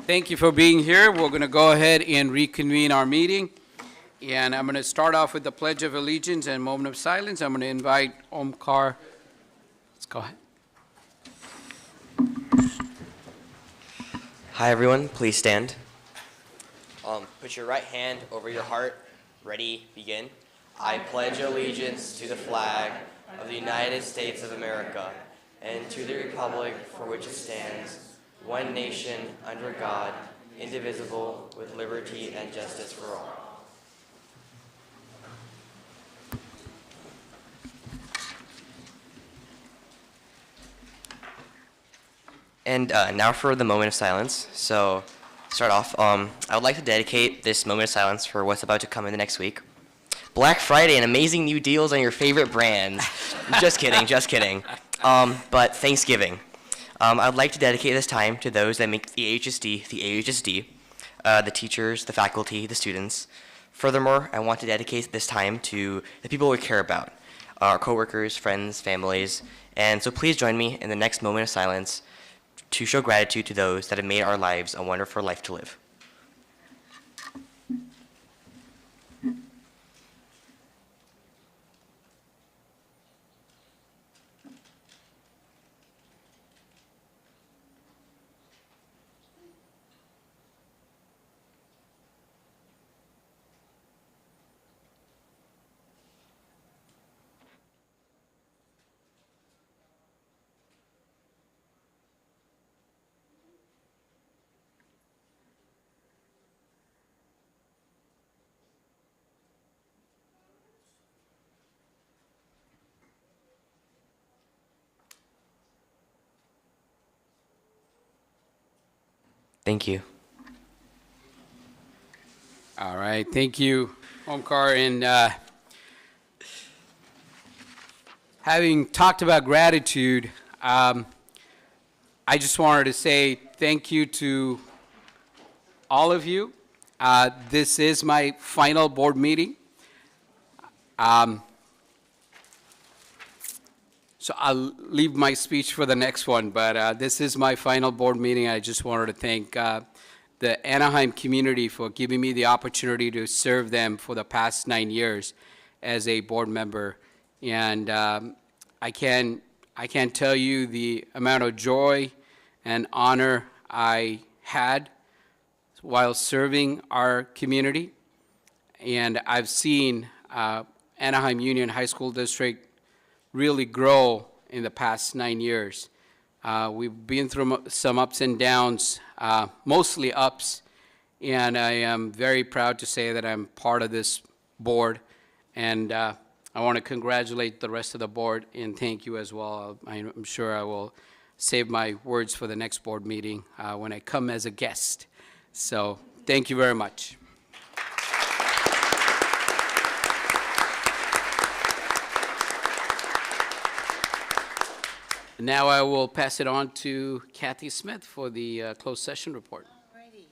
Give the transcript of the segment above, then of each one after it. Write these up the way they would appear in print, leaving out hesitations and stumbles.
Thank you for being here. We're going to go ahead and reconvene our meeting. And I'm going to start off with the Pledge of Allegiance and moment of silence. I'm going to invite Omkar. Let's go ahead. Hi, everyone. Please stand. Put your right hand over your heart. Ready, begin. I pledge allegiance to the flag of the United States of America and to the republic for which it stands, one nation, under God, indivisible, with liberty and justice for all. And now for the moment of silence. So, start off, I would like to dedicate this moment of silence for what's about to come in the next week. Black Friday and amazing new deals on your favorite brands. Just kidding, just kidding. But Thanksgiving. I would like to dedicate this time to those that make the AUHSD, the teachers, the faculty, the students. Furthermore, I want to dedicate this time to the people we care about, our coworkers, friends, families. And so please join me in the next moment of silence to show gratitude to those that have made our lives a wonderful life to live. Thank you. All right. Thank you, Omkar. And having talked about gratitude, I just wanted to say thank you to all of you. This is my final board meeting. So I'll leave my speech for the next one, but this is my final board meeting. I just wanted to thank the Anaheim community for giving me the opportunity to serve them for the past 9 years as a board member. And I can't tell you the amount of joy and honor I had while serving our community. And I've seen Anaheim Union High School District really grow in the past 9 years. We've been through some ups and downs, mostly ups, and I am very proud to say that I'm part of this board, and I want to congratulate the rest of the board and thank you as well. I'm sure I will save my words for the next board meeting when I come as a guest. So thank you very much. Now I will pass it on to Kathy Smith for the closed session report. All righty.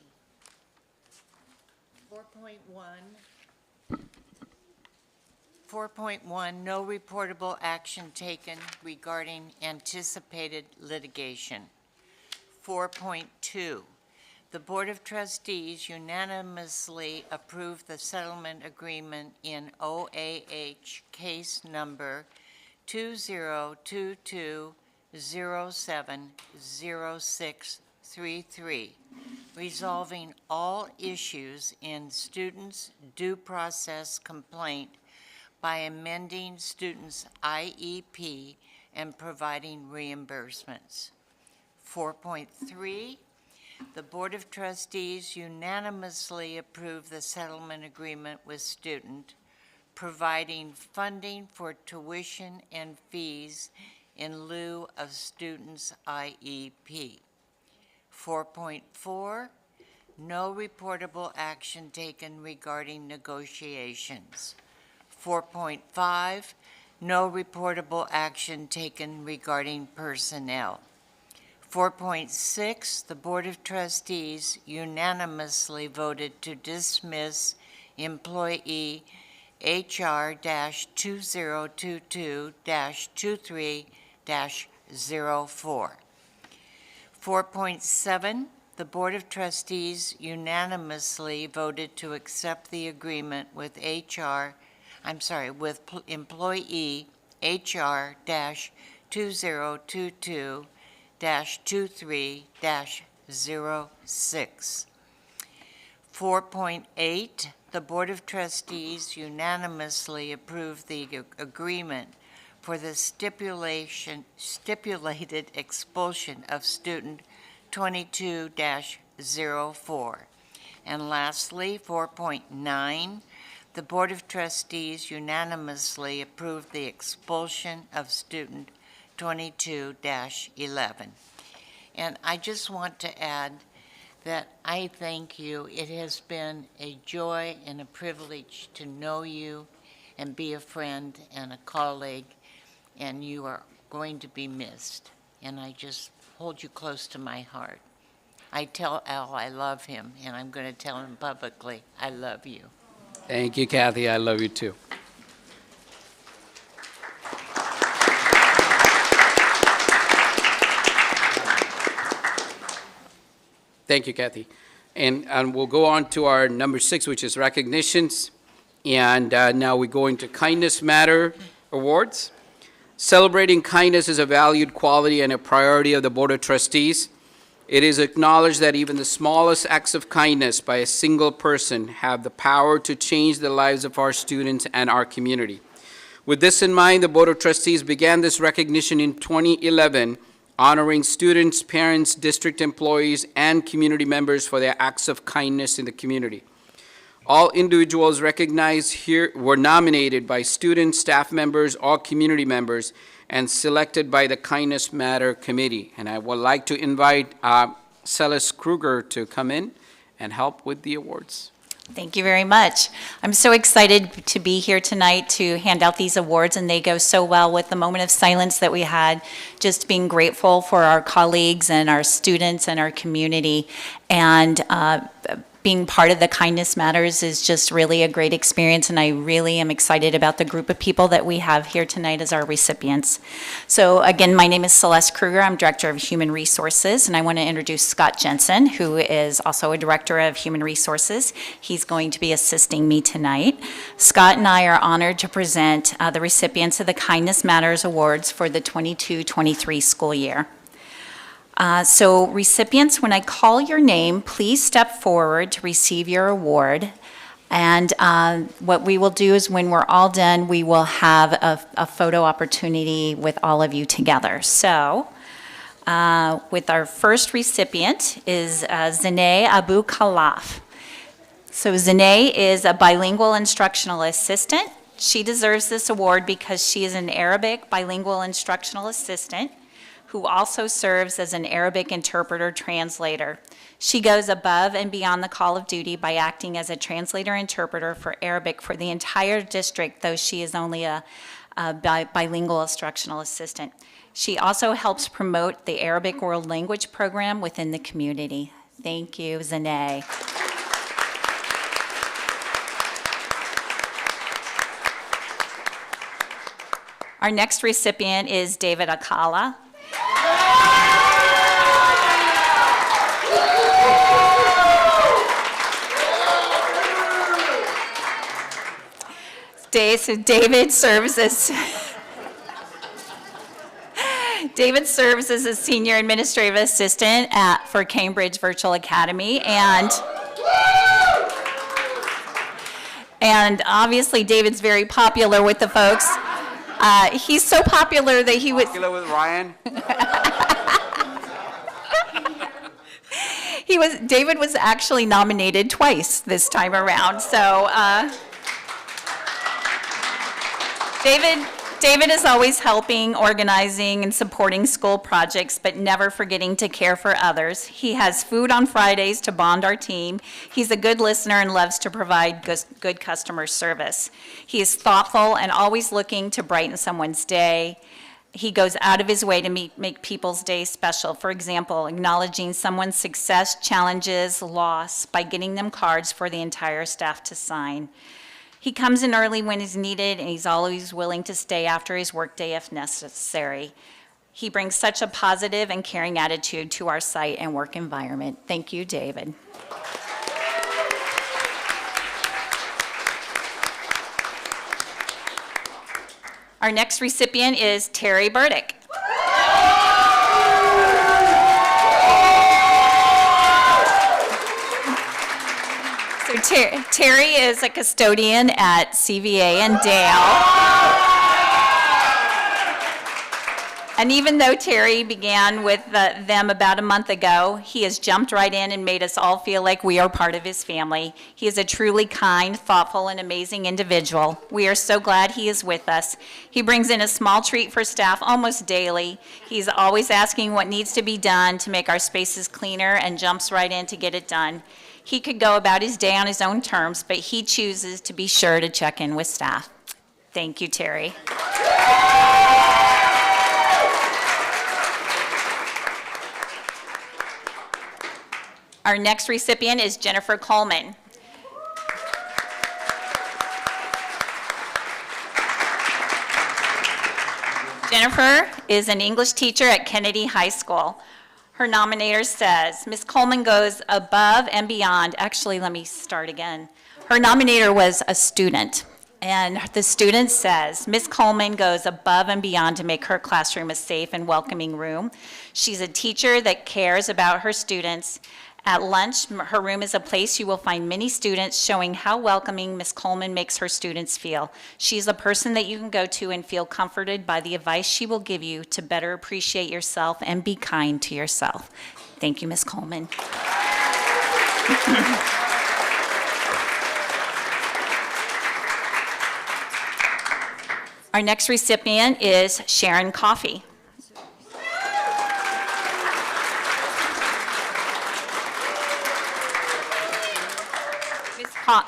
4.1, no reportable action taken regarding anticipated litigation. 4.2, the Board of Trustees unanimously approved the settlement agreement in OAH case number 2022070633, resolving all issues in students' due process complaint by amending students' IEP and providing reimbursements. 4.3, the Board of Trustees unanimously approved the settlement agreement with student, providing funding for tuition and fees in lieu of students' IEP. 4.4, no reportable action taken regarding negotiations. 4.5, no reportable action taken regarding personnel. 4.6, the Board of Trustees unanimously voted to dismiss employee HR-2022-23-04. 4.7, the Board of Trustees unanimously voted to accept the agreement with employee HR-2022-23-06. 4.8, the Board of Trustees unanimously approved the agreement for the stipulated expulsion of student 22-04. And lastly, 4.9, the Board of Trustees unanimously approved the expulsion of student 22-11. And I just want to add that I thank you. It has been a joy and a privilege to know you and be a friend and a colleague, and you are going to be missed. And I just hold you close to my heart. I tell Al I love him, and I'm going to tell him publicly, I love you. Thank you, Kathy. I love you too. Thank you, Kathy. And we'll go on to our number 6, which is recognitions. And now we go into Kindness Matter Awards. Celebrating kindness is a valued quality and a priority of the Board of Trustees. It is acknowledged that even the smallest acts of kindness by a single person have the power to change the lives of our students and our community. With this in mind, the Board of Trustees began this recognition in 2011, honoring students, parents, district employees, and community members for their acts of kindness in the community. All individuals recognized here were nominated by students, staff members, or community members, and selected by the Kindness Matter Committee. And I would like to invite Celeste Kruger to come in and help with the awards. Thank you very much. I'm so excited to be here tonight to hand out these awards, and they go so well with the moment of silence that we had, just being grateful for our colleagues and our students and our community. And being part of the Kindness Matters is just really a great experience, and I really am excited about the group of people that we have here tonight as our recipients. So again, my name is Celeste Kruger. I'm Director of Human Resources, and I want to introduce Scott Jensen, who is also a Director of Human Resources. He's going to be assisting me tonight. Scott and I are honored to present the recipients of the Kindness Matters Awards for the 22-23 school year. So recipients, when I call your name, please step forward to receive your award. And what we will do is when we're all done, we will have a photo opportunity with all of you together. So with our first recipient is Zanae Abu Khalaf. So Zanae is a bilingual instructional assistant. She deserves this award because she is an Arabic bilingual instructional assistant who also serves as an Arabic interpreter translator. She goes above and beyond the call of duty by acting as a translator-interpreter for Arabic for the entire district, though she is only a bilingual instructional assistant. She also helps promote the Arabic World Language Program within the community. Thank you, Zanae. Our next recipient is David Akala. So David serves as a senior administrative assistant for Cambridge Virtual Academy, and obviously David's very popular with the folks. He's so popular that he was Popular with Ryan? David was actually nominated twice this time around, so David is always helping, organizing, and supporting school projects, but never forgetting to care for others. He has food on Fridays to bond our team. He's a good listener and loves to provide good customer service. He is thoughtful and always looking to brighten someone's day. He goes out of his way to make people's day special. For example, acknowledging someone's success, challenges, loss by getting them cards for the entire staff to sign. He comes in early when he's needed, and he's always willing to stay after his workday if necessary. He brings such a positive and caring attitude to our site and work environment. Thank you, David. Our next recipient is Terry Burdick. So Terry is a custodian at CVA in Dale. And even though Terry began with them about a month ago, he has jumped right in and made us all feel like we are part of his family. He is a truly kind, thoughtful, and amazing individual. We are so glad he is with us. He brings in a small treat for staff almost daily. He's always asking what needs to be done to make our spaces cleaner and jumps right in to get it done. He could go about his day on his own terms, but he chooses to be sure to check in with staff. Thank you, Terry. Our next recipient is Jennifer Coleman. Jennifer is an English teacher at Kennedy High School. Her nominator says, Ms. Coleman goes above and beyond. Actually, let me start again. Her nominator was a student. And the student says, Ms. Coleman goes above and beyond to make her classroom a safe and welcoming room. She's a teacher that cares about her students. At lunch, her room is a place you will find many students showing how welcoming Ms. Coleman makes her students feel. She's a person that you can go to and feel comforted by the advice she will give you to better appreciate yourself and be kind to yourself. Thank you, Ms. Coleman. Our next recipient is Sharon Coffey.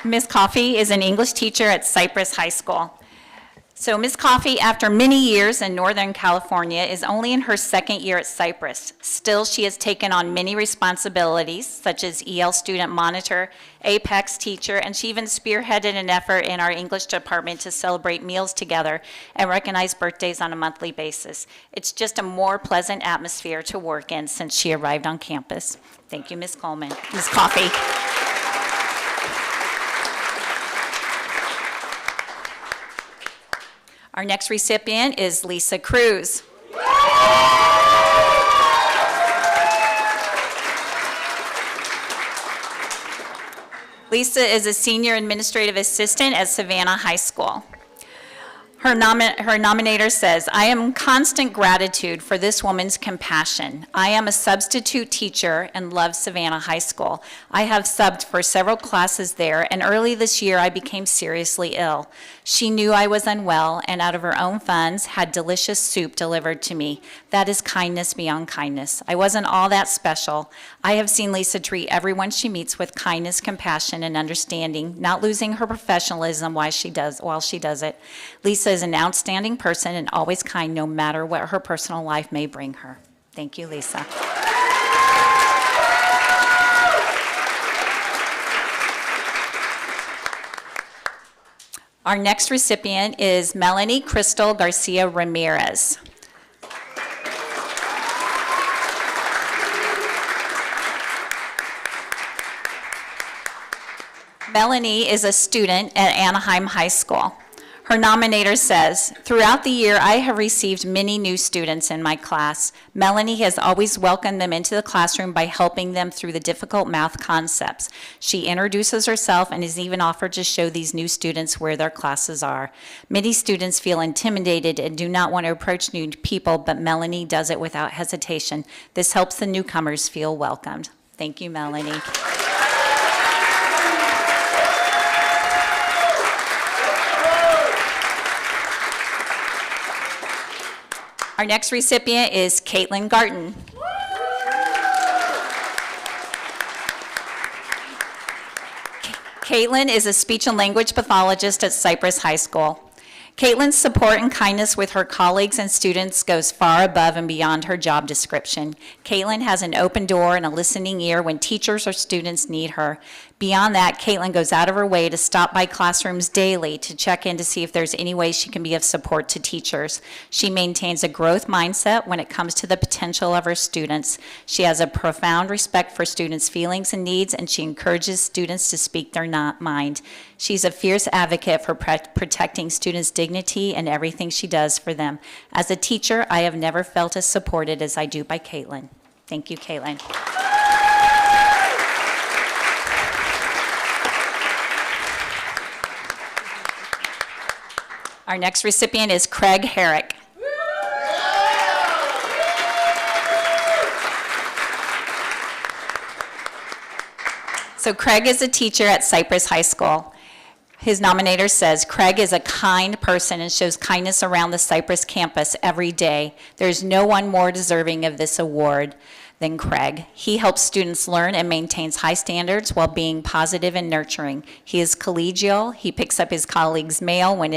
Ms. Coffey is an English teacher at Cypress High School. So Ms. Coffey, after many years in Northern California, is only in her second year at Cypress. Still, she has taken on many responsibilities, such as EL student monitor, Apex teacher, and she even spearheaded an effort in our English department to celebrate meals together and recognize birthdays on a monthly basis. It's just a more pleasant atmosphere to work in since she arrived on campus. Thank you, Ms. Coleman. Ms. Coffey. Our next recipient is Lisa Cruz. Lisa is a senior administrative assistant at Savannah High School. Her nominator says, I am in constant gratitude for this woman's compassion. I am a substitute teacher and love Savannah High School. I have subbed for several classes there, and early this year I became seriously ill. She knew I was unwell and out of her own funds had delicious soup delivered to me. That is kindness beyond kindness. I wasn't all that special. I have seen Lisa treat everyone she meets with kindness, compassion, and understanding, not losing her professionalism while she does it. Lisa is an outstanding person and always kind no matter what her personal life may bring her. Thank you, Lisa. Our next recipient is Melanie Crystal Garcia Ramirez. Melanie is a student at Anaheim High School. Her nominator says, throughout the year, I have received many new students in my class. Melanie has always welcomed them into the classroom by helping them through the difficult math concepts. She introduces herself and has even offered to show these new students where their classes are. Many students feel intimidated and do not want to approach new people, but Melanie does it without hesitation. This helps the newcomers feel welcomed. Thank you, Melanie. Our next recipient is Caitlin Garten. Caitlin is a speech and language pathologist at Cypress High School. Caitlin's support and kindness with her colleagues and students goes far above and beyond her job description. Caitlin has an open door and a listening ear when teachers or students need her. Beyond that, Caitlin goes out of her way to stop by classrooms daily to check in to see if there's any way she can be of support to teachers. She maintains a growth mindset when it comes to the potential of her students. She has a profound respect for students' feelings and needs, and she encourages students to speak their mind. She's a fierce advocate for protecting students' dignity and everything she does for them. As a teacher, I have never felt as supported as I do by Caitlin. Thank you, Caitlin. Our next recipient is Craig Herrick. So Craig is a teacher at Cypress High School. His nominator says, Craig is a kind person and shows kindness around the Cypress campus every day. There's no one more deserving of this award than Craig. He helps students learn and maintains high standards while being positive and nurturing. He is collegial. He picks up his colleagues' mail when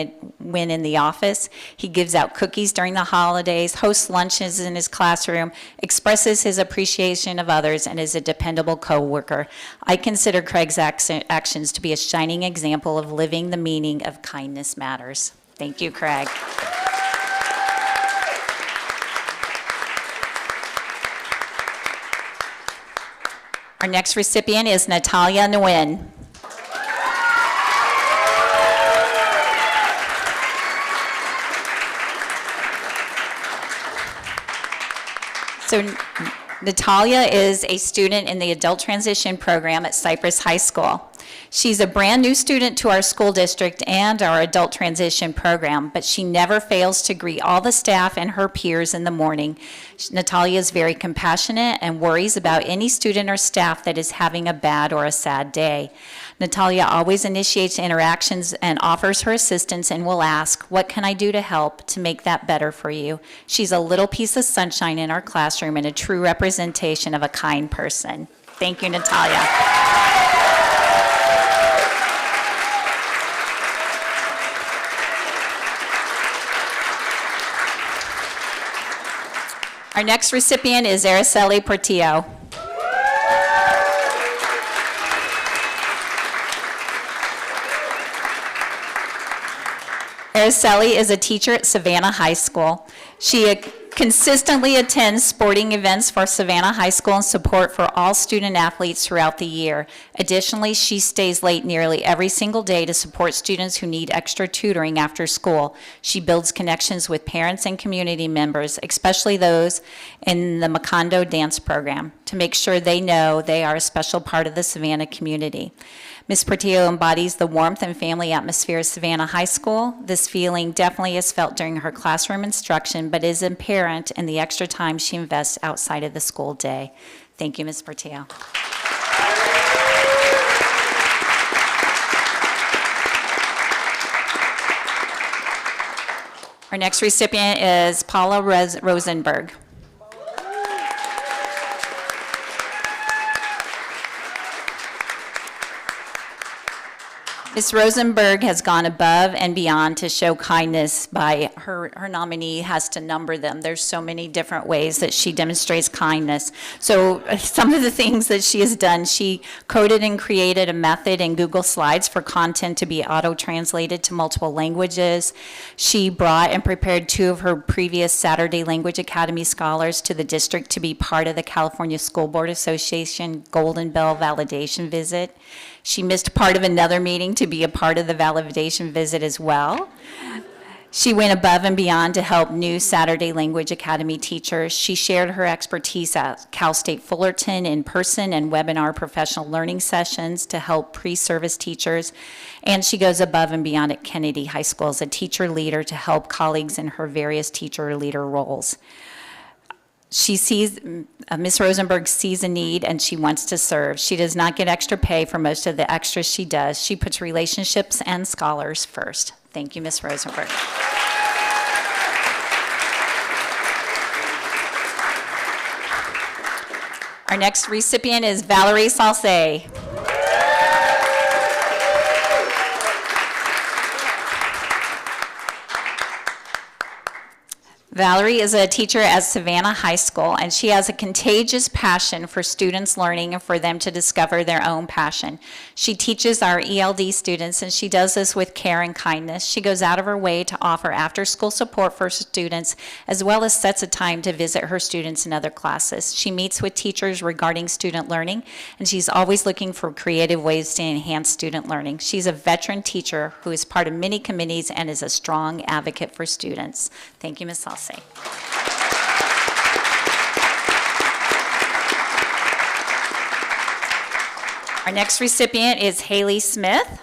in the office. He gives out cookies during the holidays, hosts lunches in his classroom, expresses his appreciation of others, and is a dependable coworker. I consider Craig's actions to be a shining example of living the meaning of kindness matters. Thank you, Craig. Our next recipient is Natalia Nguyen. So Natalia is a student in the Adult Transition Program at Cypress High School. She's a brand new student to our school district and our Adult Transition Program, but she never fails to greet all the staff and her peers in the morning. Natalia is very compassionate and worries about any student or staff that is having a bad or a sad day. Natalia always initiates interactions and offers her assistance and will ask, what can I do to help to make that better for you? She's a little piece of sunshine in our classroom and a true representation of a kind person. Thank you, Natalia. Our next recipient is Araceli Portillo. Araceli is a teacher at Savannah High School. She consistently attends sporting events for Savannah High School and support for all student athletes throughout the year. Additionally, she stays late nearly every single day to support students who need extra tutoring after school. She builds connections with parents and community members, especially those in the Macondo dance program, to make sure they know they are a special part of the Savannah community. Ms. Portillo embodies the warmth and family atmosphere of Savannah High School. This feeling definitely is felt during her classroom instruction, but is apparent in the extra time she invests outside of the school day. Thank you, Ms. Portillo. Our next recipient is Paula Rosenberg. Ms. Rosenberg has gone above and beyond to show kindness by her nominee has to number them. There's so many different ways that she demonstrates kindness. So some of the things that she has done, she coded and created a method in Google Slides for content to be auto-translated to multiple languages. She brought and prepared 2 of her previous Saturday Language Academy scholars to the district to be part of the California School Board Association Golden Bell validation visit. She missed part of another meeting to be a part of the validation visit as well. She went above and beyond to help new Saturday Language Academy teachers. She shared her expertise at Cal State Fullerton in person and webinar professional learning sessions to help pre-service teachers. And she goes above and beyond at Kennedy High School as a teacher leader to help colleagues in her various teacher leader roles. She sees, Ms. Rosenberg sees a need and she wants to serve. She does not get extra pay for most of the extras she does. She puts relationships and scholars first. Thank you, Ms. Rosenberg. Our next recipient is Valerie Salce. Valerie is a teacher at Savannah High School, and she has a contagious passion for students learning and for them to discover their own passion. She teaches our ELD students, and she does this with care and kindness. She goes out of her way to offer after-school support for students, as well as sets a time to visit her students in other classes. She meets with teachers regarding student learning, and she's always looking for creative ways to enhance student learning. She's a veteran teacher who is part of many committees and is a strong advocate for students. Thank you, Ms. Salce. Our next recipient is Haley Smith.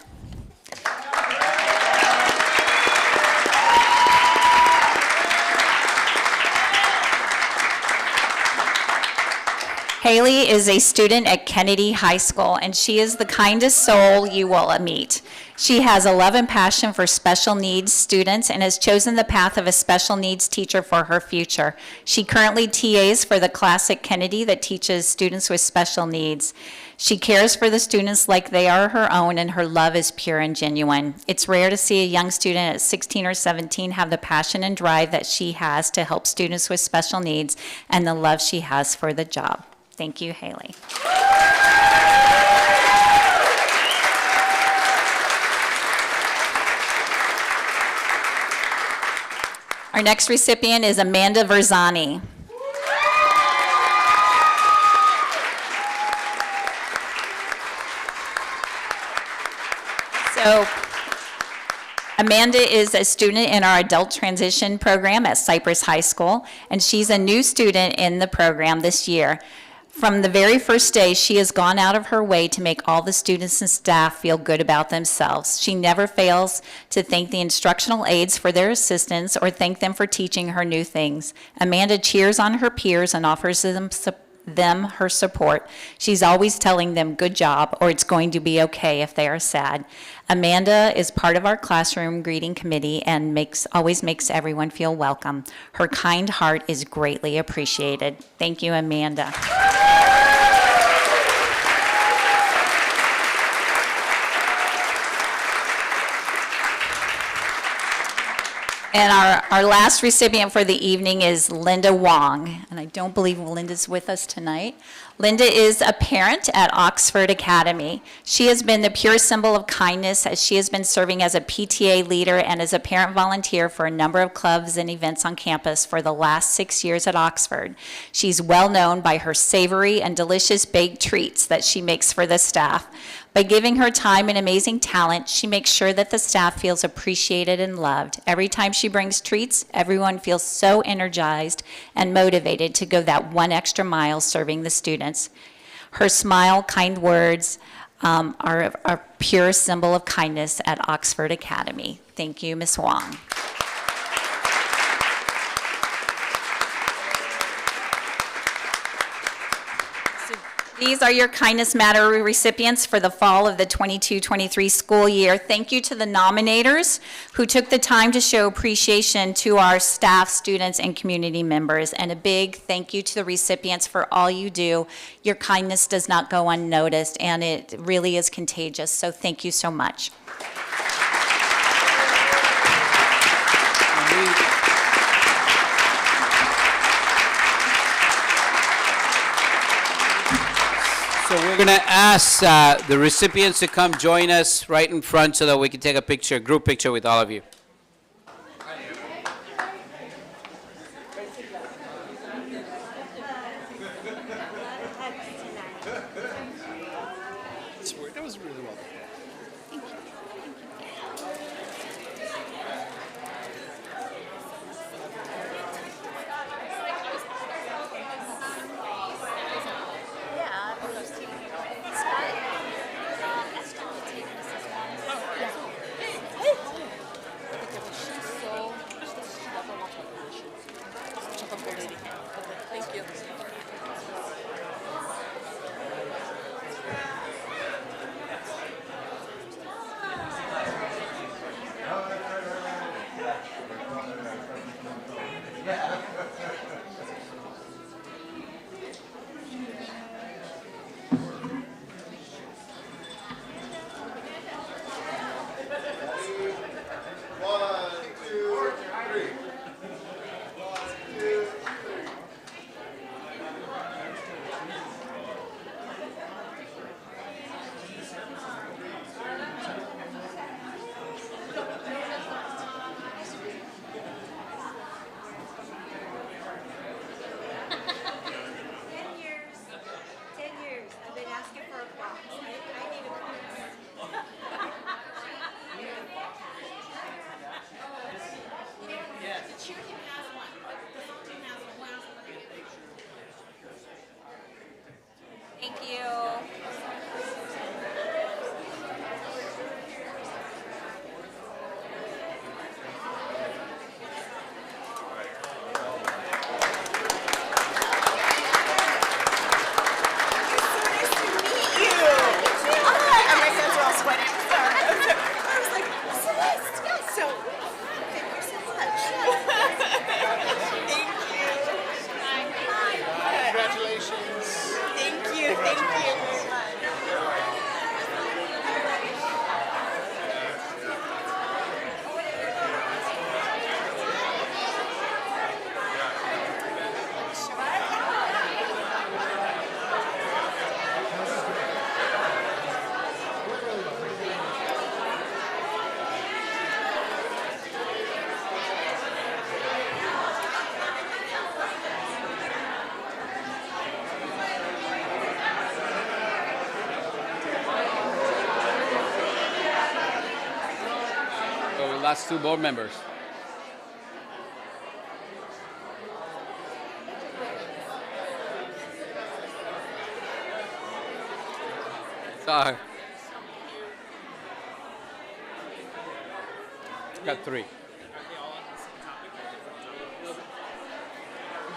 Haley is a student at Kennedy High School, and she is the kindest soul you will meet. She has a love and passion for special needs students and has chosen the path of a special needs teacher for her future. She currently TAs for the class at Kennedy that teaches students with special needs. She cares for the students like they are her own, and her love is pure and genuine. It's rare to see a young student at 16 or 17 have the passion and drive that she has to help students with special needs and the love she has for the job. Thank you, Haley. Our next recipient is Amanda Verzani. So, Amanda is a student in our adult transition program at Cypress High School, and she's a new student in the program this year. From the very first day, she has gone out of her way to make all the students and staff feel good about themselves. She never fails to thank the instructional aides for their assistance or thank them for teaching her new things. Amanda cheers on her peers and offers them her support. She's always telling them good job or it's going to be okay if they are sad. Amanda is part of our classroom greeting committee and always makes everyone feel welcome. Her kind heart is greatly appreciated. Thank you, Amanda. And our last recipient for the evening is Linda Wong, and I don't believe Linda's with us tonight. Linda is a parent at Oxford Academy. She has been the pure symbol of kindness as she has been serving as a PTA leader and as a parent volunteer for a number of clubs and events on campus for the last 6 years at Oxford. She's well known by her savory and delicious baked treats that she makes for the staff. By giving her time and amazing talent, she makes sure that the staff feels appreciated and loved. Every time she brings treats, everyone feels so energized and motivated to go that one extra mile serving the students. Her smile, kind words are a pure symbol of kindness at Oxford Academy. Thank you, Ms. Wong. These are your Kindness Matter recipients for the fall of the 22-23 school year. Thank you to the nominators who took the time to show appreciation to our staff, students, and community members. And a big thank you to the recipients for all you do. Your kindness does not go unnoticed, and it really is contagious. So thank you so much. So we're going to ask the recipients to come join us right in front so that we can take a picture, group picture with all of you. That was really well done. last two board members. Sorry. Got three.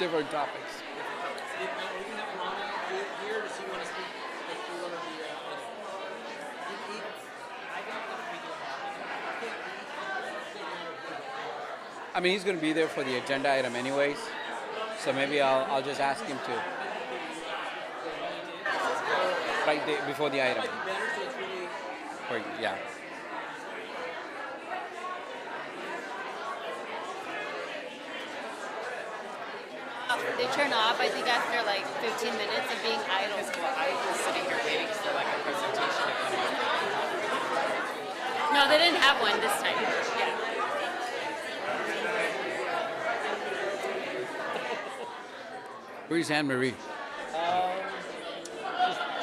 Different topics. I mean, he's going to be there for the agenda item anyways, so maybe I'll just ask him to. Right there, before the item. Or, yeah. They turn off, I think, after like 15 minutes of being idle. I was sitting here waiting for like a presentation to come in. No, they didn't have one this time. Yeah. Where's Anne Marie?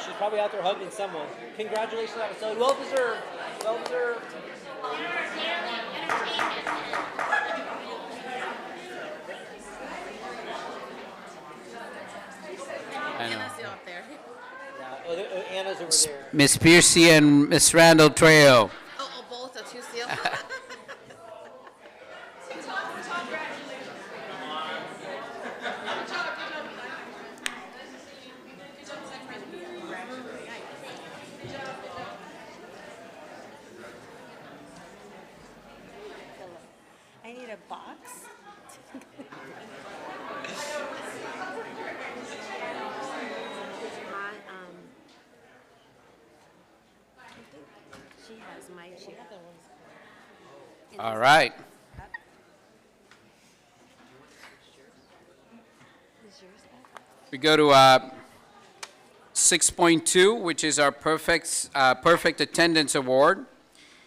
She's probably out there hugging someone. Congratulations, episode. Well deserved. Well deserved. I know. Yeah, Anna's over there. Miss Piercy and Miss Randall Trejo. Oh, both are two seals. I need a box. She has my chair. All right. Is yours back? We go to 6.2, which is our perfect attendance award.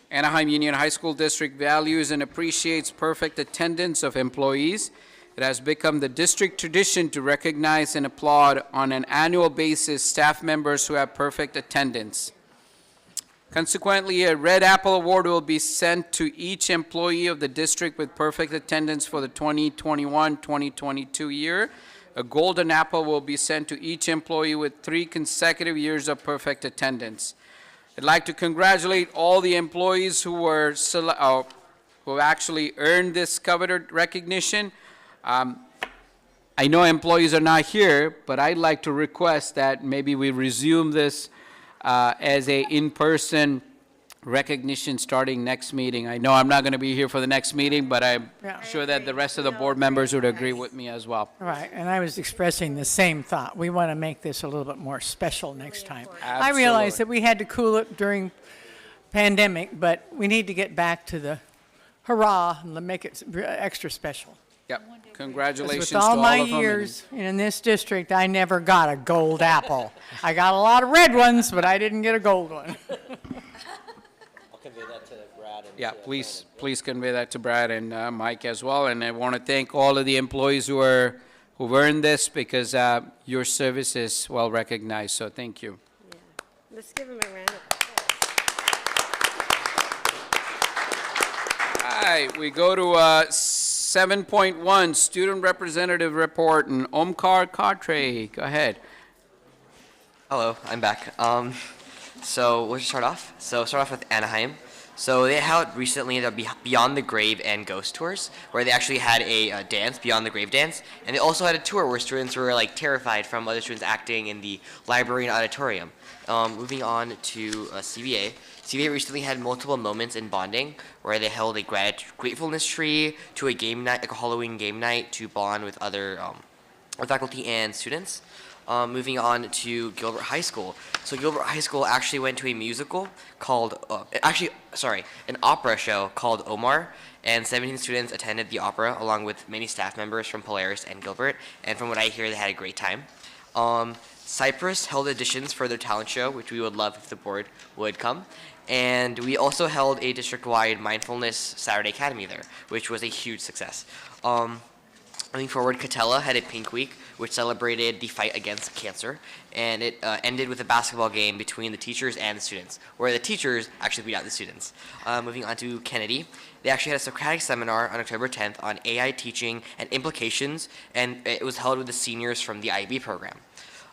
Anaheim Union High School District values and appreciates perfect attendance of employees. It has become the district tradition to recognize and applaud on an annual basis staff members who have perfect attendance. Consequently, a Red Apple Award will be sent to each employee of the district with perfect attendance for the 2021-2022 year. A Golden Apple will be sent to each employee with 3 consecutive years of perfect attendance. I'd like to congratulate all the employees who actually earned this coveted recognition. I know employees are not here, but I'd like to request that maybe we resume this as a in-person recognition starting next meeting. I know I'm not going to be here for the next meeting, but I'm Yeah. sure that the rest of the board members would agree with me as well. Right, and I was expressing the same thought. We want to make this a little bit more special next time. I realize that we had to cool it during pandemic, but we need to get back to the hurrah and make it extra special. Yep. 'Cause Congratulations with to all all my of them. years in this district, I never got a gold apple. I got a lot of red ones, but I didn't get a gold one. I'll convey that to Brad and Yeah, to please Brandon. please convey that to Brad and Mike as well. And I want to thank all of the employees who've earned this because your service is well recognized. So thank you. Yeah. Let's give him a round of applause. All right, we go to 7.1, Student Representative Report, and Omkar Katre. Go ahead. Hello, I'm back. So we'll just start off. So start off with Anaheim. So they held recently the Beyond the Grave and Ghost tours, where they actually had a dance, Beyond the Grave dance, and they also had a tour where students were like terrified from other students acting in the library and auditorium. Moving on to CBA. CBA recently had multiple moments in bonding, where they held a gratefulness tree, to a game night, like a Halloween game night, to bond with other faculty and students. Moving on to Gilbert High School. So Gilbert High School actually went to a musical called, an opera show called Omar, and 17 students attended the opera along with many staff members from Polaris and Gilbert, and from what I hear, they had a great time. Cypress held auditions for their talent show, which we would love if the board would come. And we also held a district-wide mindfulness Saturday Academy there, which was a huge success. Moving forward, Catella had a Pink Week, which celebrated the fight against cancer, and it ended with a basketball game between the teachers and the students, where the teachers actually beat out the students. Moving on to Kennedy, they actually had a Socratic seminar on October 10th on AI teaching and implications, and it was held with the seniors from the IB program.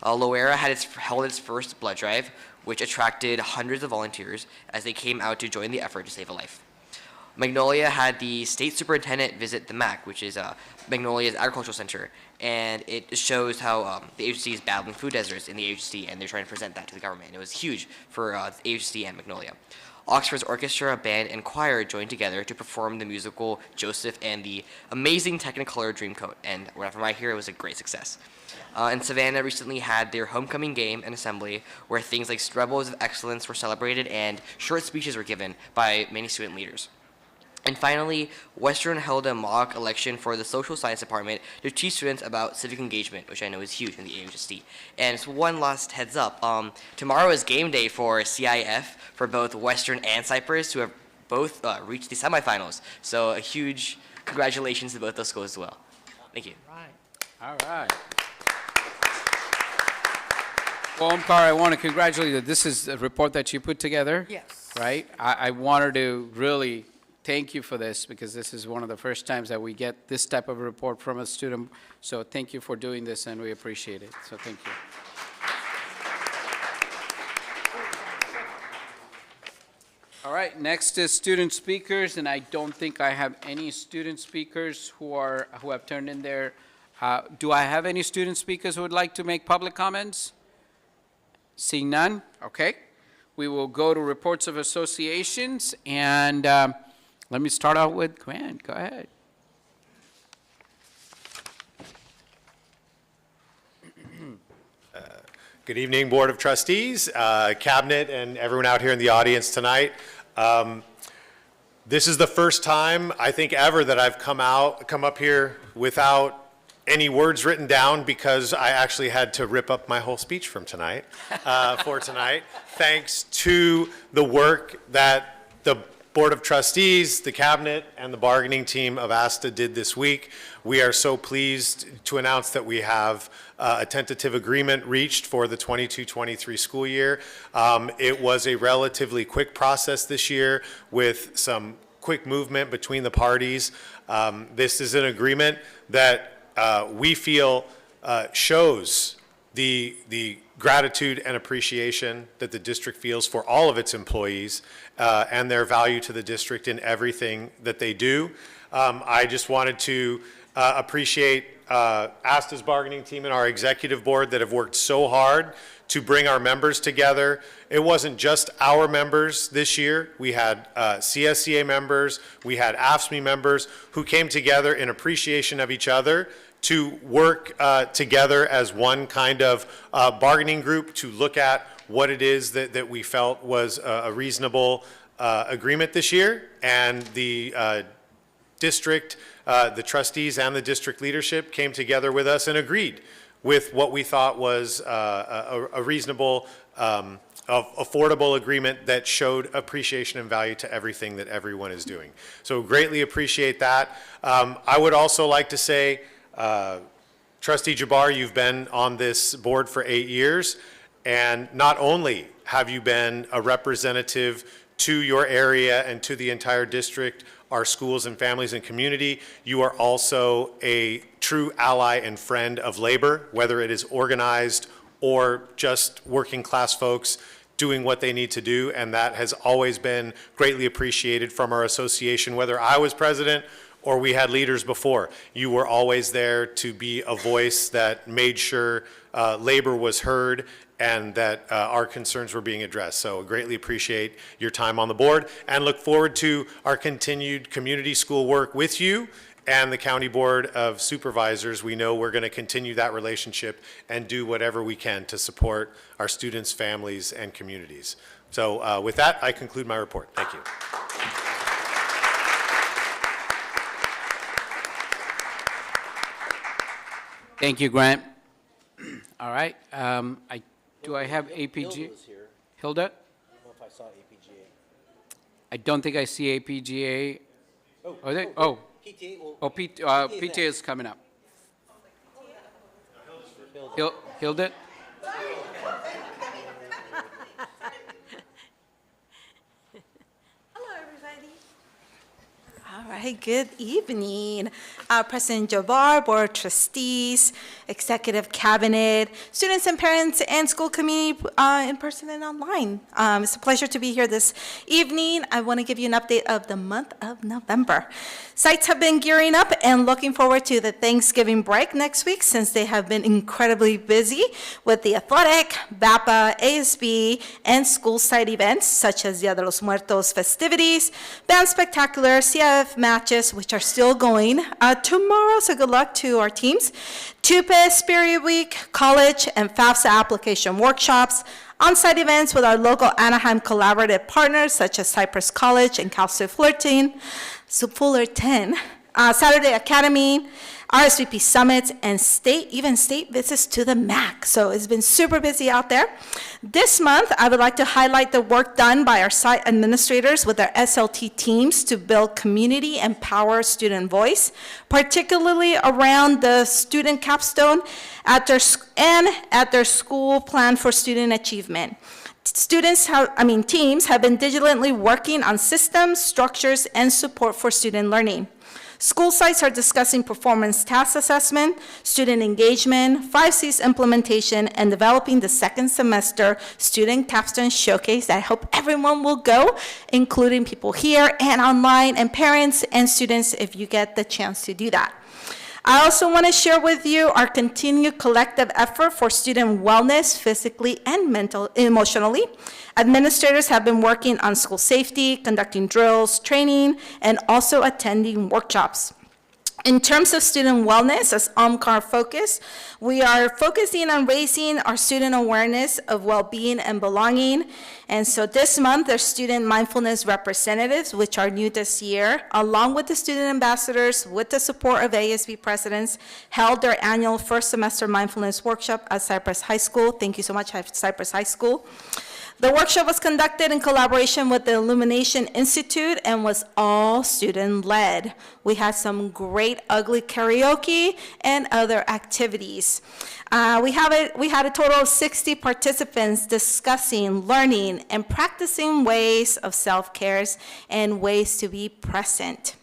Loera held its first blood drive, which attracted hundreds of volunteers as they came out to join the effort to save a life. Magnolia had the state superintendent visit the MAC, which is Magnolia's agricultural center, and it shows how the AUHSD is battling food deserts in the AUHSD, and they're trying to present that to the government. And it was huge for the AUHSD and Magnolia. Oxford's orchestra, band, and choir joined together to perform the musical Joseph and the amazing Technicolor Dreamcoat, and whenever I hear it was a great success. And Savannah recently had their homecoming game and assembly, where things like Rebels of Excellence were celebrated and short speeches were given by many student leaders. And finally, Western held a mock election for the social science department to teach students about civic engagement, which I know is huge in the AUHSD. And so one last heads up, tomorrow is game day for CIF for both Western and Cypress, who have both reached the semifinals. So a huge congratulations to both those schools as well. Thank you. All right. Well, Omkar, I want to congratulate you. This is a report that you put together. Yes. Right? I wanted to really thank you for this, because this is one of the first times that we get this type of report from a student. So thank you for doing this, and we appreciate it. So thank you. All right, next is student speakers, and I don't think I have any student speakers who have turned in their. Do I have any student speakers who would like to make public comments? Seeing none, okay. We will go to reports of associations, and let me start out with Grant. Go ahead. Good evening, Board of Trustees, Cabinet, and everyone out here in the audience tonight. This is the first time, I think, ever that I've come up here without any words written down, because I actually had to rip up my whole speech from tonight, for tonight, thanks to the work that the Board of Trustees, the Cabinet, and the bargaining team of ASTA did this week. We are so pleased to announce that we have a tentative agreement reached for the 22-23 school year. It was a relatively quick process this year with some quick movement between the parties. This is an agreement that we feel shows the gratitude and appreciation that the district feels for all of its employees and their value to the district in everything that they do. I just wanted to appreciate ASTA's bargaining team and our executive board that have worked so hard to bring our members together. It wasn't just our members this year. We had CSCA members, we had AFSCME members who came together in appreciation of each other to work together as one kind of bargaining group to look at what it is that we felt was a reasonable agreement this year. And the district, the trustees and the district leadership came together with us and agreed with what we thought was a reasonable, affordable agreement that showed appreciation and value to everything that everyone is doing. So greatly appreciate that. I would also like to say, Trustee Jabbar, you've been on this board for 8 years, and not only have you been a representative to your area and to the entire district, our schools and families and community, you are also a true ally and friend of labor, whether it is organized or just working class folks doing what they need to do, and that has always been greatly appreciated from our association, whether I was president or we had leaders before. You were always there to be a voice that made sure labor was heard and that our concerns were being addressed. So greatly appreciate your time on the board and look forward to our continued community school work with you and the County Board of Supervisors. We know we're going to continue that relationship and do whatever we can to support our students, families, and communities. So with that, I conclude my report. Thank you. Thank you, Grant. All right. Do I have APG? Hilda? I don't know if I saw APGA. I don't think I see APGA. Oh, Are they? oh, Oh, PTA will. oh, PTA is coming up. Healed it? Hello, everybody. All right, good evening. President Jabbar, Board of Trustees, Executive Cabinet, students and parents, and school community in person and online. It's a pleasure to be here this evening. I want to give you an update of the month of November. Sites have been gearing up and looking forward to the Thanksgiving break next week since they have been incredibly busy with the athletic, BAPA, ASB, and school site events such as Dia de los Muertos festivities, band spectacular, CIF matches, which are still going tomorrow, so good luck to our teams. TUPE, Spirit Week, college, and FAFSA application workshops, on-site events with our local Anaheim collaborative partners such as Cypress College and Cal State Fullerton, Saturday Academy, RSVP summits, and even state visits to the MAC. So it's been super busy out there. This month, I would like to highlight the work done by our site administrators with their SLT teams to build community and power student voice, particularly around the student capstone at their school plan for student achievement. Teams have been diligently working on systems, structures, and support for student learning. School sites are discussing performance task assessment, student engagement, 5Cs implementation, and developing the second semester student capstone showcase that I hope everyone will go, including people here and online, and parents and students if you get the chance to do that. I also want to share with you our continued collective effort for student wellness, physically and emotionally. Administrators have been working on school safety, conducting drills, training, and also attending workshops. In terms of student wellness, as OMCAR focus, we are focusing on raising our student awareness of well-being and belonging. And so this month, there's student mindfulness representatives, which are new this year, along with the student ambassadors, with the support of ASB presidents, held their annual first semester mindfulness workshop at Cypress High School. Thank you so much, Cypress High School. The workshop was conducted in collaboration with the Illumination Institute and was all student-led. We had some great ugly karaoke and other activities. We had a total of 60 participants discussing, learning, and practicing ways of self-care and ways to be present.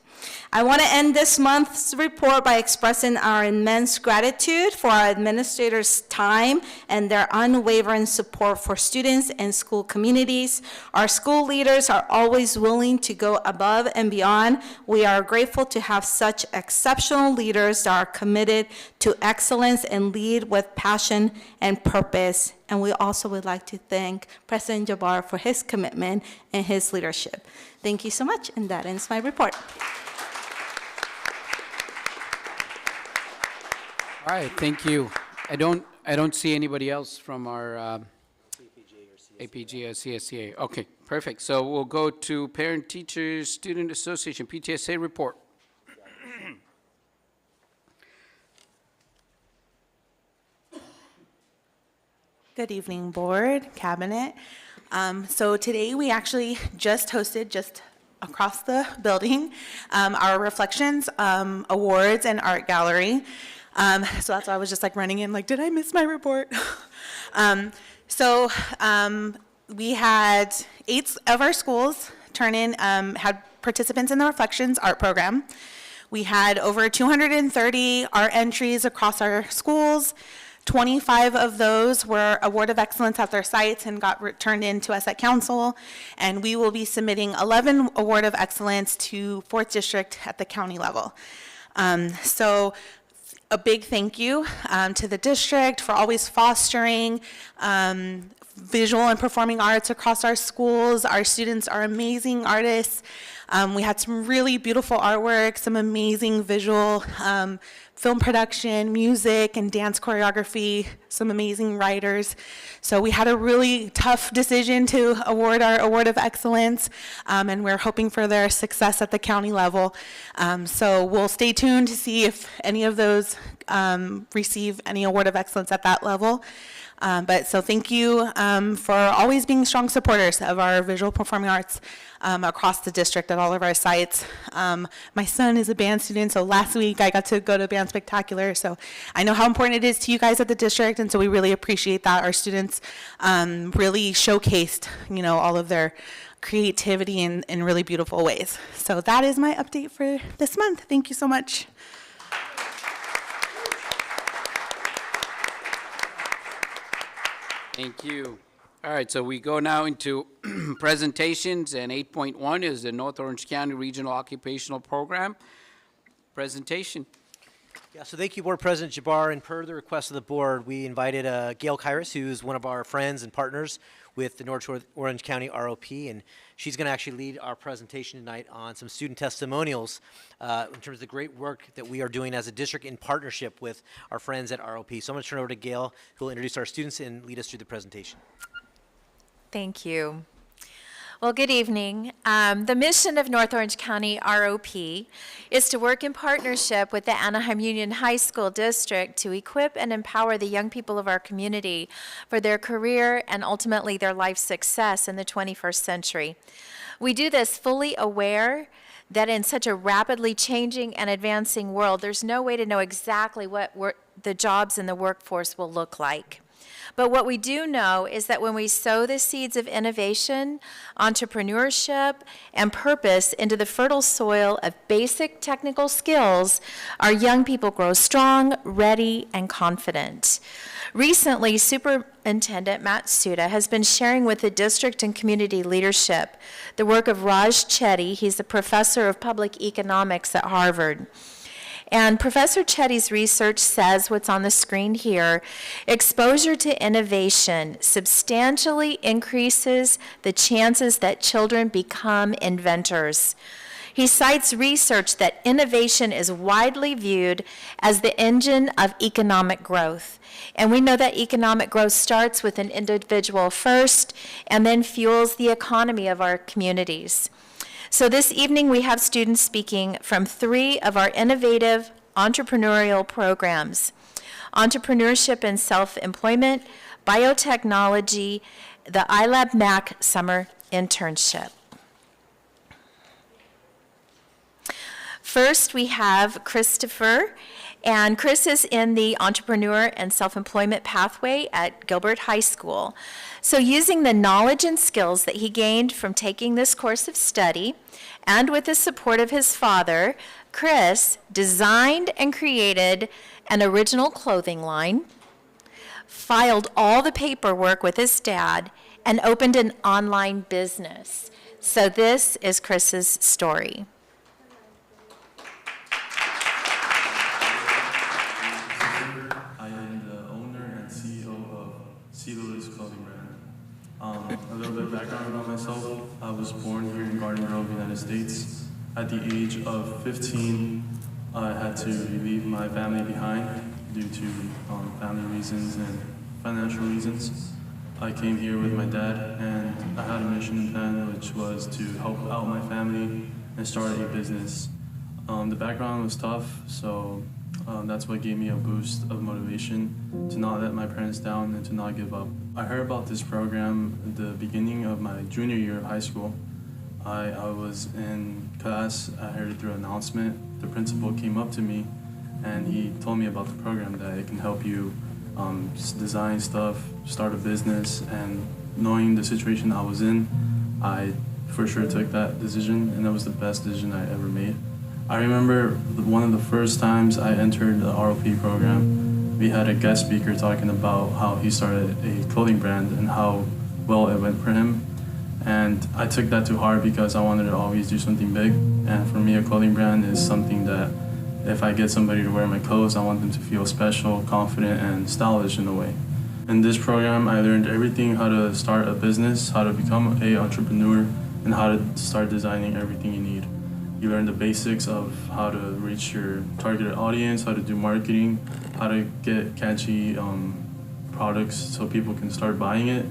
I want to end this month's report by expressing our immense gratitude for our administrators' time and their unwavering support for students and school communities. Our school leaders are always willing to go above and beyond. We are grateful to have such exceptional leaders that are committed to excellence and lead with passion and purpose. And we also would like to thank President Jabbar for his commitment and his leadership. Thank you so much, and that ends my report. All right, thank you. I don't see anybody else from our APG or CSCA. Okay, perfect. So we'll go to Parent Teachers Student Association, PTSA report. Good evening, board, cabinet. So today we actually just hosted across the building our Reflections Awards and Art Gallery. So that's why I was just like running in like, did I miss my report? We had 8 of our schools turn in, had participants in the Reflections Art Program. We had over 230 art entries across our schools. 25 of those were Award of Excellence at their sites and got turned in to us at council. And we will be submitting 11 Award of Excellence to 4th District at the county level. So a big thank you to the district for always fostering visual and performing arts across our schools. Our students are amazing artists. We had some really beautiful artwork, some amazing visual film production, music, and dance choreography, some amazing writers. So we had a really tough decision to award our Award of Excellence, and we're hoping for their success at the county level. So we'll stay tuned to see if any of those receive any Award of Excellence at that level. But so thank you for always being strong supporters of our visual performing arts across the district at all of our sites. My son is a band student, so last week I got to go to Band Spectacular, so I know how important it is to you guys at the district, and so we really appreciate that. Our students really showcased, all of their creativity in really beautiful ways. So that is my update for this month. Thank you so much. Thank you. All right, so we go now into presentations, and 8.1 is the North Orange County Regional Occupational Program presentation. Yeah, so thank you, Board President Jabbar, and per the request of the board, we invited Gail Kyrus, who's one of our friends and partners with the North Orange County ROP, and she's going to actually lead our presentation tonight on some student testimonials in terms of the great work that we are doing as a district in partnership with our friends at ROP. So I'm going to turn it over to Gail, who will introduce our students and lead us through the presentation. Thank you. Well, good evening. The mission of North Orange County ROP is to work in partnership with the Anaheim Union High School District to equip and empower the young people of our community for their career and ultimately their life success in the 21st century. We do this fully aware that in such a rapidly changing and advancing world, there's no way to know exactly what the jobs in the workforce will look like. But what we do know is that when we sow the seeds of innovation, entrepreneurship, and purpose into the fertile soil of basic technical skills, our young people grow strong, ready, and confident. Recently, Superintendent Matt Suda has been sharing with the district and community leadership the work of Raj Chetty. He's a professor of public economics at Harvard. And Professor Chetty's research says what's on the screen here: exposure to innovation substantially increases the chances that children become inventors. He cites research that innovation is widely viewed as the engine of economic growth. And we know that economic growth starts with an individual first and then fuels the economy of our communities. So this evening we have students speaking from 3 of our innovative entrepreneurial programs: entrepreneurship and self-employment, biotechnology, the iLab MAC summer internship. First, we have Christopher, and Chris is in the entrepreneur and self-employment pathway at Gilbert High School. So using the knowledge and skills that he gained from taking this course of study, and with the support of his father, Chris designed and created an original clothing line, filed all the paperwork with his dad, and opened an online business. So this is Chris's story. I am the owner and CEO of Cedarless Clothing Brand. A little bit of background about myself. I was born here in Garden Grove, United States. At the age of 15, I had to leave my family behind due to family reasons and financial reasons. I came here with my dad, and I had a mission and plan, which was to help out my family and start a business. The background was tough, so that's what gave me a boost of motivation to not let my parents down and to not give up. I heard about this program at the beginning of my junior year of high school. I was in class, I heard it through an announcement. The principal came up to me and he told me about the program, that it can help you design stuff, start a business, and knowing the situation I was in, I for sure took that decision, and that was the best decision I ever made. I remember one of the first times I entered the ROP program, we had a guest speaker talking about how he started a clothing brand and how well it went for him. And I took that to heart because I wanted to always do something big. And for me, a clothing brand is something that if I get somebody to wear my clothes, I want them to feel special, confident, and stylish in a way. In this program, I learned everything: how to start a business, how to become an entrepreneur, and how to start designing everything you need. You learn the basics of how to reach your targeted audience, how to do marketing, how to get catchy products so people can start buying it.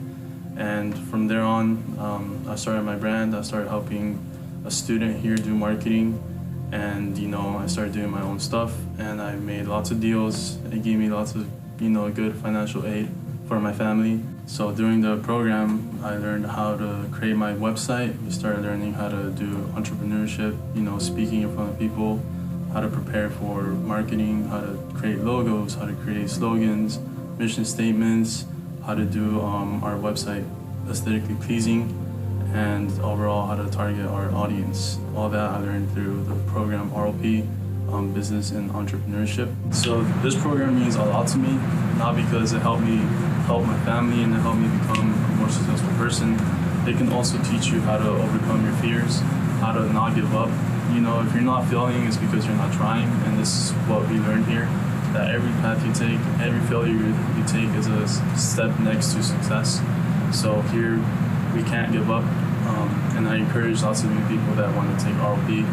And from there on, I started my brand. I started helping a student here do marketing, and I started doing my own stuff, and I made lots of deals. It gave me lots of good financial aid for my family. So during the program, I learned how to create my website. We started learning how to do entrepreneurship, speaking in front of people, how to prepare for marketing, how to create logos, how to create slogans, mission statements, how to do our website aesthetically pleasing, and overall how to target our audience. All that I learned through the program RLP, Business and Entrepreneurship. So this program means a lot to me, not because it helped me help my family and it helped me become a more successful person. It can also teach you how to overcome your fears, how to not give up. If you're not failing, it's because you're not trying, and this is what we learned here, that every path you take, every failure you take is a step next to success. So here, we can't give up, and I encourage lots of new people that want to take RLP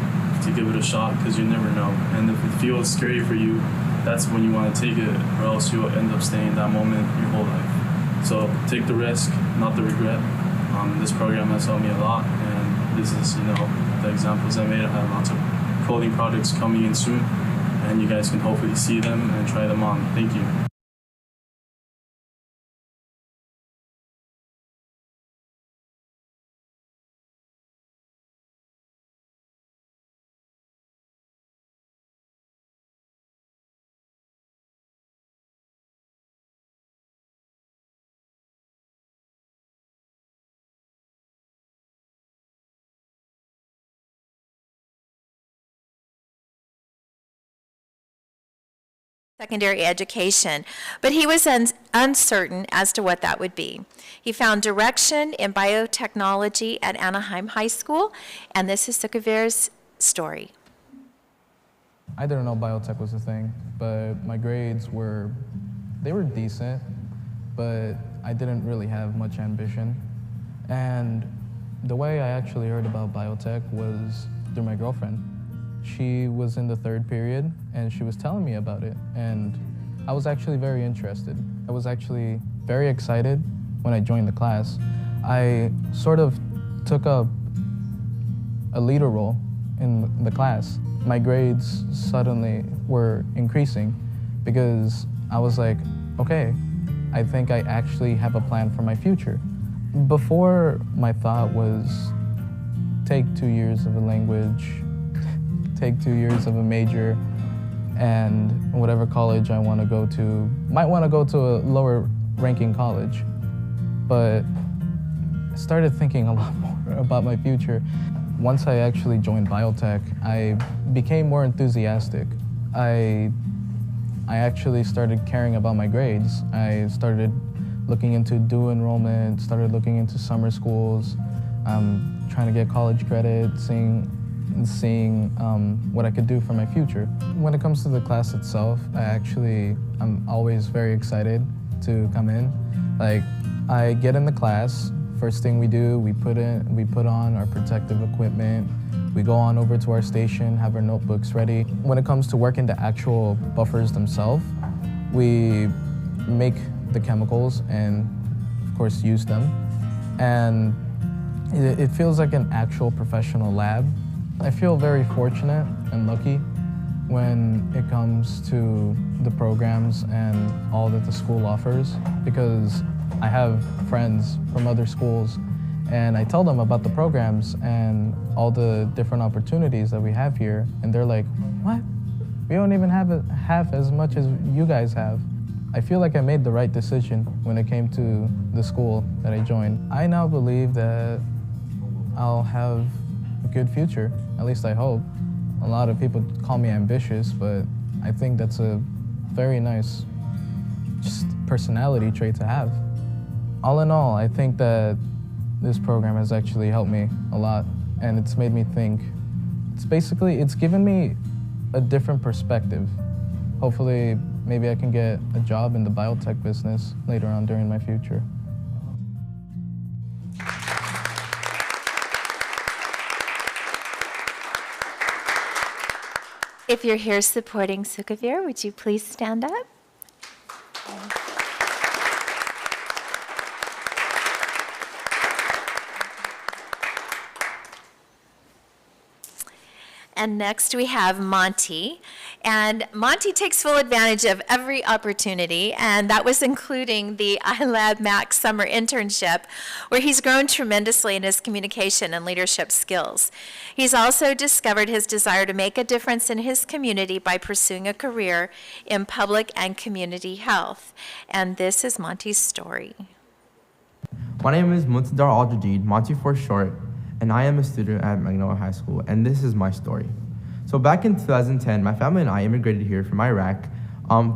to give it a shot, because you never know. And if it feels scary for you, that's when you want to take it, or else you'll end up staying in that moment your whole life. So take the risk, not the regret. This program has helped me a lot, and this is, the examples I made. I have lots of clothing products coming in soon, and you guys can hopefully see them and try them on. Thank you. Secondary education, but he was uncertain as to what that would be. He found direction in biotechnology at Anaheim High School, and this is Sukavir's story. I didn't know biotech was a thing, but my grades were decent, but I didn't really have much ambition. And the way I actually heard about biotech was through my girlfriend. She was in the third period, and she was telling me about it, and I was actually very interested. I was actually very excited when I joined the class. I sort of took a leader role in the class. My grades suddenly were increasing because I was like, okay, I think I actually have a plan for my future. Before, my thought was take 2 years of a language, take 2 years of a major, and whatever college I want to go to, might want to go to a lower ranking college. But I started thinking a lot more about my future. Once I actually joined biotech, I became more enthusiastic. I actually started caring about my grades. I started looking into dual enrollment, started looking into summer schools, trying to get college credit, seeing what I could do for my future. When it comes to the class itself, I'm always very excited to come in. Like, I get in the class, first thing we do, we put on our protective equipment, we go on over to our station, have our notebooks ready. When it comes to working the actual buffers themselves, we make the chemicals and, of course, use them. And it feels like an actual professional lab. I feel very fortunate and lucky when it comes to the programs and all that the school offers, because I have friends from other schools and I tell them about the programs and all the different opportunities that we have here, and they're like, what? We don't even have half as much as you guys have. I feel like I made the right decision when it came to the school that I joined. I now believe that I'll have a good future, at least I hope. A lot of people call me ambitious, but I think that's a very nice just personality trait to have. All in all, I think that this program has actually helped me a lot, and it's made me think. It's given me a different perspective. Hopefully, maybe I can get a job in the biotech business later on during my future. If you're here supporting Sukavir, would you please stand up? And next we have Monty. And Monty takes full advantage of every opportunity, and that was including the iLab Max summer internship, where he's grown tremendously in his communication and leadership skills. He's also discovered his desire to make a difference in his community by pursuing a career in public and community health. And this is Monty's story. My name is Muntadar Al-Jadid, Monty for short, and I am a student at Magnolia High School, and this is my story. So back in 2010, my family and I immigrated here from Iraq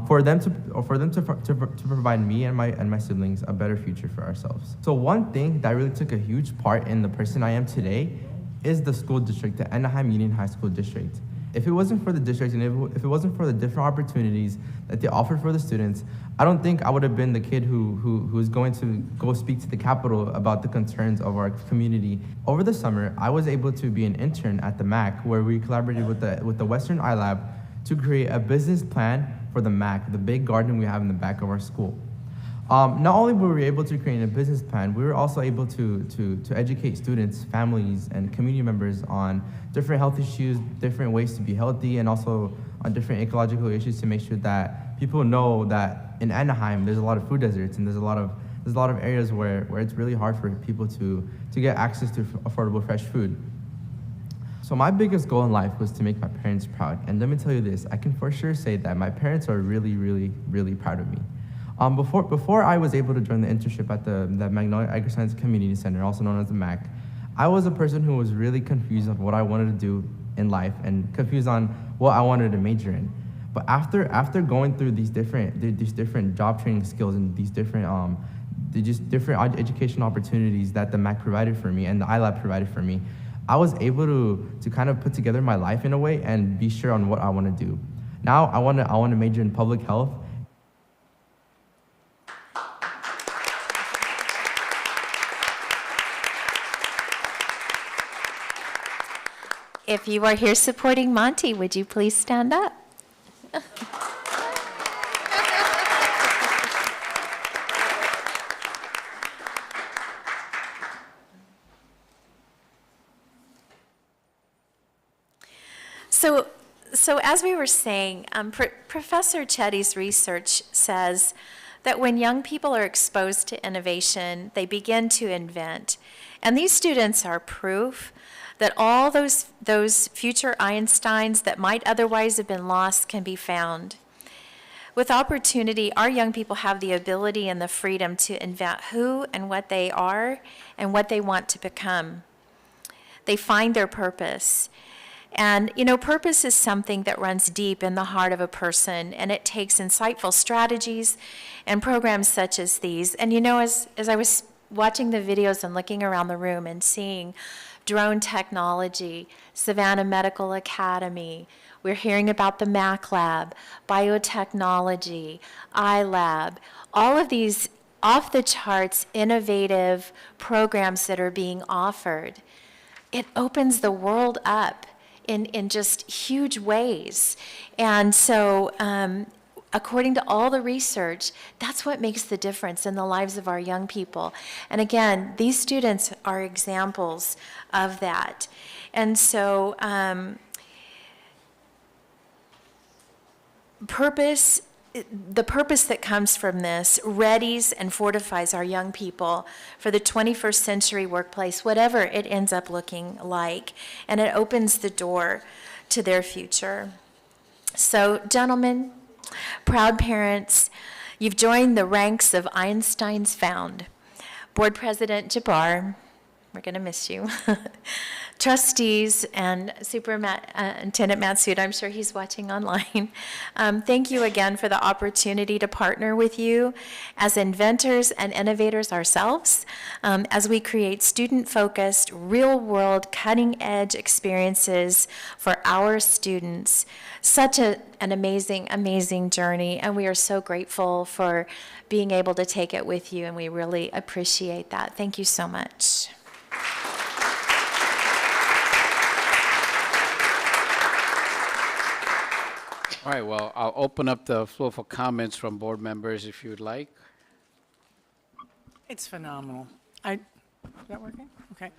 for them to provide me and my siblings a better future for ourselves. So one thing that really took a huge part in the person I am today is the school district, the Anaheim Union High School District. If it wasn't for the district and if it wasn't for the different opportunities that they offered for the students, I don't think I would have been the kid who is going to go speak to the Capitol about the concerns of our community. Over the summer, I was able to be an intern at the MAC, where we collaborated with the Western iLab to create a business plan for the MAC, the big garden we have in the back of our school. Not only were we able to create a business plan, we were also able to educate students, families, and community members on different health issues, different ways to be healthy, and also on different ecological issues to make sure that people know that in Anaheim there's a lot of food deserts and there's a lot of areas where it's really hard for people to get access to affordable fresh food. So my biggest goal in life was to make my parents proud, and let me tell you this, I can for sure say that my parents are really, really, really proud of me. Before I was able to join the internship at the Magnolia Agri-Science Community Center, also known as the MAC, I was a person who was really confused on what I wanted to do in life and confused on what I wanted to major in. But after going through these different job training skills and these different educational opportunities that the MAC provided for me and the iLab provided for me, I was able to kind of put together my life in a way and be sure on what I want to do. Now I want to major in public health. If you are here supporting Monty, would you please stand up? So as we were saying, Professor Chetty's research says that when young people are exposed to innovation, they begin to invent. And these students are proof that all those future Einsteins that might otherwise have been lost can be found. With opportunity, our young people have the ability and the freedom to invent who and what they are and what they want to become. They find their purpose. And, you know, purpose is something that runs deep in the heart of a person, and it takes insightful strategies and programs such as these. And, you know, as I was watching the videos and looking around the room and seeing drone technology, Savannah Medical Academy, we're hearing about the MAC Lab, biotechnology, iLab, all of these off-the-charts innovative programs that are being offered. It opens the world up in just huge ways. And so according to all the research, that's what makes the difference in the lives of our young people. And again, these students are examples of that. And so the purpose that comes from this readies and fortifies our young people for the 21st century workplace, whatever it ends up looking like, and it opens the door to their future. So, gentlemen, proud parents, you've joined the ranks of Einstein's found. Board President Jabbar, we're going to miss you. Trustees and Superintendent Matsoud, I'm sure he's watching online. Thank you again for the opportunity to partner with you as inventors and innovators ourselves as we create student-focused, real-world, cutting-edge experiences for our students. Such an amazing, amazing journey, and we are so grateful for being able to take it with you, and we really appreciate that. Thank you so much. All right, well, I'll open up the floor for comments from board members if you would like. It's phenomenal. Is that working? Okay.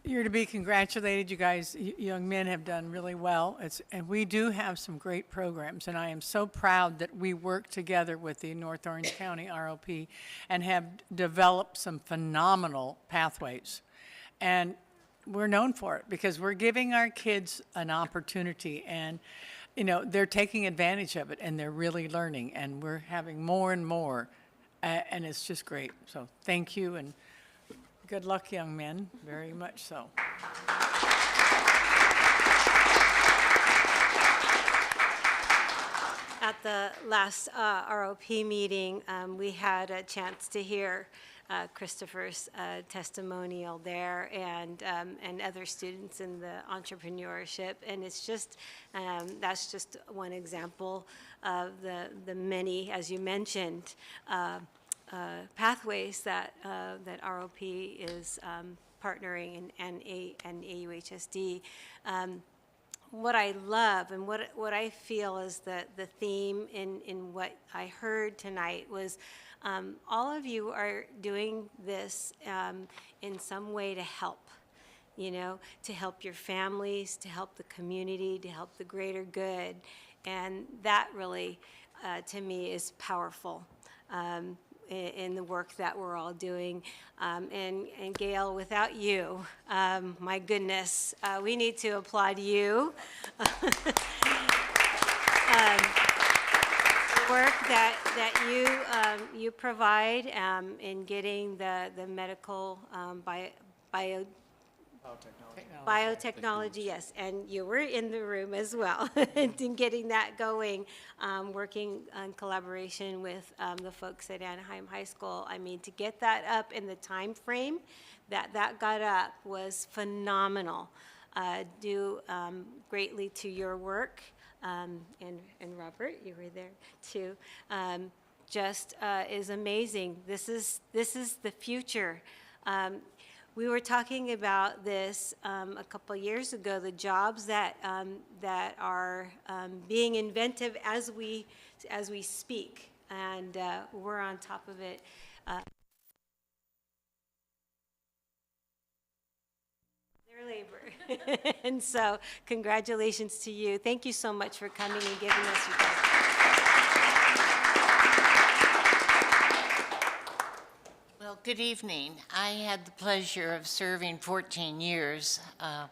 You're to be congratulated. You guys, young men, have done really well. And we do have some great programs, and I am so proud that we work together with the North Orange County ROP and have developed some phenomenal pathways. And we're known for it because we're giving our kids an opportunity, and they're taking advantage of it, and they're really learning, and we're having more and more, and it's just great. So thank you, and good luck, young men, very much so. At the last ROP meeting, we had a chance to hear Christopher's testimonial there, and other students in the entrepreneurship, and it's just that's just one example of the many, as you mentioned, pathways that ROP is partnering and AUHSD. What I love and what I feel is the theme in what I heard tonight was all of you are doing this in some way to help, to help your families, to help the community, to help the greater good. And that really, to me, is powerful. In the work that we're all doing. And Gail, without you, my goodness, we need to applaud you. The work that you provide in getting the medical biotechnology, yes, and you were in the room as well, in getting that going, working in collaboration with the folks at Anaheim High School. I mean, to get that up in the time frame that got up was phenomenal, due greatly to your work, and Robert, you were there too, just is amazing. This is the future. We were talking about this a couple years ago, the jobs that are being inventive as we speak, and we're on top of it. Their labor. And so congratulations to you. Thank you so much for coming and giving us your time. Well, good evening. I had the pleasure of serving 14 years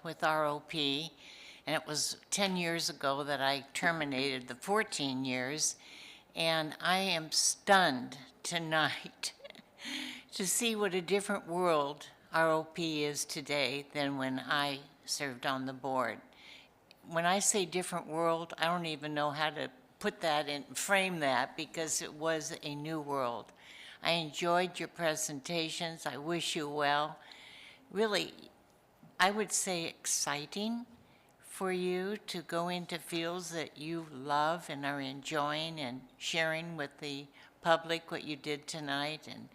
with ROP, and it was 10 years ago that I terminated the 14 years, and I am stunned tonight to see what a different world ROP is today than when I served on the board. When I say different world, I don't even know how to put that in, frame that, because it was a new world. I enjoyed your presentations. I wish you well. Really, I would say exciting for you to go into fields that you love and are enjoying and sharing with the public what you did tonight, and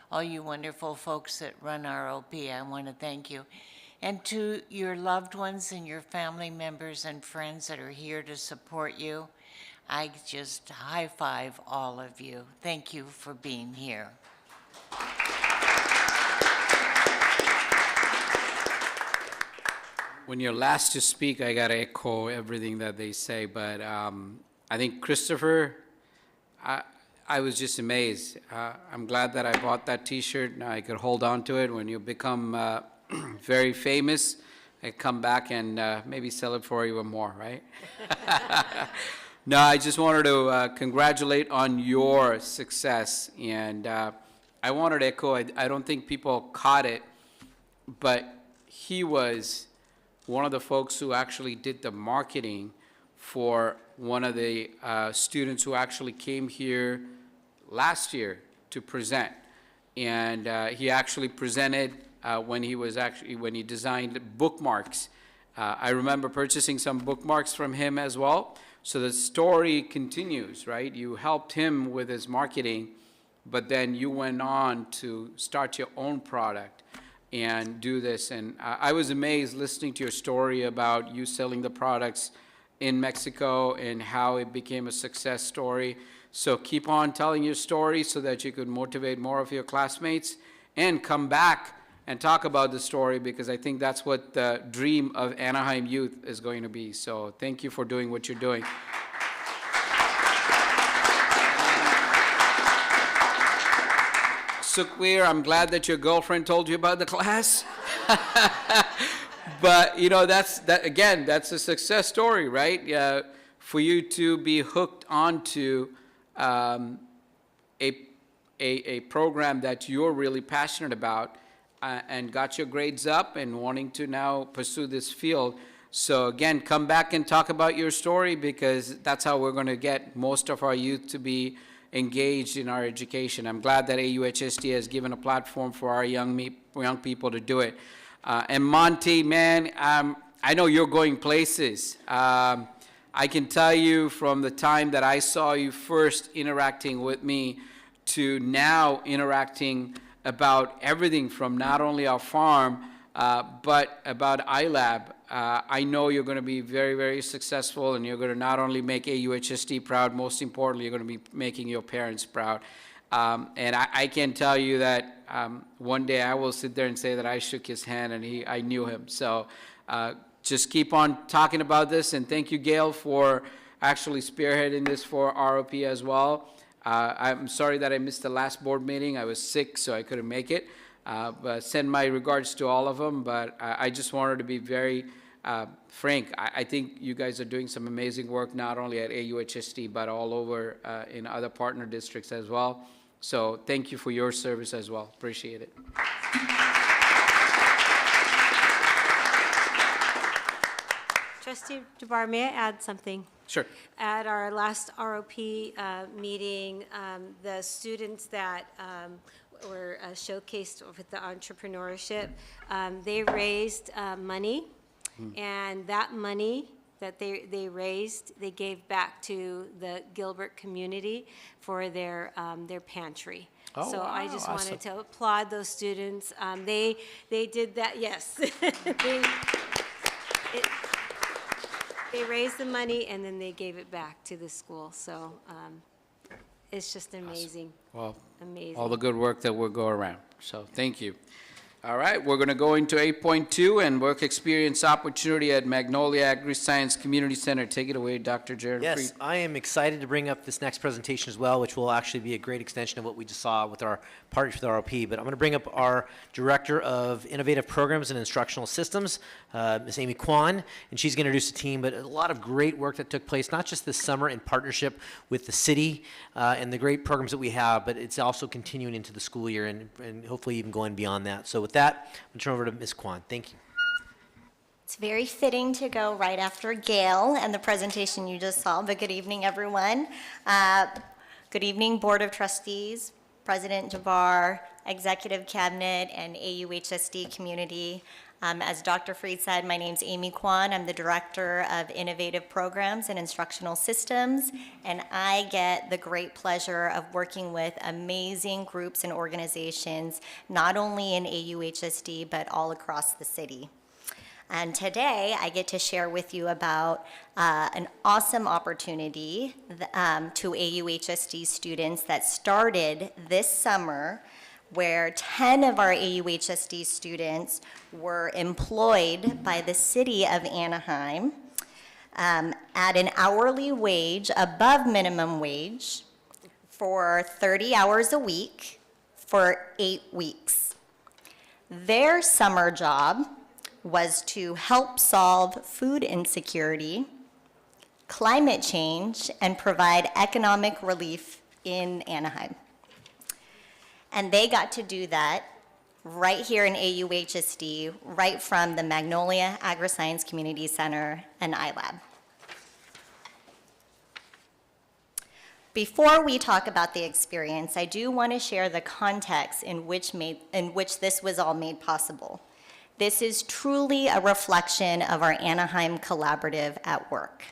all you wonderful folks that run ROP, I want to thank you. And to your loved ones and your family members and friends that are here to support you, I just high five all of you. Thank you for being here. When you're last to speak, I gotta echo everything that they say, but I think Christopher, I was just amazed. I'm glad that I bought that t-shirt. Now I could hold on to it. When you become very famous, I come back and maybe sell it for even more, right? No, I just wanted to congratulate on your success, and I wanted to echo, I don't think people caught it, but he was one of the folks who actually did the marketing for one of the students who actually came here last year to present. And he actually presented when he designed bookmarks. I remember purchasing some bookmarks from him as well. So the story continues, right? You helped him with his marketing, but then you went on to start your own product and do this. And I was amazed listening to your story about you selling the products in Mexico and how it became a success story. So keep on telling your story so that you could motivate more of your classmates, and come back and talk about the story, because I think that's what the dream of Anaheim youth is going to be. So thank you for doing what you're doing. Sukhveer, I'm glad that your girlfriend told you about the class. But you know, that's a success story, right? For you to be hooked onto a program that you're really passionate about, and got your grades up and wanting to now pursue this field. So again, come back and talk about your story, because that's how we're going to get most of our youth to be engaged in our education. I'm glad that AUHSD has given a platform for our young people to do it. And Monty, man, I know you're going places. I can tell you from the time that I saw you first interacting with me to now interacting about everything from not only our farm, but about iLab. I know you're going to be very, very successful, and you're going to not only make AUHSD proud, most importantly, you're going to be making your parents proud. And I can tell you that one day I will sit there and say that I shook his hand and I knew him. So just keep on talking about this, and thank you, Gail, for actually spearheading this for ROP as well. I'm sorry that I missed the last board meeting. I was sick, so I couldn't make it. But send my regards to all of them. But I just wanted to be very frank. I think you guys are doing some amazing work, not only at AUHSD, but all over in other partner districts as well. So thank you for your service as well. Appreciate it. Trustee Jabbar, may I add something? Sure. At our last ROP meeting, the students that were showcased with the entrepreneurship, they raised money, and that money that they raised, they gave back to the Gilbert community for their pantry. Oh, so wow. I just Awesome. wanted to applaud those students. They did that, yes. They raised the money and then they gave it back to the school. So it's just amazing. Well, Amazing. all the good work that will go around. So thank you. All right, we're going to go into 8.2 and work experience opportunity at Magnolia Agri-Science Community Center. Take it away, Dr. Jared Yes, Freed. I am excited to bring up this next presentation as well, which will actually be a great extension of what we just saw with our partnership with ROP. But I'm going to bring up our Director of Innovative Programs and Instructional Systems, Ms. Amy Kwan, and she's going to introduce the team. But a lot of great work that took place, not just this summer in partnership with the city and the great programs that we have, but it's also continuing into the school year and hopefully even going beyond that. So with that, I'm going to turn over to Ms. Kwan. Thank you. It's very fitting to go right after Gail and the presentation you just saw, but good evening, everyone. Good evening, Board of Trustees, President Jabbar, Executive Cabinet, and AUHSD community. As Dr. Freed said, my name's Amy Kwan. I'm the Director of Innovative Programs and Instructional Systems, and I get the great pleasure of working with amazing groups and organizations, not only in AUHSD, but all across the city. And today, I get to share with you about an awesome opportunity to AUHSD students that started this summer, where 10 of our AUHSD students were employed by the city of Anaheim at an hourly wage above minimum wage for 30 hours a week for 8 weeks. Their summer job was to help solve food insecurity, climate change, and provide economic relief in Anaheim. And they got to do that right here in AUHSD, right from the Magnolia Agri-Science Community Center and iLab. Before we talk about the experience, I do want to share the context in which this was all made possible. This is truly a reflection of our Anaheim Collaborative at work.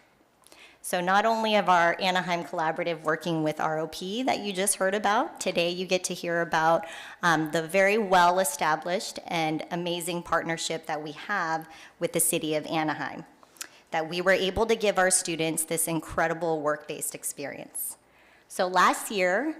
So not only of our Anaheim Collaborative working with ROP that you just heard about, today you get to hear about the very well-established and amazing partnership that we have with the city of Anaheim, that we were able to give our students this incredible work-based experience. So last year,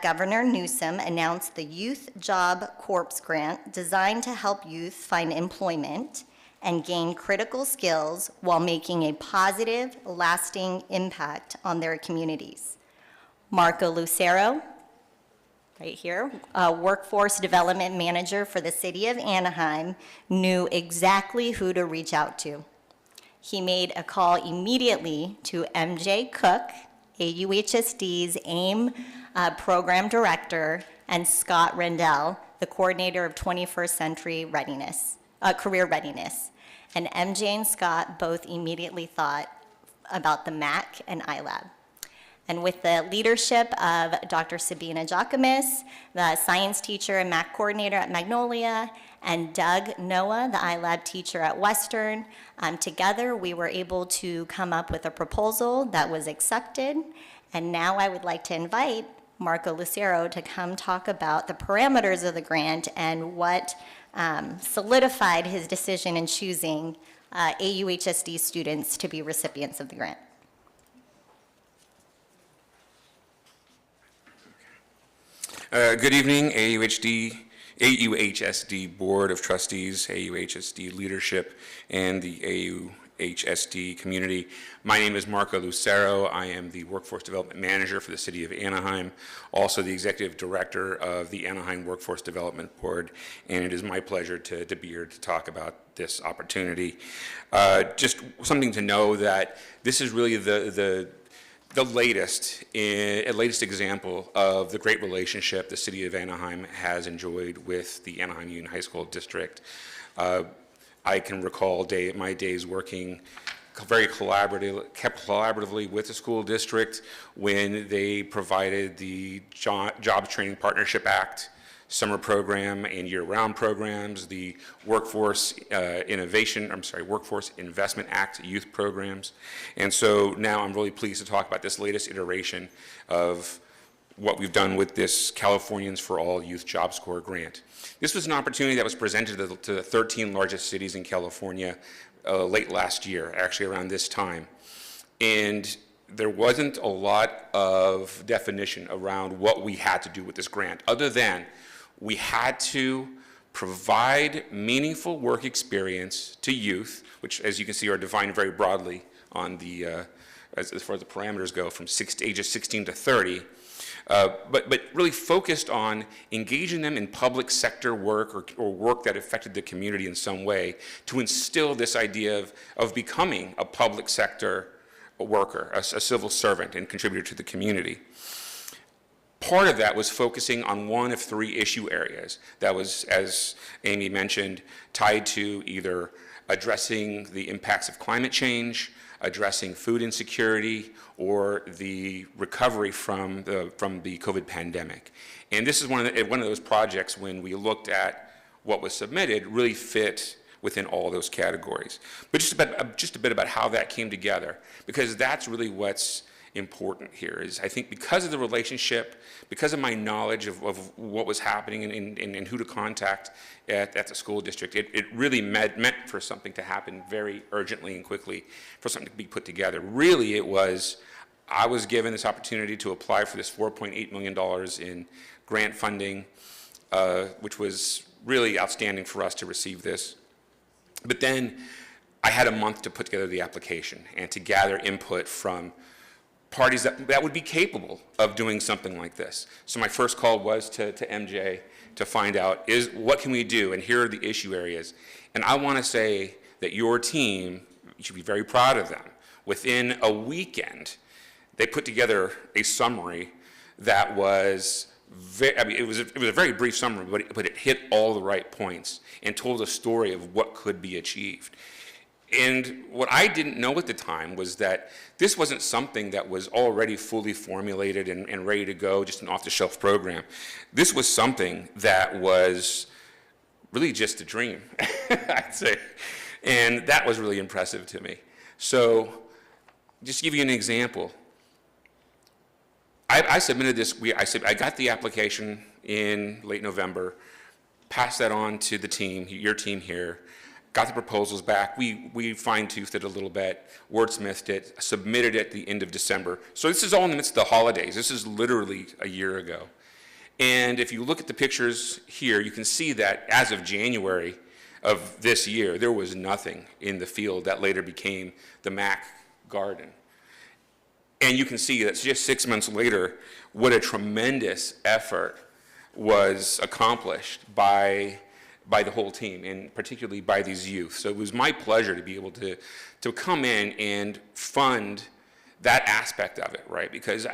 Governor Newsom announced the Youth Job Corps grant designed to help youth find employment and gain critical skills while making a positive, lasting impact on their communities. Marco Lucero, right here, a workforce development manager for the city of Anaheim, knew exactly who to reach out to. He made a call immediately to MJ Cook, AUHSD's AIM program director, and Scott Rendell, the coordinator of 21st Century Readiness, Career Readiness. And MJ and Scott both immediately thought about the MAC and iLab. And with the leadership of Dr. Sabina Giacomis, the science teacher and MAC coordinator at Magnolia, and Doug Noah, the iLab teacher at Western, together we were able to come up with a proposal that was accepted. And now I would like to invite Marco Lucero to come talk about the parameters of the grant and what solidified his decision in choosing AUHSD students to be recipients of the grant. Good evening, AUHSD Board of Trustees, AUHSD leadership, and the AUHSD community. My name is Marco Lucero. I am the Workforce Development Manager for the City of Anaheim, also the Executive Director of the Anaheim Workforce Development Board, and it is my pleasure to be here to talk about this opportunity. Just something to know that this is really the latest example of the great relationship the City of Anaheim has enjoyed with the Anaheim Union High School District. I can recall my days working very collaboratively with the school district when they provided the Jobs Training Partnership Act summer program and year-round programs, the Workforce Investment Act youth programs. And so now I'm really pleased to talk about this latest iteration of what we've done with this Californians for All Youth Jobs Corps grant. This was an opportunity that was presented to the 13 largest cities in California late last year, actually around this time. And there wasn't a lot of definition around what we had to do with this grant, other than we had to provide meaningful work experience to youth, which, as you can see, are defined very broadly on the, as far as the parameters go, from ages 16 to 30, but really focused on engaging them in public sector work or work that affected the community in some way to instill this idea of becoming a public sector worker, a civil servant and contributor to the community. Part of that was focusing on one of three issue areas that was, as Amy mentioned, tied to either addressing the impacts of climate change, addressing food insecurity, or the recovery from the COVID pandemic. And this is one of those projects, when we looked at what was submitted, really fit within all those categories. But just a bit about how that came together, because that's really what's important here. Is I think because of the relationship, because of my knowledge of what was happening and who to contact at the school district, it really meant for something to happen very urgently and quickly, for something to be put together. Really, I was given this opportunity to apply for this $4.8 million in grant funding, which was really outstanding for us to receive this. But then I had a month to put together the application and to gather input from parties that would be capable of doing something like this. So my first call was to MJ to find out what can we do, and here are the issue areas. And I want to say that your team, you should be very proud of them. Within a weekend, they put together a summary that was it was a very brief summary, but it hit all the right points and told a story of what could be achieved. And what I didn't know at the time was that this wasn't something that was already fully formulated and ready to go, just an off-the-shelf program. This was something that was really just a dream, I'd say. And that was really impressive to me. So just to give you an example, I submitted this, I got the application in late November, passed that on to the team, your team here. got the proposals back. We fine-toothed it a little bit, wordsmithed it, submitted it at the end of December. So this is all in the midst of the holidays. This is literally a year ago. And if you look at the pictures here, you can see that as of January of this year, there was nothing in the field that later became the Mac Garden. And you can see that just 6 months later, what a tremendous effort was accomplished by the whole team, and particularly by these youth. So it was my pleasure to be able to come in and fund that aspect of it, right? Because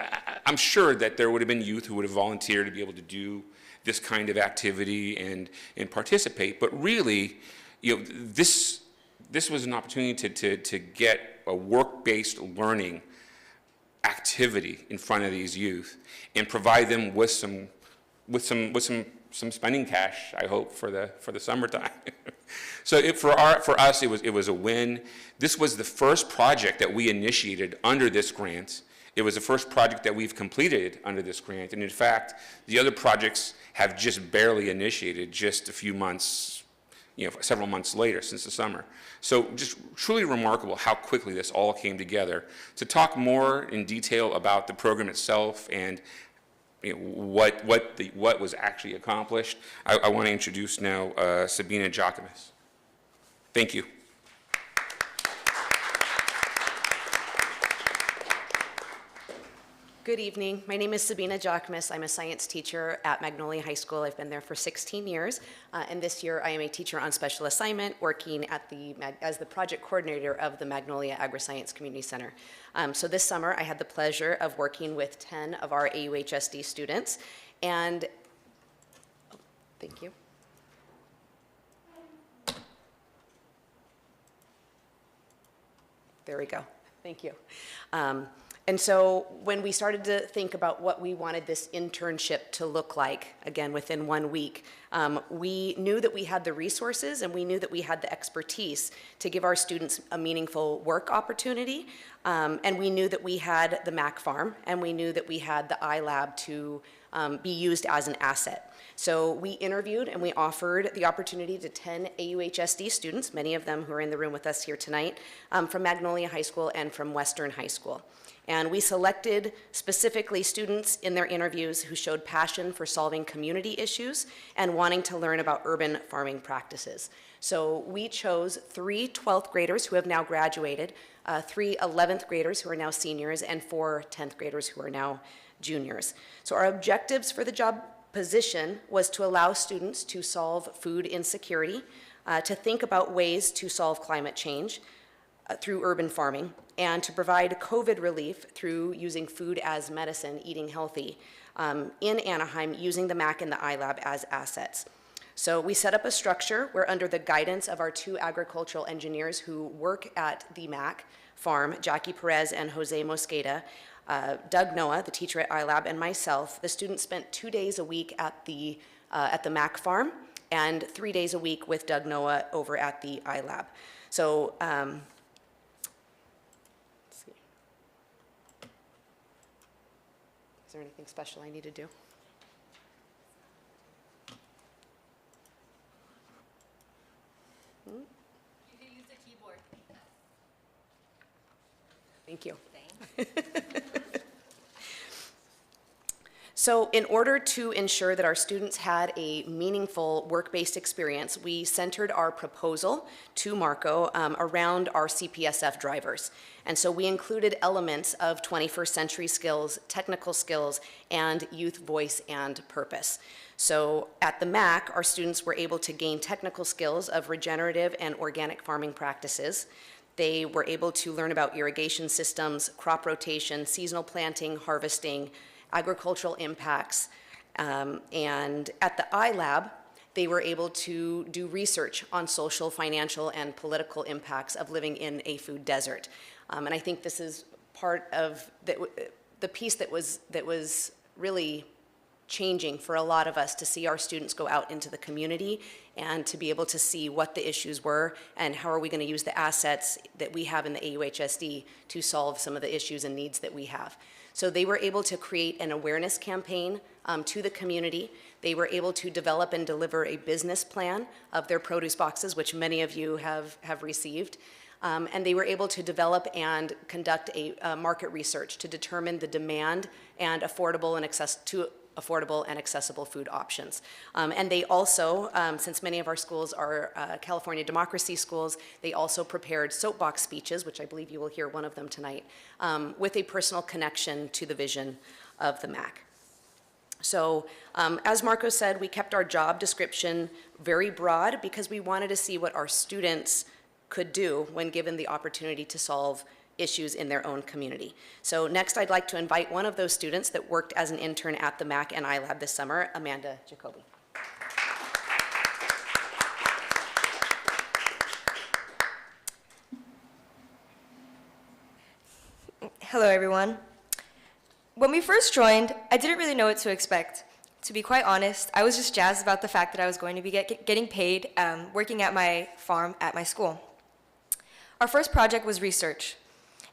I'm sure that there would have been youth who would have volunteered to be able to do this kind of activity and participate. But really, this was an opportunity to get a work-based learning activity in front of these youth and provide them with some spending cash, I hope, for the summertime. So for us, it was a win. This was the first project that we initiated under this grant. It was the first project that we've completed under this grant. And in fact, the other projects have just barely initiated just a few months, several months later since the summer. So just truly remarkable how quickly this all came together. To talk more in detail about the program itself and what was actually accomplished, I want to introduce now Sabina Giacomis. Thank you. Good evening. My name is Sabina Giacomis. I'm a science teacher at Magnolia High School. I've been there for 16 years, and this year I am a teacher on special assignment working at as the project coordinator of the Magnolia Agri-Science Community Center. So this summer I had the pleasure of working with 10 of our AUHSD students, and thank you. There we go. Thank you. And so when we started to think about what we wanted this internship to look like, again, within 1 week, we knew that we had the resources and we knew that we had the expertise to give our students a meaningful work opportunity. And we knew that we had the Mac Farm and we knew that we had the iLab to be used as an asset. So we interviewed and we offered the opportunity to 10 AUHSD students, many of them who are in the room with us here tonight, from Magnolia High School and from Western High School. And we selected specifically students in their interviews who showed passion for solving community issues and wanting to learn about urban farming practices. So we chose 3 12th graders who have now graduated, 3 11th graders who are now seniors, and 4 10th graders who are now juniors. So our objectives for the job position was to allow students to solve food insecurity, to think about ways to solve climate change through urban farming, and to provide COVID relief through using food as medicine, eating healthy, in Anaheim, using the MAC and the iLab as assets. So we set up a structure where, under the guidance of our 2 agricultural engineers who work at the MAC farm, Jackie Perez and Jose Mosqueda, Doug Noah, the teacher at iLab, and myself, the students spent 2 days a week at the MAC farm and 3 days a week with Doug Noah over at the iLab. So is there anything special I need to do? You can use the keyboard. Thank you. So in order to ensure that our students had a meaningful work-based experience, we centered our proposal to Marco around our CPSF drivers. And so we included elements of 21st century skills, technical skills, and youth voice and purpose. So at the MAC, our students were able to gain technical skills of regenerative and organic farming practices. They were able to learn about irrigation systems, crop rotation, seasonal planting, harvesting, agricultural impacts, and at the iLab, they were able to do research on social, financial, and political impacts of living in a food desert. And I think this is part of the piece that was really changing for a lot of us, to see our students go out into the community and to be able to see what the issues were and how are we going to use the assets that we have in the AUHSD to solve some of the issues and needs that we have. So they were able to create an awareness campaign to the community. They were able to develop and deliver a business plan of their produce boxes, which many of you have received. And they were able to develop and conduct a market research to determine the demand and affordable and accessible food options. And they also, since many of our schools are California democracy schools, they also prepared soapbox speeches, which I believe you will hear one of them tonight, with a personal connection to the vision of the MAC. So as Marco said, we kept our job description very broad because we wanted to see what our students could do when given the opportunity to solve issues in their own community. So next I'd like to invite one of those students that worked as an intern at the MAC and iLab this summer, Amanda Jacoby. Hello everyone. When we first joined, I didn't really know what to expect. To be quite honest, I was just jazzed about the fact that I was going to be getting paid working at my farm at my school. Our first project was research.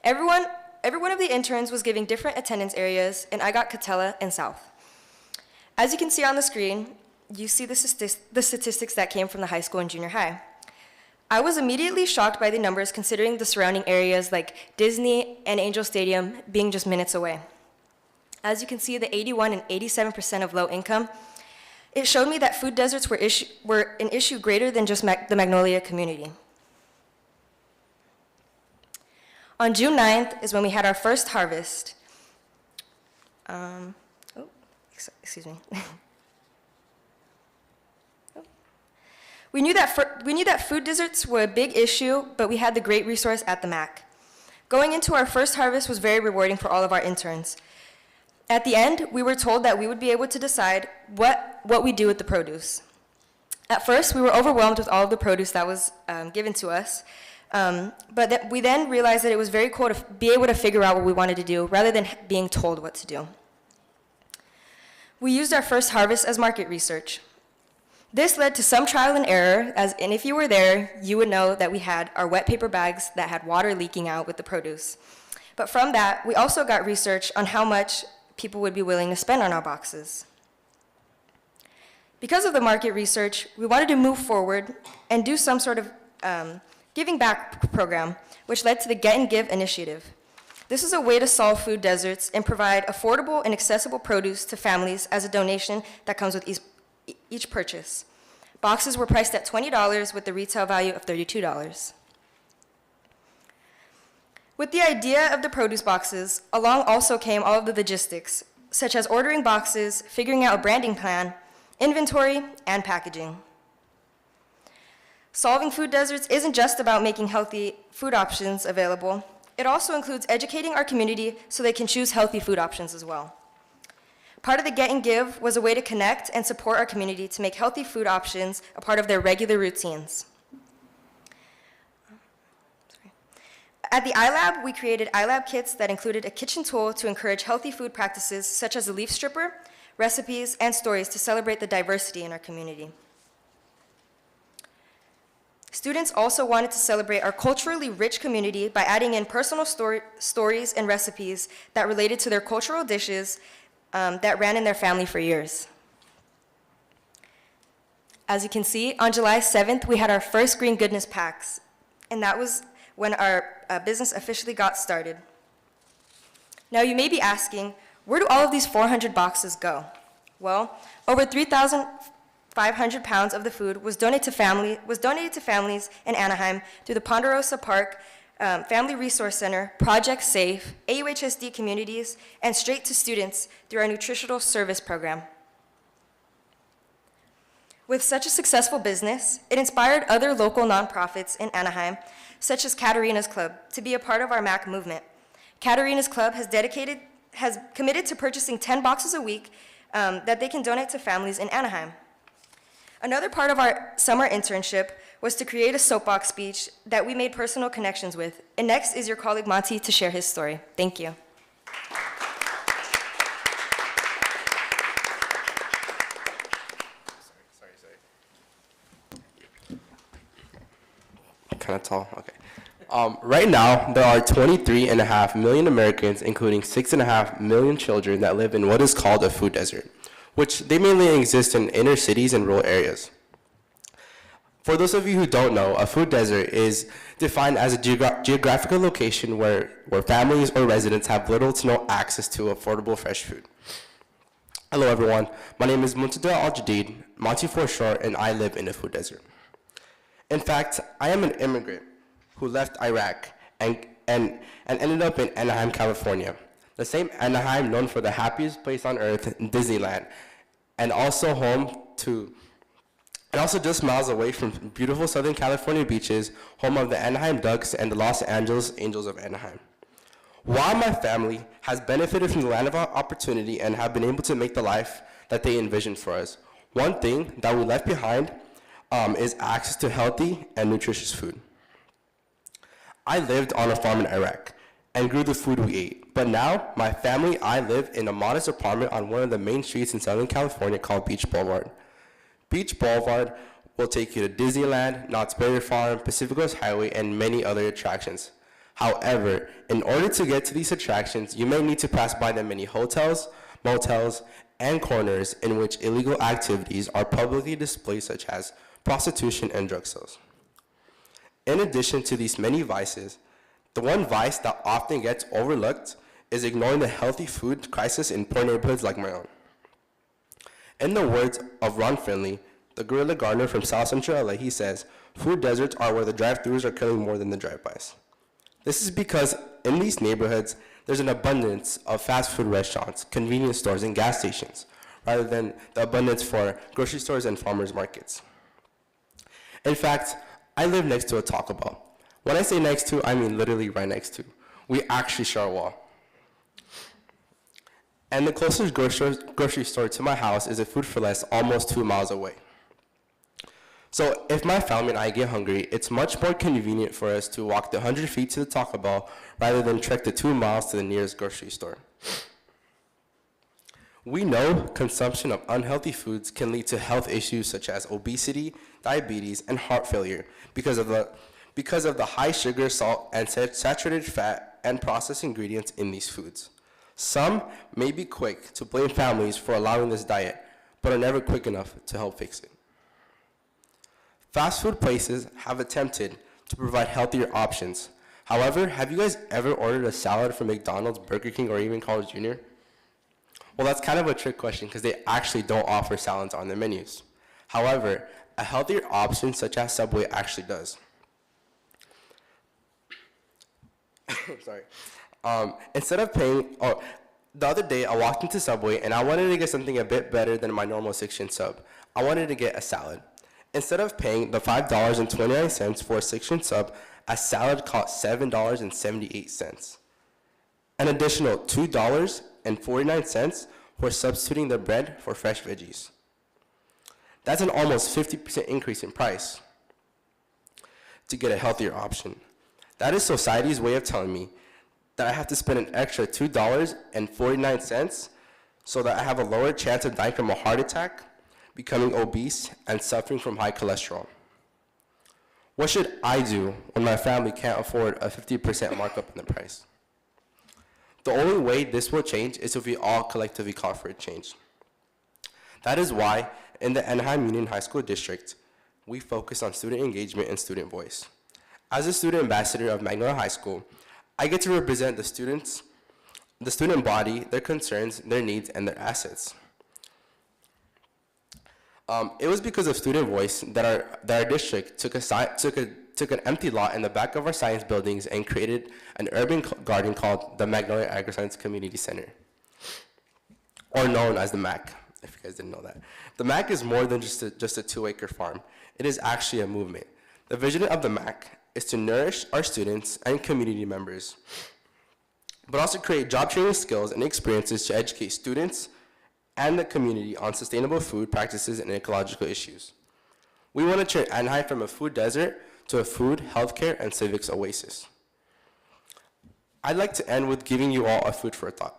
Every one of the interns was giving different attendance areas, and I got Catella and South. As you can see on the screen, you see the statistics that came from the high school and junior high. I was immediately shocked by the numbers considering the surrounding areas like Disney and Angel Stadium being just minutes away. As you can see, the 81% and 87% of low income, it showed me that food deserts were an issue greater than just the Magnolia community. On June 9th is when we had our first harvest. Excuse me. We knew that food deserts were a big issue, but we had the great resource at the MAC. Going into our first harvest was very rewarding for all of our interns. At the end, we were told that we would be able to decide what we do with the produce. At first, we were overwhelmed with all of the produce that was given to us, but we then realized that it was very cool to be able to figure out what we wanted to do rather than being told what to do. We used our first harvest as market research. This led to some trial and error, and if you were there, you would know that we had our wet paper bags that had water leaking out with the produce. But from that, we also got research on how much people would be willing to spend on our boxes. Because of the market research, we wanted to move forward and do some sort of giving back program, which led to the Get and Give initiative. This is a way to solve food deserts and provide affordable and accessible produce to families as a donation that comes with each purchase. Boxes were priced at $20 with the retail value of $32. With the idea of the produce boxes, along also came all of the logistics, such as ordering boxes, figuring out a branding plan, inventory, and packaging. Solving food deserts isn't just about making healthy food options available. It also includes educating our community so they can choose healthy food options as well. Part of the Get and Give was a way to connect and support our community to make healthy food options a part of their regular routines. At the iLab, we created iLab kits that included a kitchen tool to encourage healthy food practices such as a leaf stripper, recipes, and stories to celebrate the diversity in our community. Students also wanted to celebrate our culturally rich community by adding in personal stories and recipes that related to their cultural dishes that ran in their family for years. As you can see, on July 7th, we had our first Green Goodness Packs, and that was when our business officially got started. Now you may be asking, where do all of these 400 boxes go? Well, over 3,500 pounds of the food was donated to families in Anaheim through the Ponderosa Park Family Resource Center, Project SAFE, AUHSD communities, and straight to students through our nutritional service program. With such a successful business, it inspired other local nonprofits in Anaheim, such as Katarina's Club, to be a part of our MAC movement. Katarina's Club has committed to purchasing 10 boxes a week that they can donate to families in Anaheim. Another part of our summer internship was to create a soapbox speech that we made personal connections with. And next is your colleague Monty to share his story. Thank you. kind of tall. Okay. Right now, there are 23.5 million Americans, including 6.5 million children, that live in what is called a food desert, which they mainly exist in inner cities and rural areas. For those of you who don't know, a food desert is defined as a geographical location where families or residents have little to no access to affordable fresh food. Hello everyone, my name is Muntada Al-Jadid, Monty for short, and I live in a food desert. In fact, I am an immigrant who left Iraq and ended up in Anaheim, California. The same Anaheim known for the happiest place on earth, Disneyland, and also just miles away from beautiful Southern California beaches, home of the Anaheim Ducks and the Los Angeles Angels of Anaheim. While my family has benefited from the land of opportunity and have been able to make the life that they envisioned for us, one thing that we left behind is access to healthy and nutritious food. I lived on a farm in Iraq and grew the food we ate, but now my family and I live in a modest apartment on one of the main streets in Southern California called Beach Boulevard. Beach Boulevard will take you to Disneyland, Knott's Berry Farm, Pacific Coast Highway, and many other attractions. However, in order to get to these attractions, you may need to pass by the many hotels, motels, and corners in which illegal activities are publicly displayed, such as prostitution and drug sales. In addition to these many vices, the one vice that often gets overlooked is ignoring the healthy food crisis in poor neighborhoods like my own. In the words of Ron Finley, the guerrilla gardener from South Central LA, he says, "Food deserts are where the drive-thrus are killing more than the drive-bys." This is because in these neighborhoods, there's an abundance of fast food restaurants, convenience stores, and gas stations, rather than the abundance for grocery stores and farmers markets. In fact, I live next to a Taco Bell. When I say next to, I mean literally right next to. We actually share a wall. And the closest grocery store to my house is a Food for Less almost 2 miles away. So if my family and I get hungry, it's much more convenient for us to walk the 100 feet to the Taco Bell rather than trek the 2 miles to the nearest grocery store. We know consumption of unhealthy foods can lead to health issues such as obesity, diabetes, and heart failure because of the high sugar, salt, and saturated fat and processed ingredients in these foods. Some may be quick to blame families for allowing this diet, but are never quick enough to help fix it. Fast food places have attempted to provide healthier options. However, have you guys ever ordered a salad from McDonald's, Burger King, or even Carl's Jr.? Well, that's kind of a trick question because they actually don't offer salads on their menus. However, a healthier option such as Subway actually does. Sorry. Instead of paying, the other day I walked into Subway and I wanted to get something a bit better than my normal 6-inch sub. I wanted to get a salad. Instead of paying the $5.29 for a 6-inch sub, a salad cost $7.78. An additional $2.49 for substituting the bread for fresh veggies. That's an almost 50% increase in price to get a healthier option. That is society's way of telling me that I have to spend an extra $2.49 so that I have a lower chance of dying from a heart attack, becoming obese, and suffering from high cholesterol. What should I do when my family can't afford a 50% markup in the price? The only way this will change is if we all collectively call for a change. That is why, in the Anaheim Union High School District, we focus on student engagement and student voice. As a student ambassador of Magnolia High School, I get to represent the student body, their concerns, their needs, and their assets. It was because of student voice that our district took an empty lot in the back of our science buildings and created an urban garden called the Magnolia Agri-Science Community Center, or known as the MAC, if you guys didn't know that. The MAC is more than just a 2-acre farm. It is actually a movement. The vision of the MAC is to nourish our students and community members, but also create job training skills and experiences to educate students and the community on sustainable food practices and ecological issues. We want to turn Anaheim from a food desert to a food, healthcare, and civics oasis. I'd like to end with giving you all a food for thought.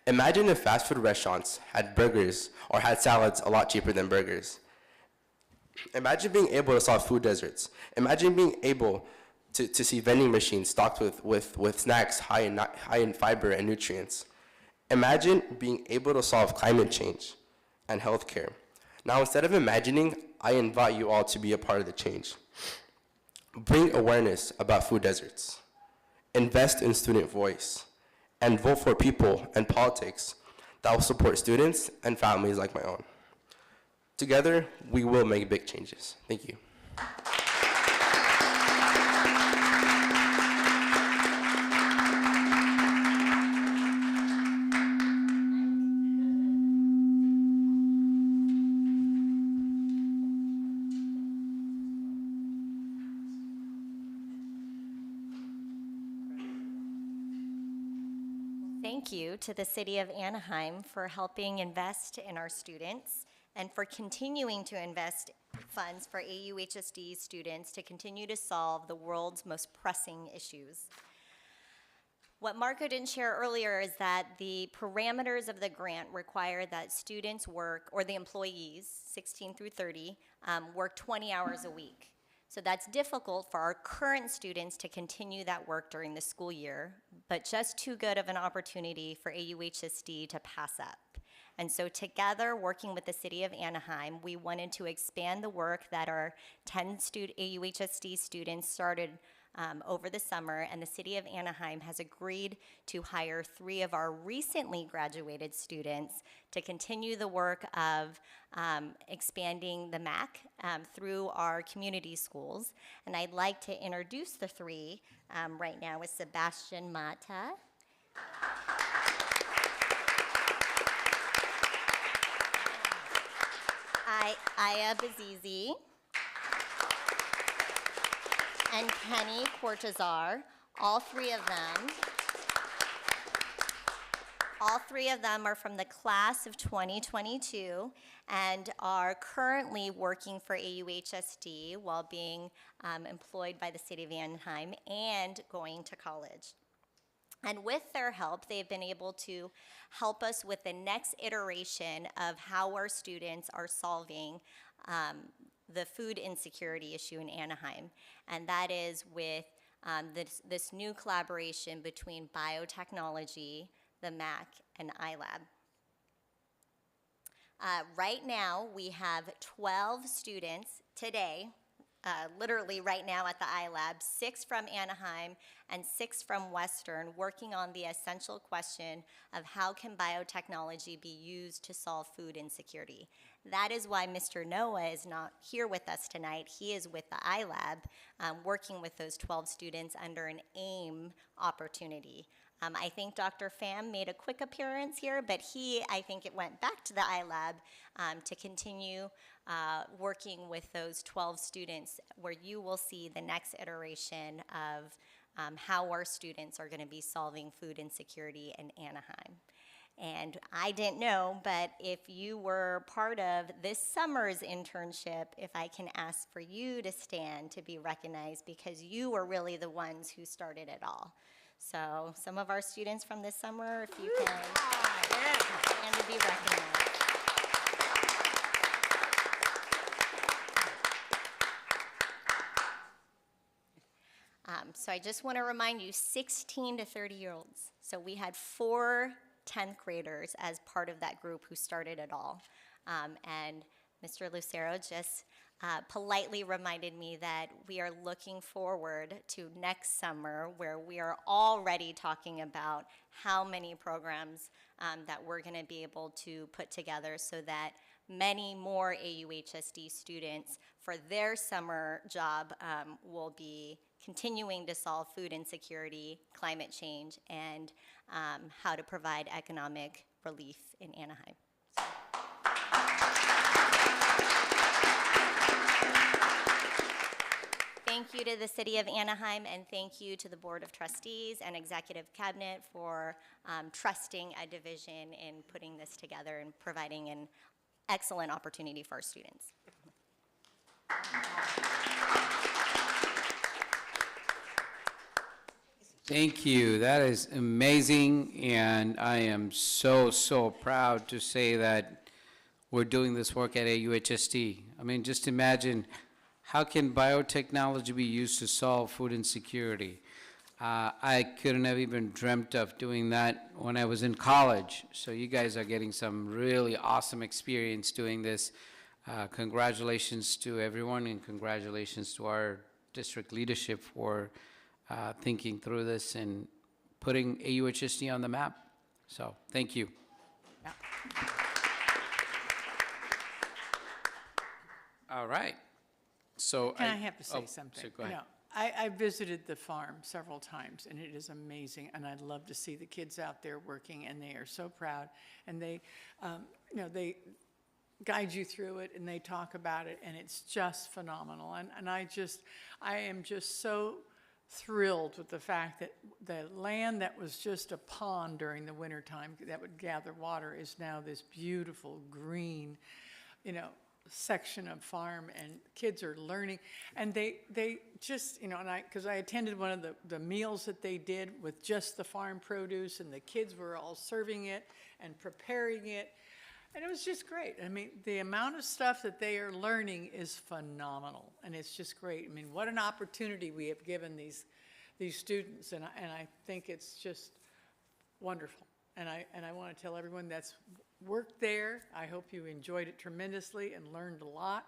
Imagine if fast food restaurants had burgers or had salads a lot cheaper than burgers. Imagine being able to solve food deserts. Imagine being able to see vending machines stocked with snacks high in fiber and nutrients. Imagine being able to solve climate change and healthcare. Now, instead of imagining, I invite you all to be a part of the change. Bring awareness about food deserts. Invest in student voice. And vote for people and politics that will support students and families like my own. Together, we will make big changes. Thank you. Thank you to the City of Anaheim for helping invest in our students and for continuing to invest funds for AUHSD students to continue to solve the world's most pressing issues. What Marco didn't share earlier is that the parameters of the grant require that students work, or the employees, 16 through 30, work 20 hours a week. So that's difficult for our current students to continue that work during the school year, but just too good of an opportunity for AUHSD to pass up. And so together, working with the City of Anaheim, we wanted to expand the work that our 10 AUHSD students started over the summer, and the City of Anaheim has agreed to hire 3 of our recently graduated students to continue the work of expanding the MAC through our community schools. And I'd like to introduce the 3 right now with Sebastian Mata. Aya Bazizi. And Kenny Cortazar, all 3 of them are from the class of 2022 and are currently working for AUHSD while being employed by the City of Anaheim and going to college. And with their help, they've been able to help us with the next iteration of how our students are solving the food insecurity issue in Anaheim, and that is with this new collaboration between biotechnology, the MAC, and iLab. Right now, we have 12 students today, literally right now at the iLab, 6 from Anaheim and 6 from Western, working on the essential question of how can biotechnology be used to solve food insecurity. That is why Mr. Noah is not here with us tonight. He is with the iLab, working with those 12 students under an AIM opportunity. I think Dr. Pham made a quick appearance here, but I think it went back to the iLab to continue working with those 12 students, where you will see the next iteration of how our students are going to be solving food insecurity in Anaheim. And I didn't know, but if you were part of this summer's internship, if I can ask for you to stand to be recognized, because you were really the ones who started it all. So some of our students from this summer, if you can stand to be recognized. So I just want to remind you, 16 to 30-year-olds. So we had 4 10th graders as part of that group who started it all. And Mr. Lucero just politely reminded me that we are looking forward to next summer, where we are already talking about how many programs that we're going to be able to put together so that many more AUHSD students for their summer job will be continuing to solve food insecurity, climate change, and how to provide economic relief in Anaheim. Thank you to the City of Anaheim, and thank you to the Board of Trustees and Executive Cabinet for trusting a division in putting this together and providing an excellent opportunity for our students. Thank you. That is amazing, and I am so proud to say that we're doing this work at AUHSD. I mean, just imagine, how can biotechnology be used to solve food insecurity? I couldn't have even dreamt of doing that when I was in college. So you guys are getting some really awesome experience doing this. Congratulations to everyone, and congratulations to our district leadership for thinking through this and putting AUHSD on the map. So thank you. Yeah. All right. So And I have to say oh, something. So go ahead. You know, I visited the farm several times, and it is amazing, and I'd love to see the kids out there working, and they are so proud, and they, you know, they guide you through it, and they talk about it, and it's just phenomenal. And I am just so thrilled with the fact that the land that was just a pond during the wintertime that would gather water is now this beautiful green, you know, section of farm, and kids are learning, and they just, you know, and because I attended one of the meals that they did with just the farm produce, and the kids were all serving it and preparing it, and it was just great. I mean, the amount of stuff that they are learning is phenomenal, and it's just great. I mean, what an opportunity we have given these students, and I think it's just wonderful. And I want to tell everyone that's worked there, I hope you enjoyed it tremendously and learned a lot.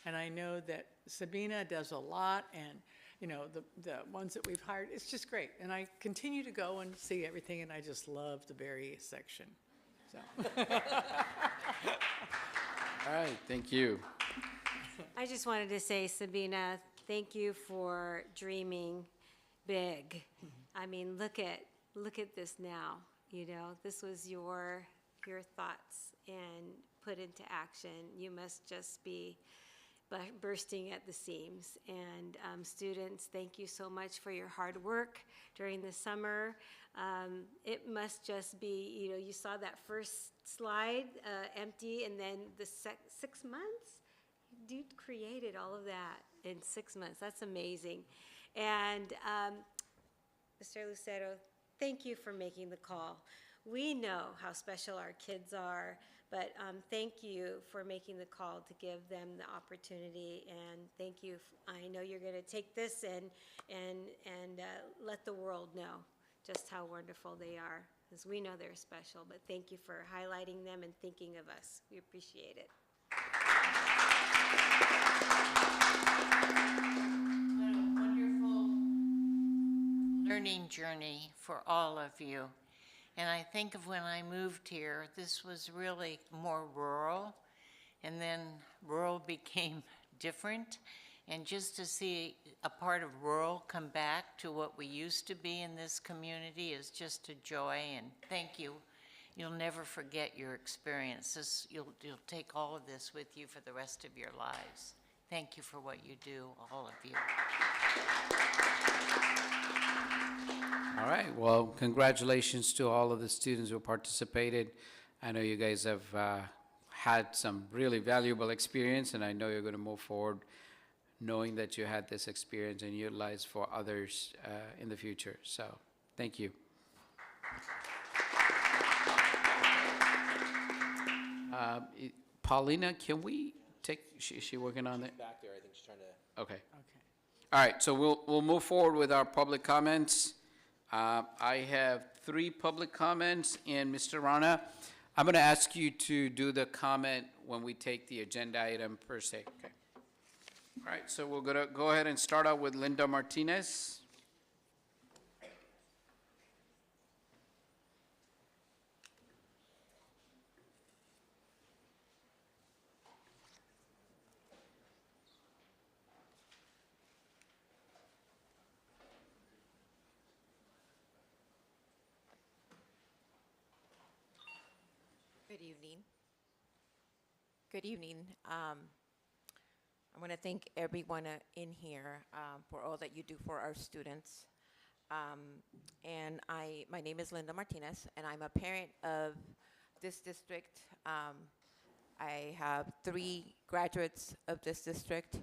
And I know that Sabina does a lot, and you know, the ones that we've hired, it's just great. And I continue to go and see everything, and I just love the berry section. So. All right, thank you. I just wanted to say, Sabina, thank you for dreaming big. I mean, look at this now. You know, this was your thoughts and put into action. You must just be bursting at the seams. And students, thank you so much for your hard work during the summer. It must just be, you know, you saw that first slide empty, and then the 6 months? You created all of that in 6 months. That's amazing. And Mr. Lucero, thank you for making the call. We know how special our kids are, but thank you for making the call to give them the opportunity, and thank you. I know you're going to take this and let the world know just how wonderful they are, because we know they're special, but thank you for highlighting them and thinking of us. We appreciate it. What a wonderful learning journey for all of you. And I think of when I moved here, this was really more rural, and then rural became different. And just to see a part of rural come back to what we used to be in this community is just a joy, and thank you. You'll never forget your experiences. You'll take all of this with you for the rest of your lives. Thank you for what you do, all of you. All right, well, congratulations to all of the students who participated. I know you guys have had some really valuable experience, and I know you're going to move forward knowing that you had this experience and utilize for others in the future. So, thank you. Paulina, can we take, is she working on it? Back there, I think she's trying to. Okay. Okay. All right, so we'll move forward with our public comments. I have 3 public comments, and Mr. Rana, I'm going to ask you to do the comment when we take the agenda item per se. Okay. All right, so we're going to go ahead and start out with Linda Martinez. Good evening. Good evening. I want to thank everyone in here for all that you do for our students. And my name is Linda Martinez, and I'm a parent of this district. I have 3 graduates of this district,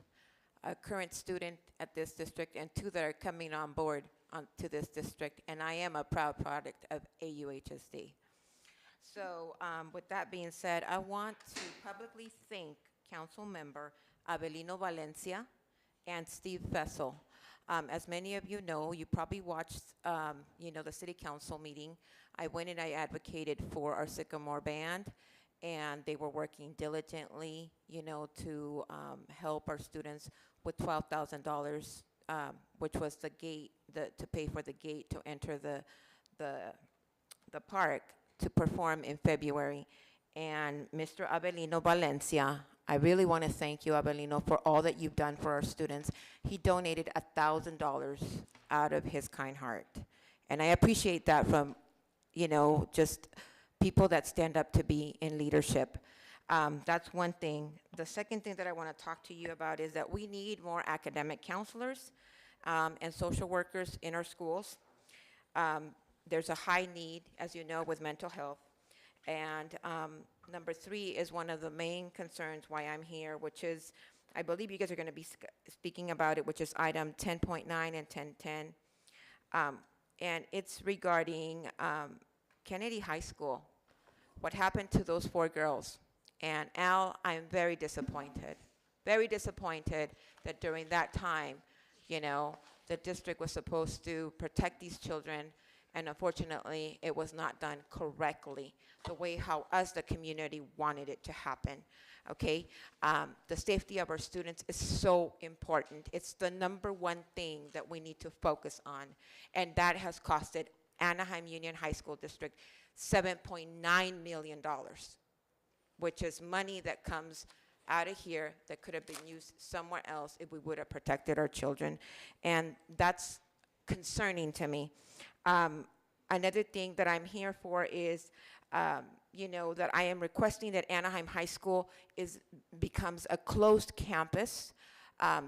a current student at this district, and 2 that are coming on board to this district. And I am a proud product of AUHSD. So with that being said, I want to publicly thank Council Member Abelino Valencia, and Steve Fessel. As many of you know, you probably watched, the city council meeting. I went and I advocated for our Sycamore band, and they were working diligently, to help our students with $12,000, which was the gate, to pay for the gate to enter the park to perform in February. And Mr. Abelino Valencia, I really want to thank you, Abelino, for all that you've done for our students. He donated $1,000 out of his kind heart. And I appreciate that from, just people that stand up to be in leadership. That's one thing. The second thing that I want to talk to you about is that we need more academic counselors and social workers in our schools. There's a high need, as you know, with mental health. And number 3 is one of the main concerns why I'm here, which is, I believe you guys are going to be speaking about it, which is item 10.9 and 10.10. And it's regarding Kennedy High School. What happened to those 4 girls? And Al, I'm very disappointed that during that time, the district was supposed to protect these children, and unfortunately, it was not done correctly, the way how us, the community, wanted it to happen, okay? The safety of our students is so important. It's the #1 thing that we need to focus on, and that has costed Anaheim Union High School District $7.9 million, which is money that comes out of here that could have been used somewhere else if we would have protected our children. And that's concerning to me. Another thing that I'm here for is, that I am requesting that Anaheim High School becomes a closed campus.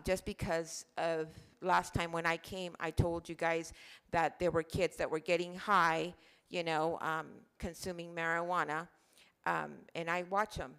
Just because of last time when I came, I told you guys that there were kids that were getting high, consuming marijuana. And I watch them,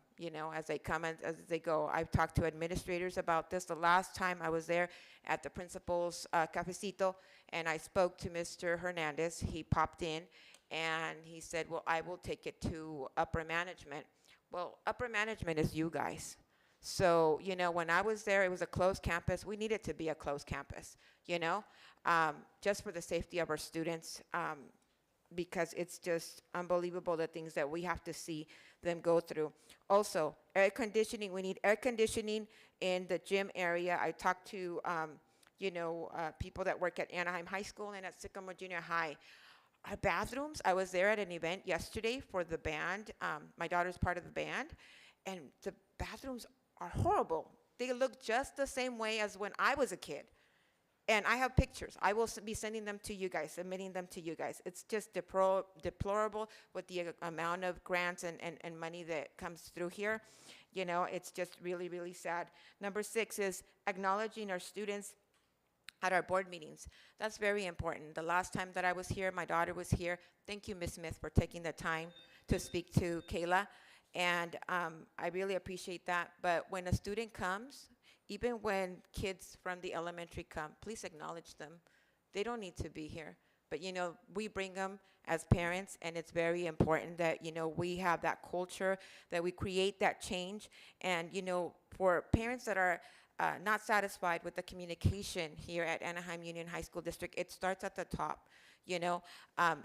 as they come and as they go. I've talked to administrators about this. The last time I was there at the principal's cafecito, and I spoke to Mr. Hernandez. He popped in, and he said, well, I will take it to upper management. Well, upper management is you guys. So, when I was there, it was a closed campus. We need it to be a closed campus, just for the safety of our students. Because it's just unbelievable the things that we have to see them go through. Also, air conditioning. We need air conditioning in the gym area. I talked to, people that work at Anaheim High School and at Sycamore Junior High. Our bathrooms, I was there at an event yesterday for the band. My daughter's part of the band. And the bathrooms are horrible. They look just the same way as when I was a kid. And I have pictures. I will be sending them to you guys, submitting them to you guys. It's just deplorable with the amount of grants and money that comes through here. It's just really, really sad. Number 6 is acknowledging our students at our board meetings. That's very important. The last time that I was here, my daughter was here. Thank you, Ms. Smith, for taking the time to speak to Kayla. And I really appreciate that. But when a student comes, even when kids from the elementary come, please acknowledge them. They don't need to be here. But, we bring them as parents, and it's very important that, we have that culture, that we create that change. And, for parents that are not satisfied with the communication here at Anaheim Union High School District, it starts at the top.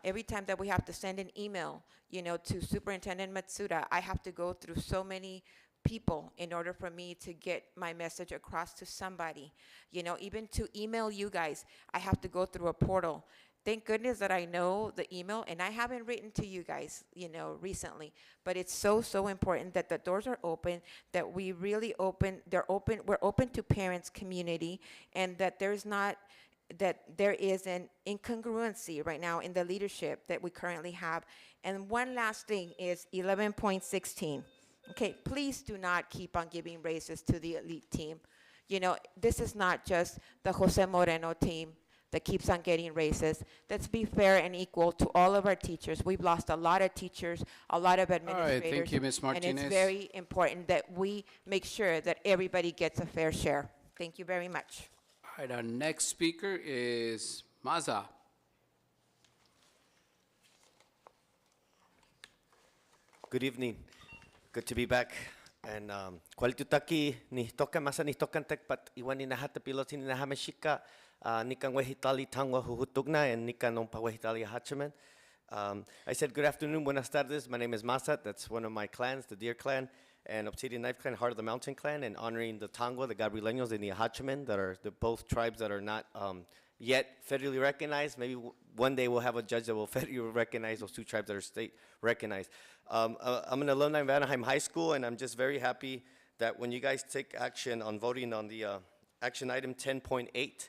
Every time that we have to send an email, to Superintendent Matsuda, I have to go through so many people in order for me to get my message across to somebody. Even to email you guys, I have to go through a portal. Thank goodness that I know the email, and I haven't written to you guys, recently. But it's so important that the doors are open, that we really we're open to parents, community, and that there is an incongruency right now in the leadership that we currently have. And one last thing is 11.16. Okay, please do not keep on giving raises to the elite team. This is not just the Jose Moreno team that keeps on getting raises. Let's be fair and equal to all of our teachers. We've lost a lot of teachers, a lot of administrators. All right, thank you, Ms. Martinez. And it's very important that we make sure that everybody gets a fair share. Thank you very much. All right, our next speaker is Maza. Good evening. Good to be back And kual tutaki ni toka masa ni tokan tekpat iwan ni nahata pilot ni nahameshika nikan wehitali tangwa huhutugna and nikan nompa wehitali hachaman. I said good afternoon, buenas tardes. My name is Masat. That's one of my clans, the Deer Clan and Obsidian Knife Clan, Heart of the Mountain Clan, and honoring the Tangwa, the Gabrieleños, and the Ahachaman, that are both tribes that are not yet federally recognized. Maybe one day we'll have a judge that will federally recognize those two tribes that are state recognized. I'm an alumni of Anaheim High School, and I'm just very happy that when you guys take action on voting on the action item 10.8,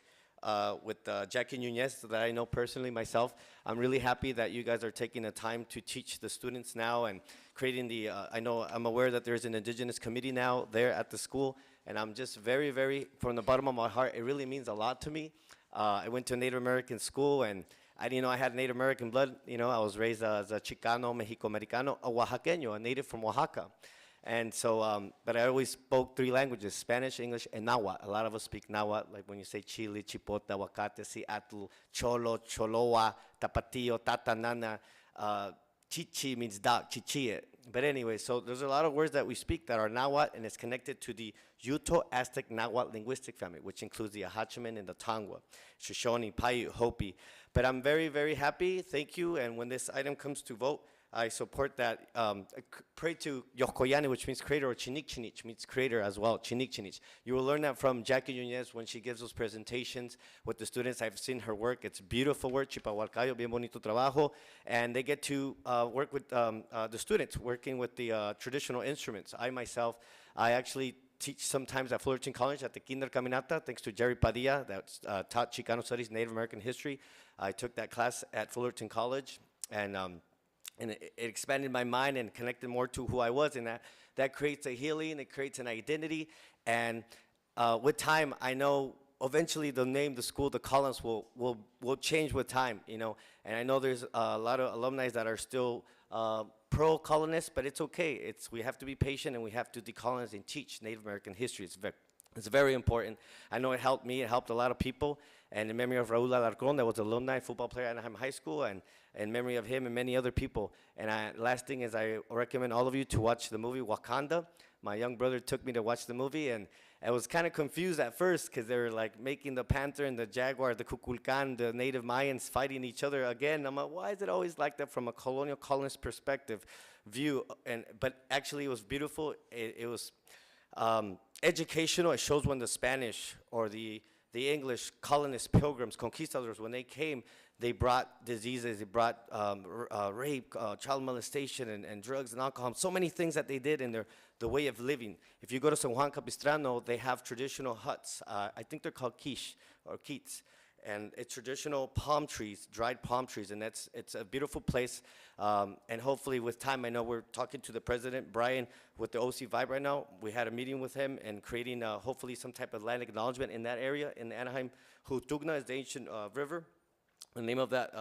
with Jackie Nunez, that I know personally myself. I'm really happy that you guys are taking the time to teach the students now and creating the, I'm aware that there's an Indigenous committee now there at the school, and I'm just very, very, from the bottom of my heart, it really means a lot to me. I went to a Native American school, and I didn't know I had Native American blood. I was raised as a Chicano, Mexico-Americano, a Oaxaqueño, a native from Oaxaca. And so, but I always spoke 3 languages, Spanish, English, and Nahuatl. A lot of us speak Nahuatl, like when you say chile, chipotle, aguacate, siatl, cholo, choloa, tapatio, tata, nana. Chichi means dog, chichie. But anyway, so there's a lot of words that we speak that are Nahuatl, and it's connected to the Uto-Aztec Nahuatl linguistic family, which includes the Ahachaman and the Tangwa, Shoshone, Paiute, Hopi. But I'm very, very happy, thank you, and when this item comes to vote, I support that. Pray to Yokoyane, which means creator, or Chinik Chinich means creator as well, Chinik Chinich. You will learn that from Jackie Nunez when she gives those presentations with the students. I've seen her work. It's beautiful work, Chipahualcayo, bien bonito trabajo. And they get to work with the students, working with the traditional instruments. I myself, I actually teach sometimes at Fullerton College at the Kinder Caminata, thanks to Jerry Padilla, that taught Chicano Studies, Native American History. I took that class at Fullerton College, and it expanded my mind and connected more to who I was, and that creates a healing, it creates an identity, and with time, I know eventually the name, the school, the columns will change with time, and I know there's a lot of alumni that are still pro-colonists, but it's okay. We have to be patient, and we have to decolonize and teach Native American history. It's very important. I know it helped me. It helped a lot of people. And in memory of Raul Alarcón, that was an alumni football player at Anaheim High School, and in memory of him and many other people. And last thing is, I recommend all of you to watch the movie Wakanda. My young brother took me to watch the movie, and I was kind of confused at first because they were like making the panther and the jaguar, the Kukulkan, the native Mayans fighting each other again. I'm like, why is it always like that from a colonial colonist perspective view? But actually, it was beautiful. It was educational. It shows when the Spanish or the English colonists, pilgrims, conquistadors, when they came, they brought diseases, they brought rape, child molestation, and drugs and alcohol, so many things that they did in the way of living. If you go to San Juan Capistrano, they have traditional huts. I think they're called quiche or quites. And it's traditional palm trees, dried palm trees, and it's a beautiful place. And hopefully with time, I know we're talking to the president, Brian, with the OC Vibe right now. We had a meeting with him and creating hopefully some type of land acknowledgement in that area. In Anaheim, Hutugna is the ancient river, the name of that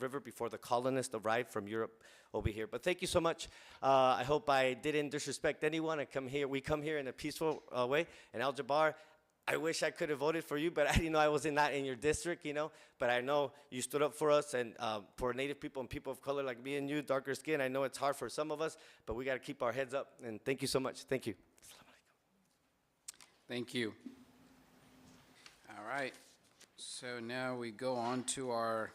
river before the colonists arrived from Europe over here. But thank you so much. I hope I didn't disrespect anyone. We come here in a peaceful way. And Al-Jabbar, I wish I could have voted for you, but I didn't know I was not in your district, But I know you stood up for us and for Native people and people of color like me and you, darker skin. I know it's hard for some of us, but we got to keep our heads up. And thank you so much. Thank you. Thank you. All right. So now we go on to our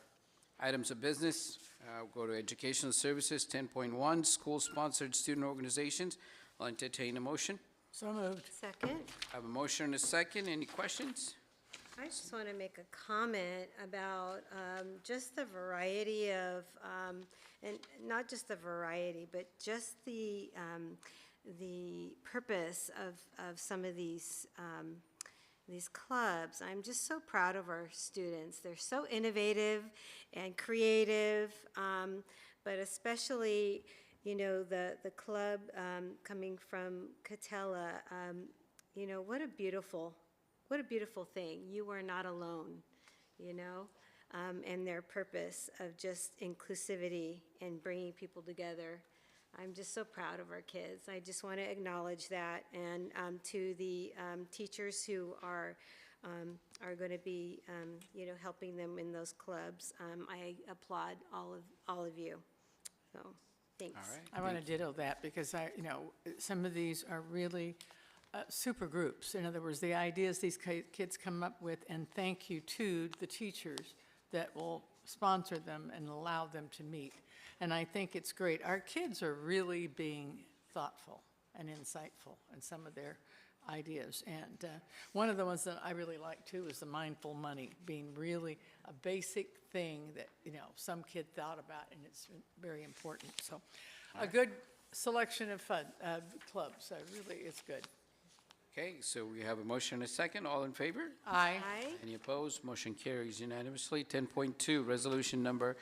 items of business. We'll go to Educational Services, 10.1, School-Sponsored Student Organizations. I'll entertain a motion. So moved. Second. I have a motion and a second. Any questions? I just want to make a comment about just the variety of, and not just the variety, but just the purpose of some of these clubs. I'm just so proud of our students. They're so innovative and creative, but especially, the club coming from Catella, what a beautiful thing. You are not alone, and their purpose of just inclusivity and bringing people together. I'm just so proud of our kids. I just want to acknowledge that, and to the teachers who are going to be, helping them in those clubs. I applaud all of you. So, Thanks. I want to ditto that because some of these are really super groups. In other words, the ideas these kids come up with, and thank you to the teachers that will sponsor them and allow them to meet. And I think it's great. Our kids are really being thoughtful and insightful in some of their ideas. And one of the ones that I really like too is the mindful money being really a basic thing that, some kid thought about, and it's very important. So a good selection of fun clubs. Really, it's good. Okay, so we have a motion and a second. All in favor? Aye. Any opposed? Motion carries unanimously. 10.2, resolution number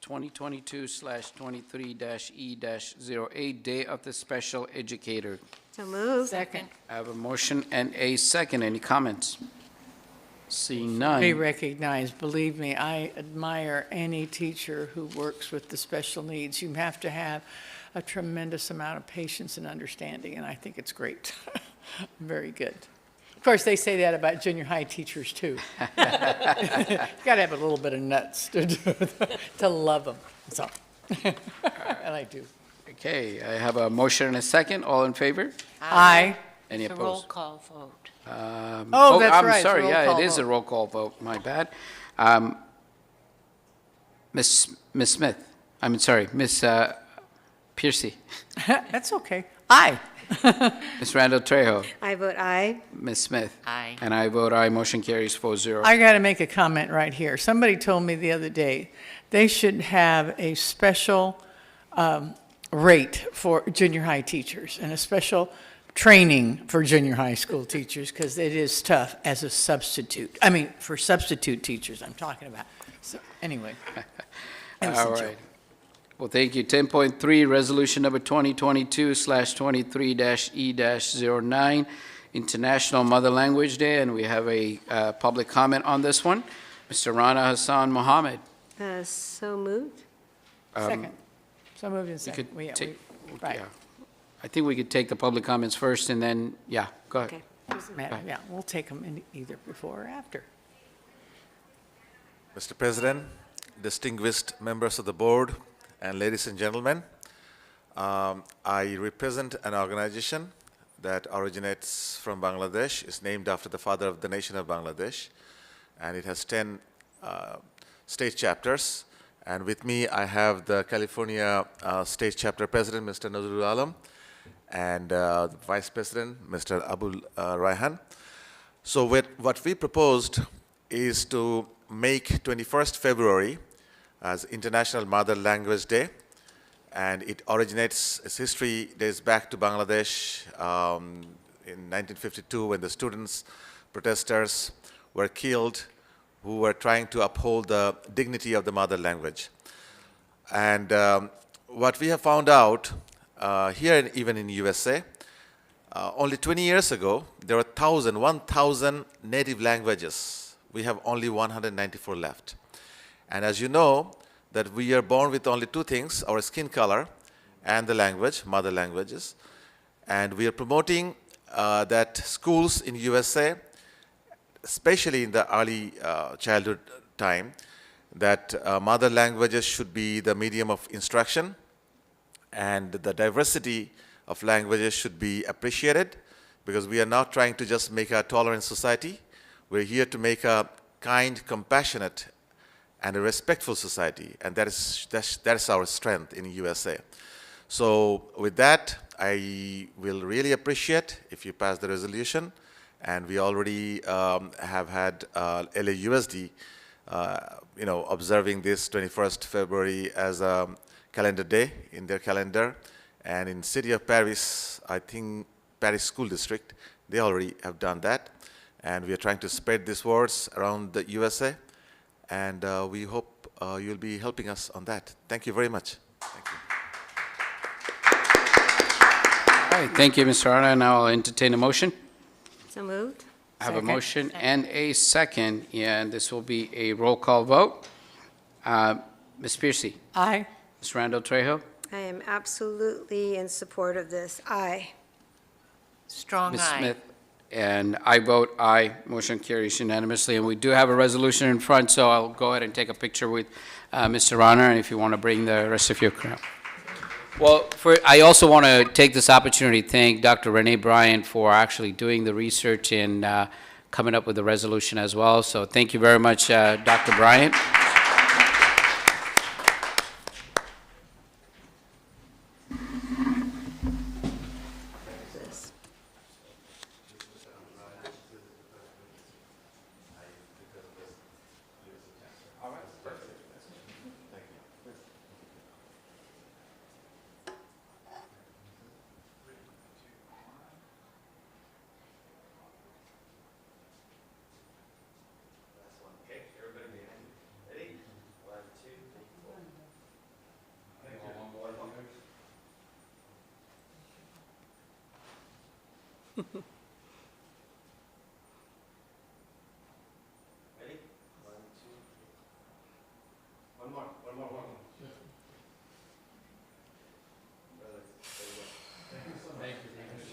2022/23-E-08, Day of the Special Educator. So moved. Second. I have a motion and a second. Any comments? Seeing none. Be recognized. Believe me, I admire any teacher who works with the special needs. You have to have a tremendous amount of patience and understanding, and I think it's great. Very good. Of course, they say that about junior high teachers, too. You got to have a little bit of nuts to love them, so, and I do. Okay, I have a motion and a second. All in favor? Aye. Any It's a roll opposed? call vote. Oh, that's I'm right, it's a sorry, roll yeah, call it is a vote. roll call vote, my bad. Miss Smith, Miss Piercy, That's okay. Aye. Miss Randall Trejo, I vote aye. Miss Smith. Aye. And I vote aye, motion carries 4-0. I got to make a comment right here. Somebody told me the other day, they should have a special rate for junior high teachers and a special training for junior high school teachers because it is tough as a substitute. I mean, for substitute teachers I'm talking about. So anyway. It was a All joke. right. Well, thank you. 10.3, resolution number 2022/23-E-09, International Mother Language Day, and we have a public comment on this one. Mr. Rana Hassan Mohammed. So moved. Second. So moved in You second. could We- take, right. yeah. I think we could take the public comments first and then, yeah, go ahead. Okay. Doesn't matter. Yeah, we'll take them in either before or after. Mr. President, distinguished members of the board, and ladies and gentlemen, I represent an organization that originates from Bangladesh. It's named after the father of the nation of Bangladesh, and it has 10 state chapters. And with me, I have the California State Chapter President, Mr. Nazrul Alam, and the Vice President, Mr. Abul Raihan. So what we proposed is to make 21st February as International Mother Language Day, and it originates, its history dates back to Bangladesh in 1952 when the students, protesters were killed who were trying to uphold the dignity of the mother language. And what we have found out here, even in USA, only 20 years ago, there were 1,000 native languages. We have only 194 left. And as you know, that we are born with only two things, our skin color and the language, mother languages. And we are promoting that schools in USA, especially in the early childhood time, that mother languages should be the medium of instruction, and the diversity of languages should be appreciated, because we are not trying to just make a tolerant society. We're here to make a kind, compassionate, and a respectful society, and that is our strength in USA. So with that, I will really appreciate if you pass the resolution, and we already have had LAUSD, observing this 21st February as a calendar day in their calendar, and in city of Paris, I think Paris School District, they already have done that, and we are trying to spread these words around the USA, and we hope you'll be helping us on that. Thank you very much. Thank you. All right, thank you, Mr. Rana. Now I'll entertain a motion. So moved. I have a motion and a second, and this will be a roll call vote. Ms. Piercy? Aye. Ms. Randall Trejo? I am absolutely in support of this. Aye. Strong Ms. aye. Smith? And I vote aye. Motion carries unanimously. And we do have a resolution in front, so I'll go ahead and take a picture with Mr. Rana, and if you want to bring the rest of your crowd. Well, I also want to take this opportunity to thank Dr. Renee Bryant for actually doing the research and coming up with the resolution as well. So thank you very much, Dr. Bryant.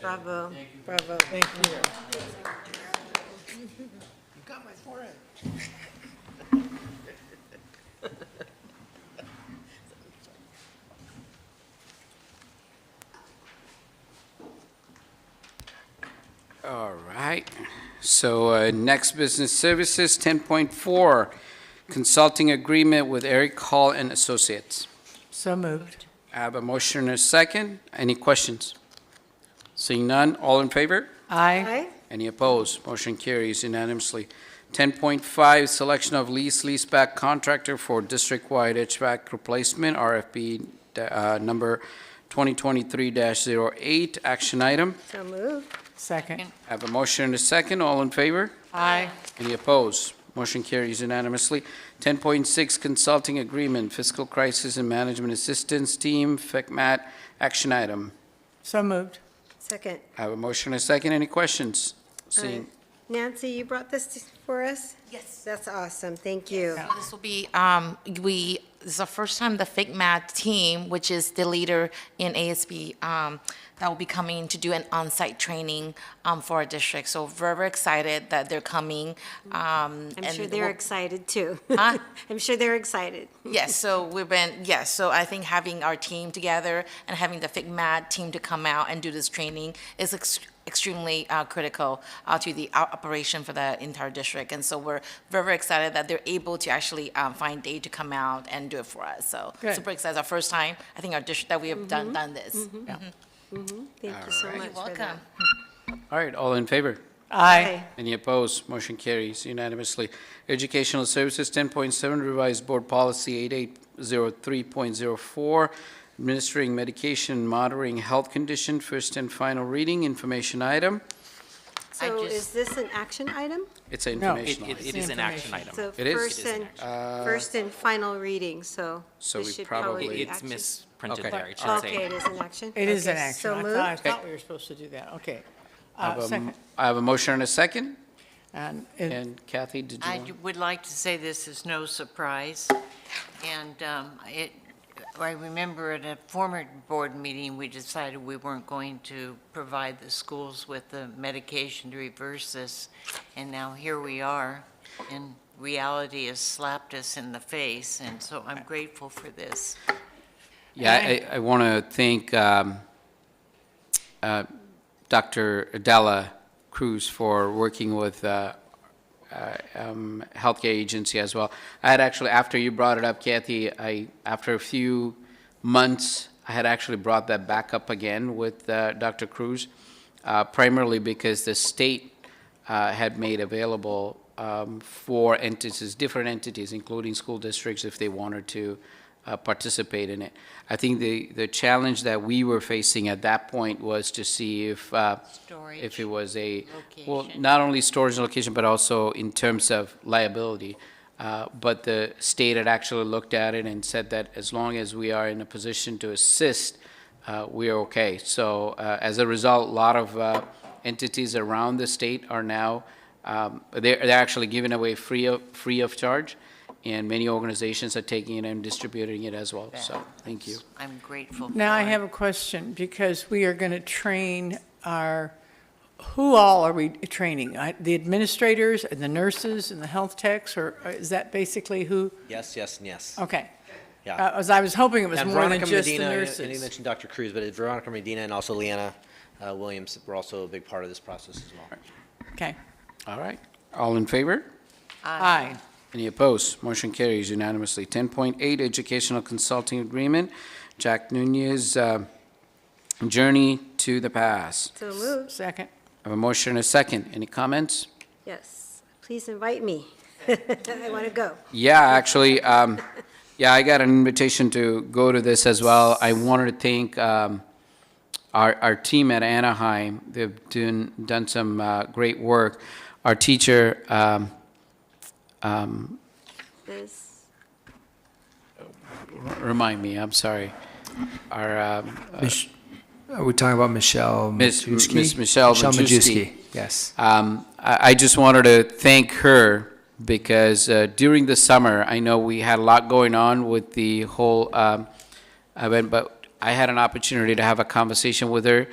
Bravo, bravo. Thank you. You got my forehead. All right. So next business services, 10.4, consulting agreement with Eric Hall and Associates. So moved. I have a motion and a second. Any questions? Seeing none, all in favor? Aye. Any opposed? Motion carries unanimously. 10.5, selection of leaseback contractor for district-wide HVAC replacement, RFP number 2023-08, action item. So moved. Second. I have a motion and a second. All in favor? Aye. Any opposed? Motion carries unanimously. 10.6, consulting agreement, fiscal crisis and management assistance team, FECMAT, action item. So moved. Second. I have a motion and a second. Any questions? Seeing, Nancy, you brought this for us? Yes. That's awesome. Thank you. So this will be, this is the first time the FIGMAT team, which is the leader in ASB, that will be coming to do an on-site training for our district. So very, very excited that they're coming. I'm and sure they're we'll- excited too. Huh? I'm sure they're excited. Yes, so so I think having our team together and having the FIGMAT team to come out and do this training is extremely critical to the operation for the entire district. And so we're very, very excited that they're able to actually find day to come out and do it for us. So Good. super excited. It's our first time, I think, our district that we have done this. Yeah. Thank you so All much You're for that. welcome. all right, all in favor? Aye. Any opposed? Motion carries unanimously. Educational Services, 10.7, revised board policy 8803.04, administering medication monitoring health condition, first and final reading, information item. So is this an action item? It's an No. informational item. It is an action item. So It is? first It is an and, first and final reading, so So this we should probably- probably be It's action. misprinted Okay. there. It should say. Okay, it is an action? It is an Okay, action. So I moved. thought we were supposed to do that. Okay. Second. I have a motion and a second. And And Kathy, did you I want? would like to say this is no surprise. And I remember at a former board meeting, we decided we weren't going to provide the schools with the medication to reverse this. And now here we are, and reality has slapped us in the face. And so I'm grateful for this. Yeah, I want to thank Dr. Adela Cruz for working with healthcare agency as well. I had actually, after you brought it up, Kathy, after a few months, I had actually brought that back up again with Dr. Cruz, primarily because the state had made available for entities, different entities, including school districts, if they wanted to participate in it. I think the challenge that we were facing at that point was to see if it was well, not only storage and location, but also in terms of liability. But the state had actually looked at it and said that as long as we are in a position to assist, we are okay. So as a result, a lot of entities around the state are now, they're actually giving away free of charge. And many organizations are taking it and distributing it as well. So, thank you. I'm grateful. now I have a question, because we are going to train who all are we training? The administrators and the nurses and the health techs, or is that basically who? Yes, yes, and yes. Okay. Yeah. As I was hoping it was And more than Veronica just the Medina, nurses. and you mentioned Dr. Cruz, but Veronica Medina and also Leanna Williams were also a big part of this process as well. Okay. All right. All in favor? Aye. Any opposed? Motion carries unanimously. 10.8, Educational Consulting Agreement, Jack Nunez, Journey to the Past. So moved. Second. I have a motion and a second. Any comments? Yes, please invite me. I want to go. Yeah, actually, yeah, I got an invitation to go to this as well. I wanted to thank our team at Anaheim. They've done some great work. Our teacher, This, remind me, I'm sorry. Our Are we talking about Michelle Miss Majewski? Michelle Majewski. Yes. I just wanted to thank her because during the summer, I know we had a lot going on with the whole event, but I had an opportunity to have a conversation with her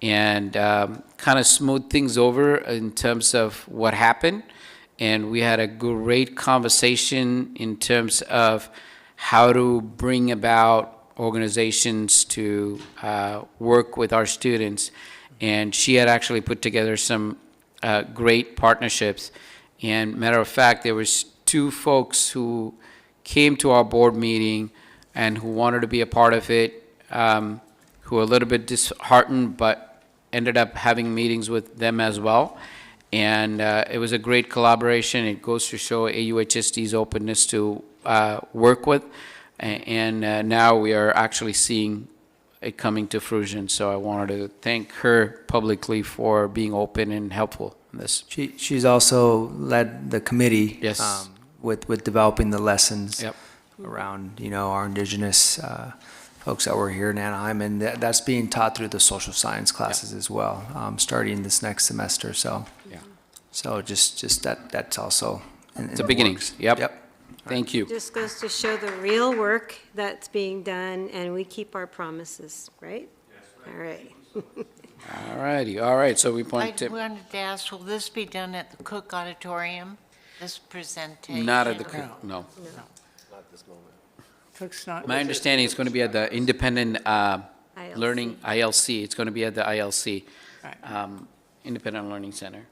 and kind of smooth things over in terms of what happened. And we had a great conversation in terms of how to bring about organizations to work with our students. And she had actually put together some great partnerships. And matter of fact, there was 2 folks who came to our board meeting and who wanted to be a part of it, who were a little bit disheartened, but ended up having meetings with them as well. And it was a great collaboration. It goes to show AUHSD's openness to work with. And now we are actually seeing it coming to fruition. So I wanted to thank her publicly for being open and helpful in this. She's also led the committee. Yes. With developing the lessons. Yep. Around, our indigenous folks that were here in Anaheim, and that's being taught through the social science classes as well, starting this next semester. So, yeah. So just that's also in The the beginnings. works. Yep. Thank you. just goes to show the real work that's being done, and we keep our promises, right? Yes. All right. All righty. All right. So we I point to wanted to ask, will this be done at the Cook Auditorium, this presentation? not at the no. Cook's not. My understanding is going to be at the Independent Learning ILC. It's going to be at the ILC, Independent Learning Center.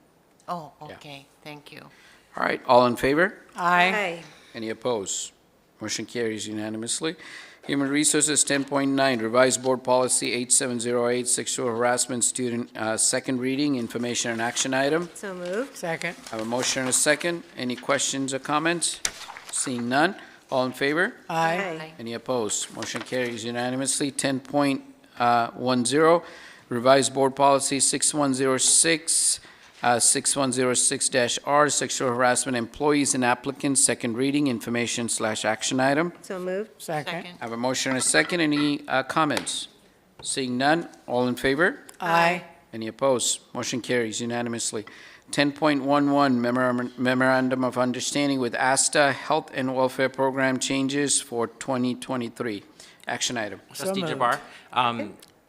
Oh, Yeah. okay, thank you. All right. All in favor? Aye. Any opposed? Motion carries unanimously. Human Resources 10.9, Revised Board Policy 8708, Sexual Harassment Student, second reading, information and action item. So moved. Second. I have a motion and a second. Any questions or comments? Seeing none. All in favor? Aye. Any opposed? Motion carries unanimously. 10.10, Revised Board Policy 6106, 6106-R, Sexual Harassment Employees and Applicants, second reading, information/action item. So moved. Second. I have a motion and a second. Any comments? Seeing none. All in favor? Aye. Any opposed? Motion carries unanimously. 10.11, Memorandum of Understanding with ASTA Health and Welfare Program changes for 2023. Action item. Trustee moved. Jabbar,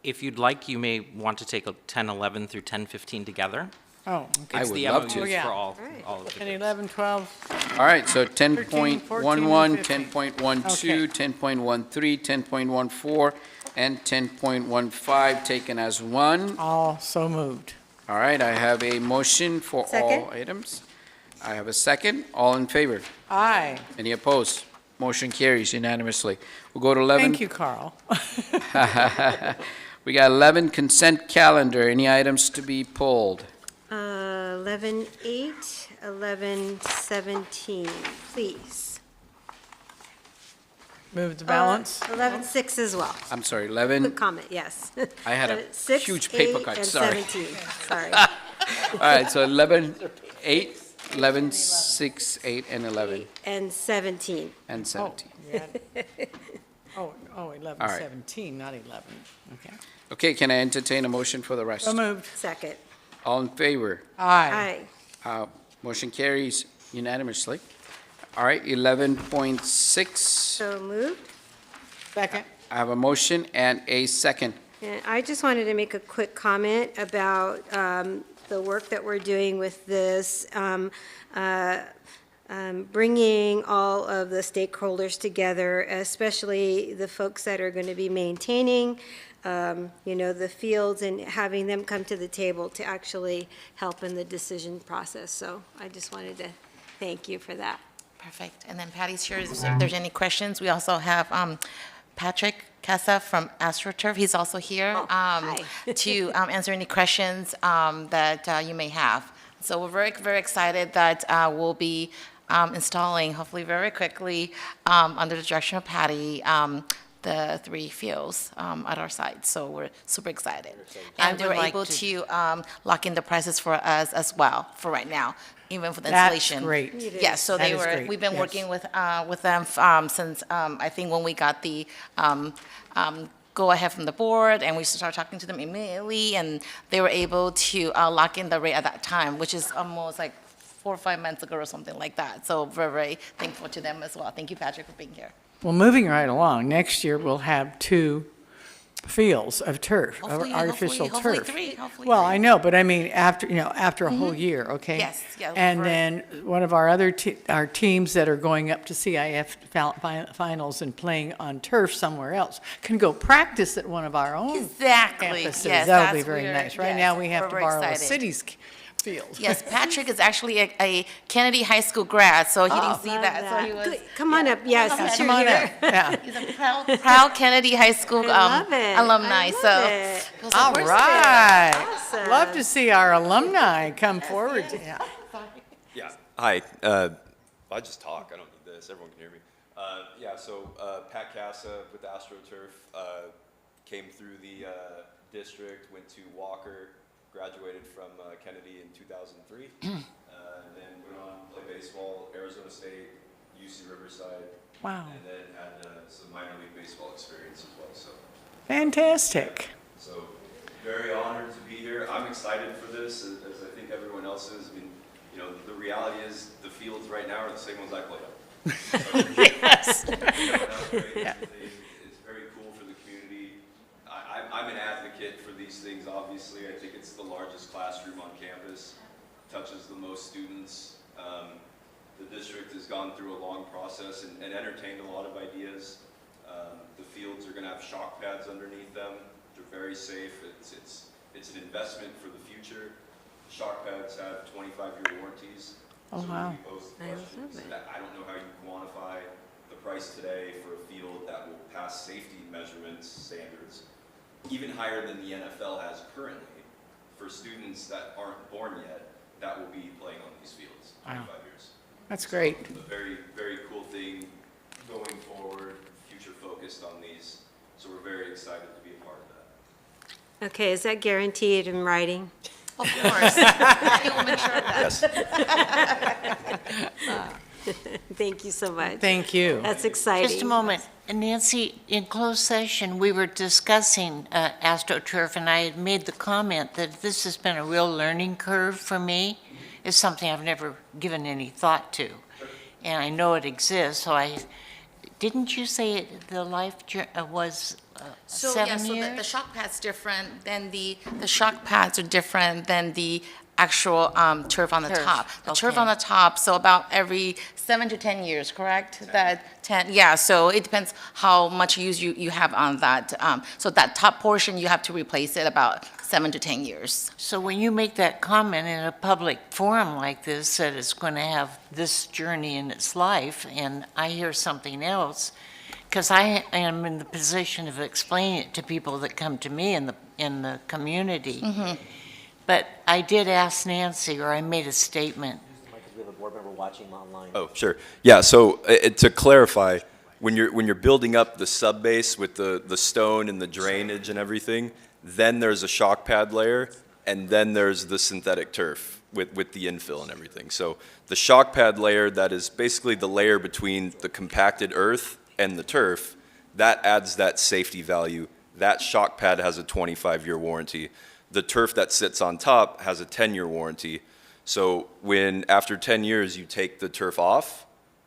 if you'd like, you may want to take 10:11 through 10:15 together. Oh, okay. I It's would the love MOUs to. Oh, yeah. for all of the And groups. 11, 12, All right, so 13, 10.11, 15. 10.12, 10.13, 10.14, and 10.15 taken as one. all so moved. All right, I have a motion for all Second. items. I have a second. All in favor? Aye. Any opposed? Motion carries unanimously. We'll go to 11. Thank you, Carl. We got 11 consent calendar. Any items to be pulled? 11:8, 11:17, please. Move the balance. 11:6 as well. I'm sorry, 11. Quick comment, yes. I had a 6, huge paper 8, cut, and sorry. 17, sorry. All right, so 11, 8, 11, 6, 8, and 11, And 17. and 17. Oh, 11, All right. 17, not 11. Okay. Okay, can I entertain a motion for the rest? So moved. Second. All in favor? Aye. Motion carries unanimously. All right, 11.6. So moved. Second. I have a motion and a second. And I just wanted to make a quick comment about the work that we're doing with this bringing all of the stakeholders together, especially the folks that are going to be maintaining, the fields, and having them come to the table to actually help in the decision process. So I just wanted to thank you for that. Perfect. And then Patty's here if there's any questions. We also have Patrick Casa from AstroTurf. He's also here to answer any questions that you may have. So we're very, very excited that we'll be installing, hopefully very quickly, under the direction of Patty, the 3 fields at our site. So we're super excited. And they were able to lock in the prices for us as well for right now, even for the installation. That's great. Yes, so That is great. we've been Yes. working with them since I think when we got the go ahead from the board, and we started talking to them immediately, and they were able to lock in the rate at that time, which is almost like 4 or 5 months ago or something like that. So very, very thankful to them as well. Thank you, Patrick, for being here. Well, moving right along, next year we'll have 2 fields of turf, of Hopefully- artificial hopefully turf. 3, hopefully Well, 3. I know, but I mean, after a whole year, okay? Yes, yeah, And right. then one of our other, our teams that are going up to CIF finals and playing on turf somewhere else can go practice at one of our own Exactly. campuses. Yes, That'll be that's very weird. nice. Right Yes, now, we have we're to very borrow a excited. city's field. Yes, Patrick is actually a Kennedy High School grad, so he didn't see that. So he was. Good. Come on up, yes, Come since on you're up. here. Yeah. He's a proud Kennedy High School love it. alumni. I love So. it. he was like, All "Where's right. Awesome. Love to see our alumni come forward. Yeah. Yeah. Hi. I just talk. I don't need this. Everyone can hear me. So Pat Casa with AstroTurf came through the district, went to Walker, graduated from Kennedy in 2003, and then went on to play baseball, Arizona State, UC Riverside. Wow. And then had some minor league baseball experience as well. So. Fantastic. So very honored to be here. I'm excited for this, as I think everyone else is. I mean, the reality is the fields right now are the same ones I played on. Yes. Yeah. It's very cool for the community. I'm an advocate for these things, obviously. I think it's the largest classroom on campus, touches the most students. The district has gone through a long process and entertained a lot of ideas. The fields are going to have shock pads underneath them. They're very safe. It's an investment for the future. Shock pads have 25-year warranties. Oh, wow. I don't know how you quantify the price today for a field that will pass safety measurements standards, even higher than the NFL has currently, for students that aren't born yet that will be playing on these fields 25 years. That's great. A very, very cool thing going forward, future focused on these. So we're very excited to be a part of that. Okay, is that guaranteed in writing? Of course. Patty will make sure of that. Yes. Thank you so much. Thank you. That's exciting. Just a moment. Nancy, in closed session, we were discussing AstroTurf, and I had made the comment that this has been a real learning curve for me. It's something I've never given any thought to. And I know it exists, so didn't you say the life was So 7 years? so the shock pad's different than the shock pads are different than the actual turf on the Turf, top. The turf okay. on the top, so about every 7 to 10 years, correct? That 10, yeah. So it depends how much use you have on that. So that top portion, you have to replace it about 7 to 10 years. So when you make that comment in a public forum like this, that it's going to have this journey in its life, and I hear something else, because I am in the position of explaining it to people that come to me in the community. Mm-hmm. But I did ask Nancy, or I made a statement. We have a board member watching online. Oh, sure. Yeah, so to clarify, when you're building up the subbase with the stone and the drainage and everything, then there's a shock pad layer, and then there's the synthetic turf with the infill and everything. So the shock pad layer, that is basically the layer between the compacted earth and the turf, that adds that safety value. That shock pad has a 25-year warranty. The turf that sits on top has a 10-year warranty. So when after 10 years you take the turf off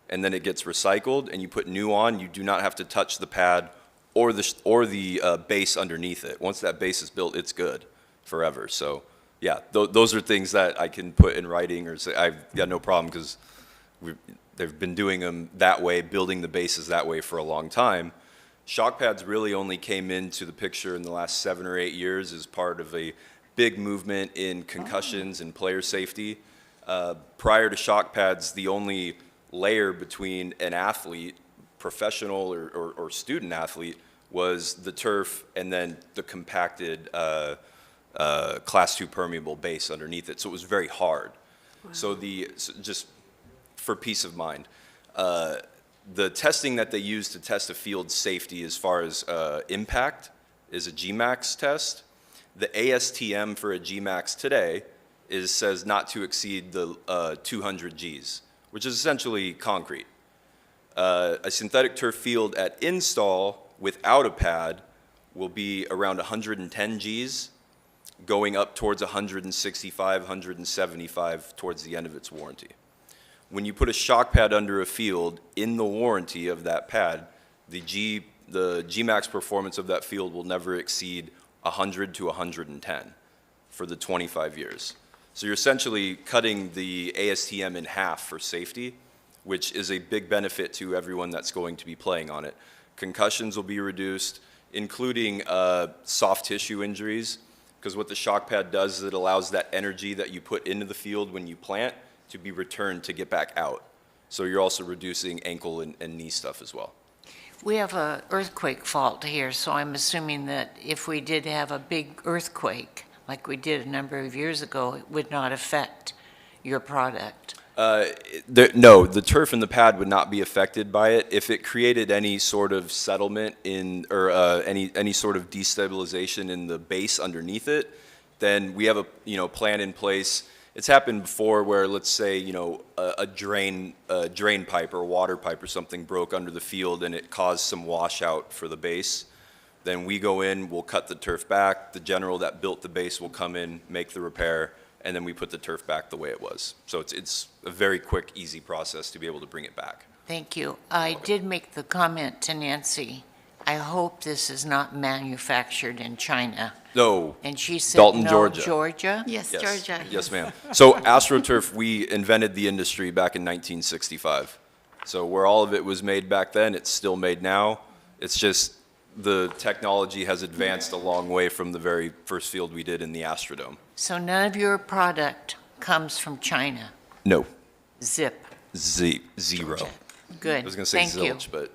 and then it gets recycled and you put new on, you do not have to touch the pad or the base underneath it. Once that base is built, it's good forever. So yeah, those are things that I can put in writing or say. I've got no problem because they've been doing them that way, building the bases that way for a long time. Shock pads really only came into the picture in the last 7 or 8 years as part of a big movement in concussions and player safety. Prior to shock pads, the only layer between an athlete, professional or student athlete, was the turf and then the compacted Class 2 permeable base underneath it. So it was very hard. Wow. So just for peace of mind, the testing that they use to test a field's safety as far as impact is a GMAX test. The ASTM for a GMAX today says not to exceed the 200 Gs, which is essentially concrete. A synthetic turf field at install without a pad will be around 110 Gs, going up towards 165, 175 towards the end of its warranty. When you put a shock pad under a field in the warranty of that pad, the GMAX performance of that field will never exceed 100 to 110 for the 25 years. So you're essentially cutting the ASTM in half for safety, which is a big benefit to everyone that's going to be playing on it. Concussions will be reduced, including soft tissue injuries, because what the shock pad does is it allows that energy that you put into the field when you plant to be returned to get back out. So you're also reducing ankle and knee stuff as well. We have an earthquake fault here, so I'm assuming that if we did have a big earthquake, like we did a number of years ago, it would not affect your product. No, the turf and the pad would not be affected by it. If it created any sort of settlement or any sort of destabilization in the base underneath it, then we have a plan in place. It's happened before where, let's say, a drain pipe or a water pipe or something broke under the field and it caused some washout for the base. Then we go in, we'll cut the turf back. The general that built the base will come in, make the repair, and then we put the turf back the way it was. So it's a very quick, easy process to be able to bring it back. Thank you. I did make the comment to Nancy, I hope this is not manufactured in China. No. And she said, Dalton, no, Georgia. Georgia? Yes, Georgia. Yes, ma'am. So AstroTurf, we invented the industry back in 1965. So where all of it was made back then, it's still made now. It's just the technology has advanced a long way from the very first field we did in the Astrodome. So none of your product comes from China? No. Zip. Zero. Good. I was going to say Thank zilch, you. but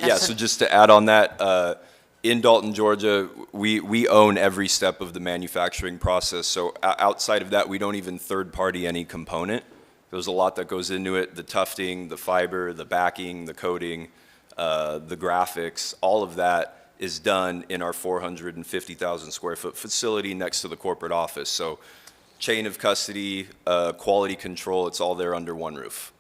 yeah, so just to add on that, in Dalton, Georgia, we own every step of the manufacturing process. So outside of that, we don't even third-party any component. There's a lot that goes into it, the tufting, the fiber, the backing, the coating, the graphics, all of that is done in our 450,000 square foot facility next to the corporate office. So chain of custody, quality control, it's all there under one roof.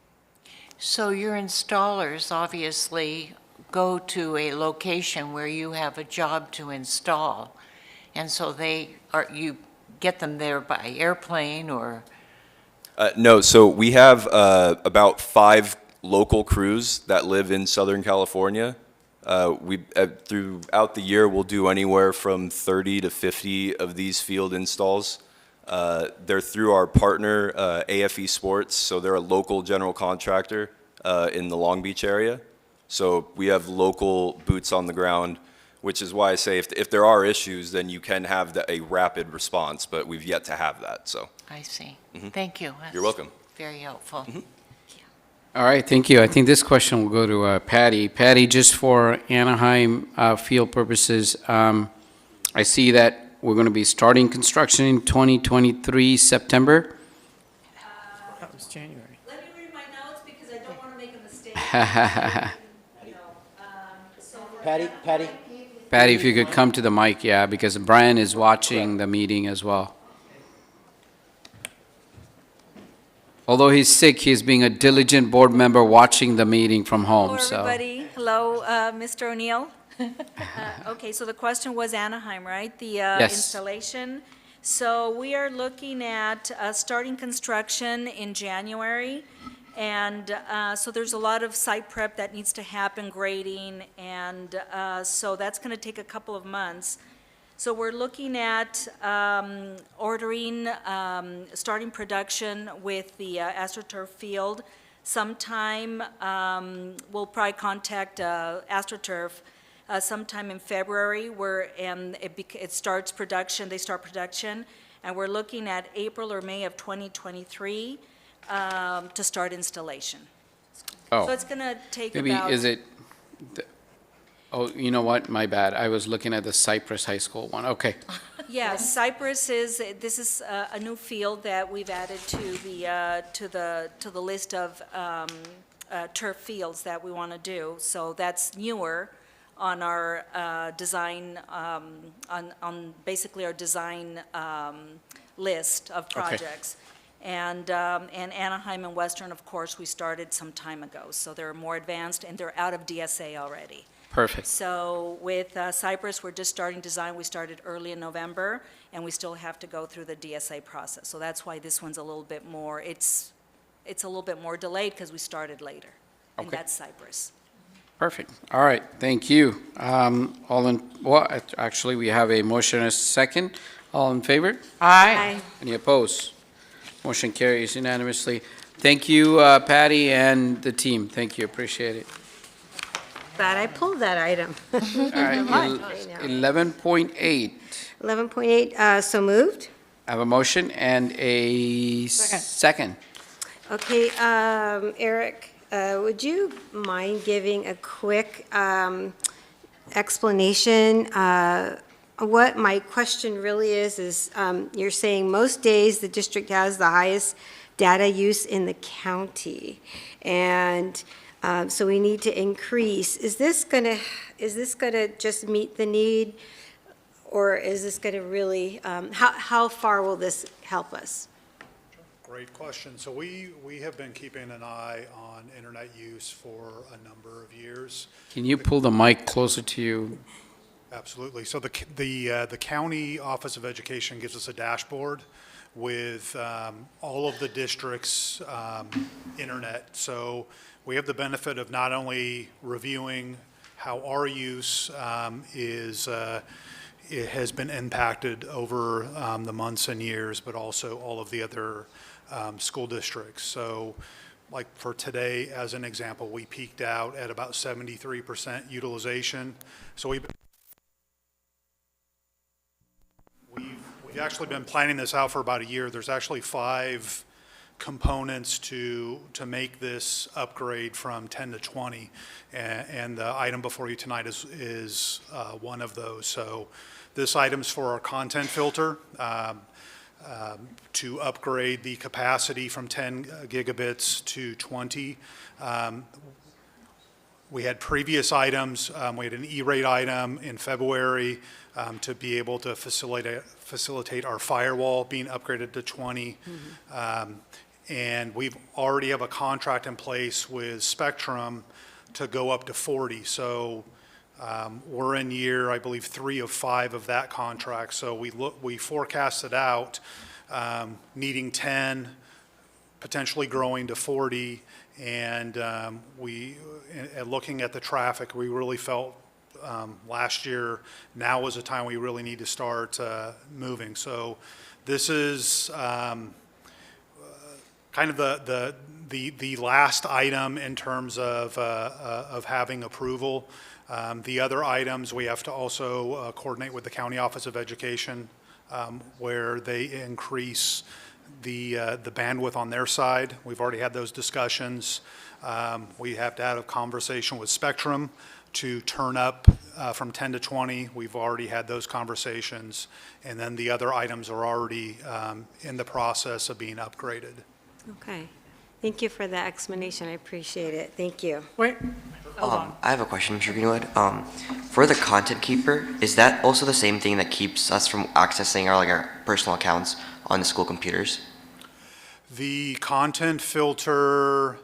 So your installers obviously go to a location where you have a job to install, and so you get them there by airplane or? No, so we have about 5 local crews that live in Southern California. Throughout the year, we'll do anywhere from 30 to 50 of these field installs. They're through our partner, AFE Sports, so they're a local general contractor in the Long Beach area. So we have local boots on the ground, which is why I say if there are issues, then you can have a rapid response, but we've yet to have that. So I see. Thank you. That's You're welcome. very helpful. All right, thank you. I think this question will go to Patty. Patty, just for Anaheim field purposes, I see that we're going to be starting construction in 2023 September. That was January. Let me read my notes because I don't want to make a mistake. Patty? Patty, if you could come to the mic, yeah, because Brian is watching the meeting as well. Although he's sick, he's being a diligent board member watching the meeting from home, Hello, so. everybody. Hello, Mr. O'Neill. Okay, so the question was Anaheim, right? The Yes. installation. So we are looking at starting construction in January. And so there's a lot of site prep that needs to happen, grading, and so that's going to take a couple of months. So we're looking at ordering, starting production with the AstroTurf field sometime, we'll probably contact AstroTurf sometime in February and it starts production, they start production, and we're looking at April or May of 2023 to start installation. Oh. So it's going to take Maybe, about... is it, oh, you know what, my bad, I was looking at the Cypress High School one, okay. Yeah, Cypress this is a new field that we've added to the list of turf fields that we want to do. So that's newer on our design, on basically our design list of projects. And Anaheim and Western, of course, we started some time ago. So they're more advanced and they're out of DSA already. Perfect. So with Cypress, we're just starting design. We started early in November, and we still have to go through the DSA process. So that's why this one's a little bit more, it's a little bit more delayed because we started later. And Okay. that's Cypress. Perfect. All right, thank you. Actually, we have a motion and a second. All in favor? Aye. Any opposed? Motion carries unanimously. Thank you, Patty and the team. Thank you, appreciate it. Glad I pulled that item. All right, 11.8. 11.8, so moved. I have a motion and a second. Okay, Eric, would you mind giving a quick explanation? What my question really is you're saying most days the district has the highest data use in the county, and so we need to increase. Is this gonna just meet the need, or is this gonna really, how far will this help us? Great question. So we have been keeping an eye on internet use for a number of years. Can you pull the mic closer to you? Absolutely. So the County Office of Education gives us a dashboard with all of the district's internet. So we have the benefit of not only reviewing how our use it has been impacted over the months and years, but also all of the other school districts. So like for today, as an example, we peaked out at about 73% utilization. So we've actually been planning this out for about a year. There's actually 5 components to make this upgrade from 10 to 20, and the item before you tonight is one of those. So this item's for our content filter to upgrade the capacity from 10 gigabits to 20. We had previous items. We had an E-rate item in February to be able to facilitate our firewall being upgraded to 20. And we've already have a contract in place with Spectrum to go up to 40. So we're in year, I believe, 3 of 5 of that contract. So we forecasted out needing 10, potentially growing to 40. And looking at the traffic, we really felt last year, now was a time we really need to start moving. So this is kind of the last item in terms of having approval. The other items, we have to also coordinate with the County Office of Education, where they increase the bandwidth on their side. We've already had those discussions. We have to have a conversation with Spectrum to turn up from 10 to 20. We've already had those conversations. And then the other items are already in the process of being upgraded. Okay. Thank you for the explanation. I appreciate it. Thank you. Wait, hold on. I have a question, Mr. Greenwood. For the content keeper, is that also the same thing that keeps us from accessing our personal accounts on the school computers? The content filter,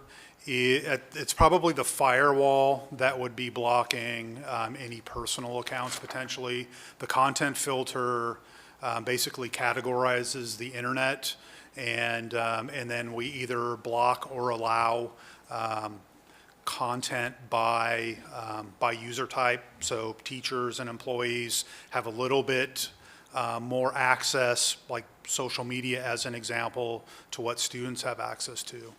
it's probably the firewall that would be blocking any personal accounts potentially. The content filter basically categorizes the internet, and then we either block or allow content by user type. So teachers and employees have a little bit more access, like social media as an example, to what students have access to.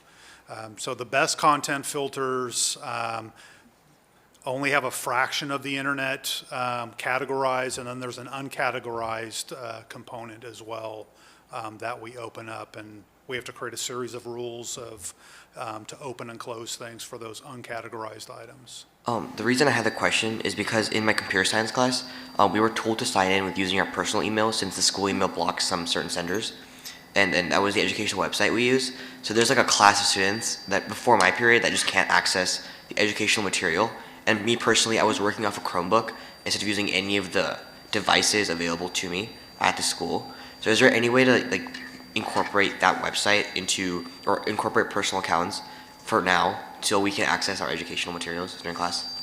So the best content filters only have a fraction of the internet categorized, and then there's an uncategorized component as well that we open up, and we have to create a series of rules of to open and close things for those uncategorized items. The reason I had the question is because in my computer science class, we were told to sign in with using our personal email since the school email blocks some certain senders. And that was the educational website we use. So there's like a class of students that before my period that just can't access the educational material. And me personally, I was working off a Chromebook instead of using any of the devices available to me at the school. So is there any way to like incorporate that website into, or incorporate personal accounts for now so we can access our educational materials during class?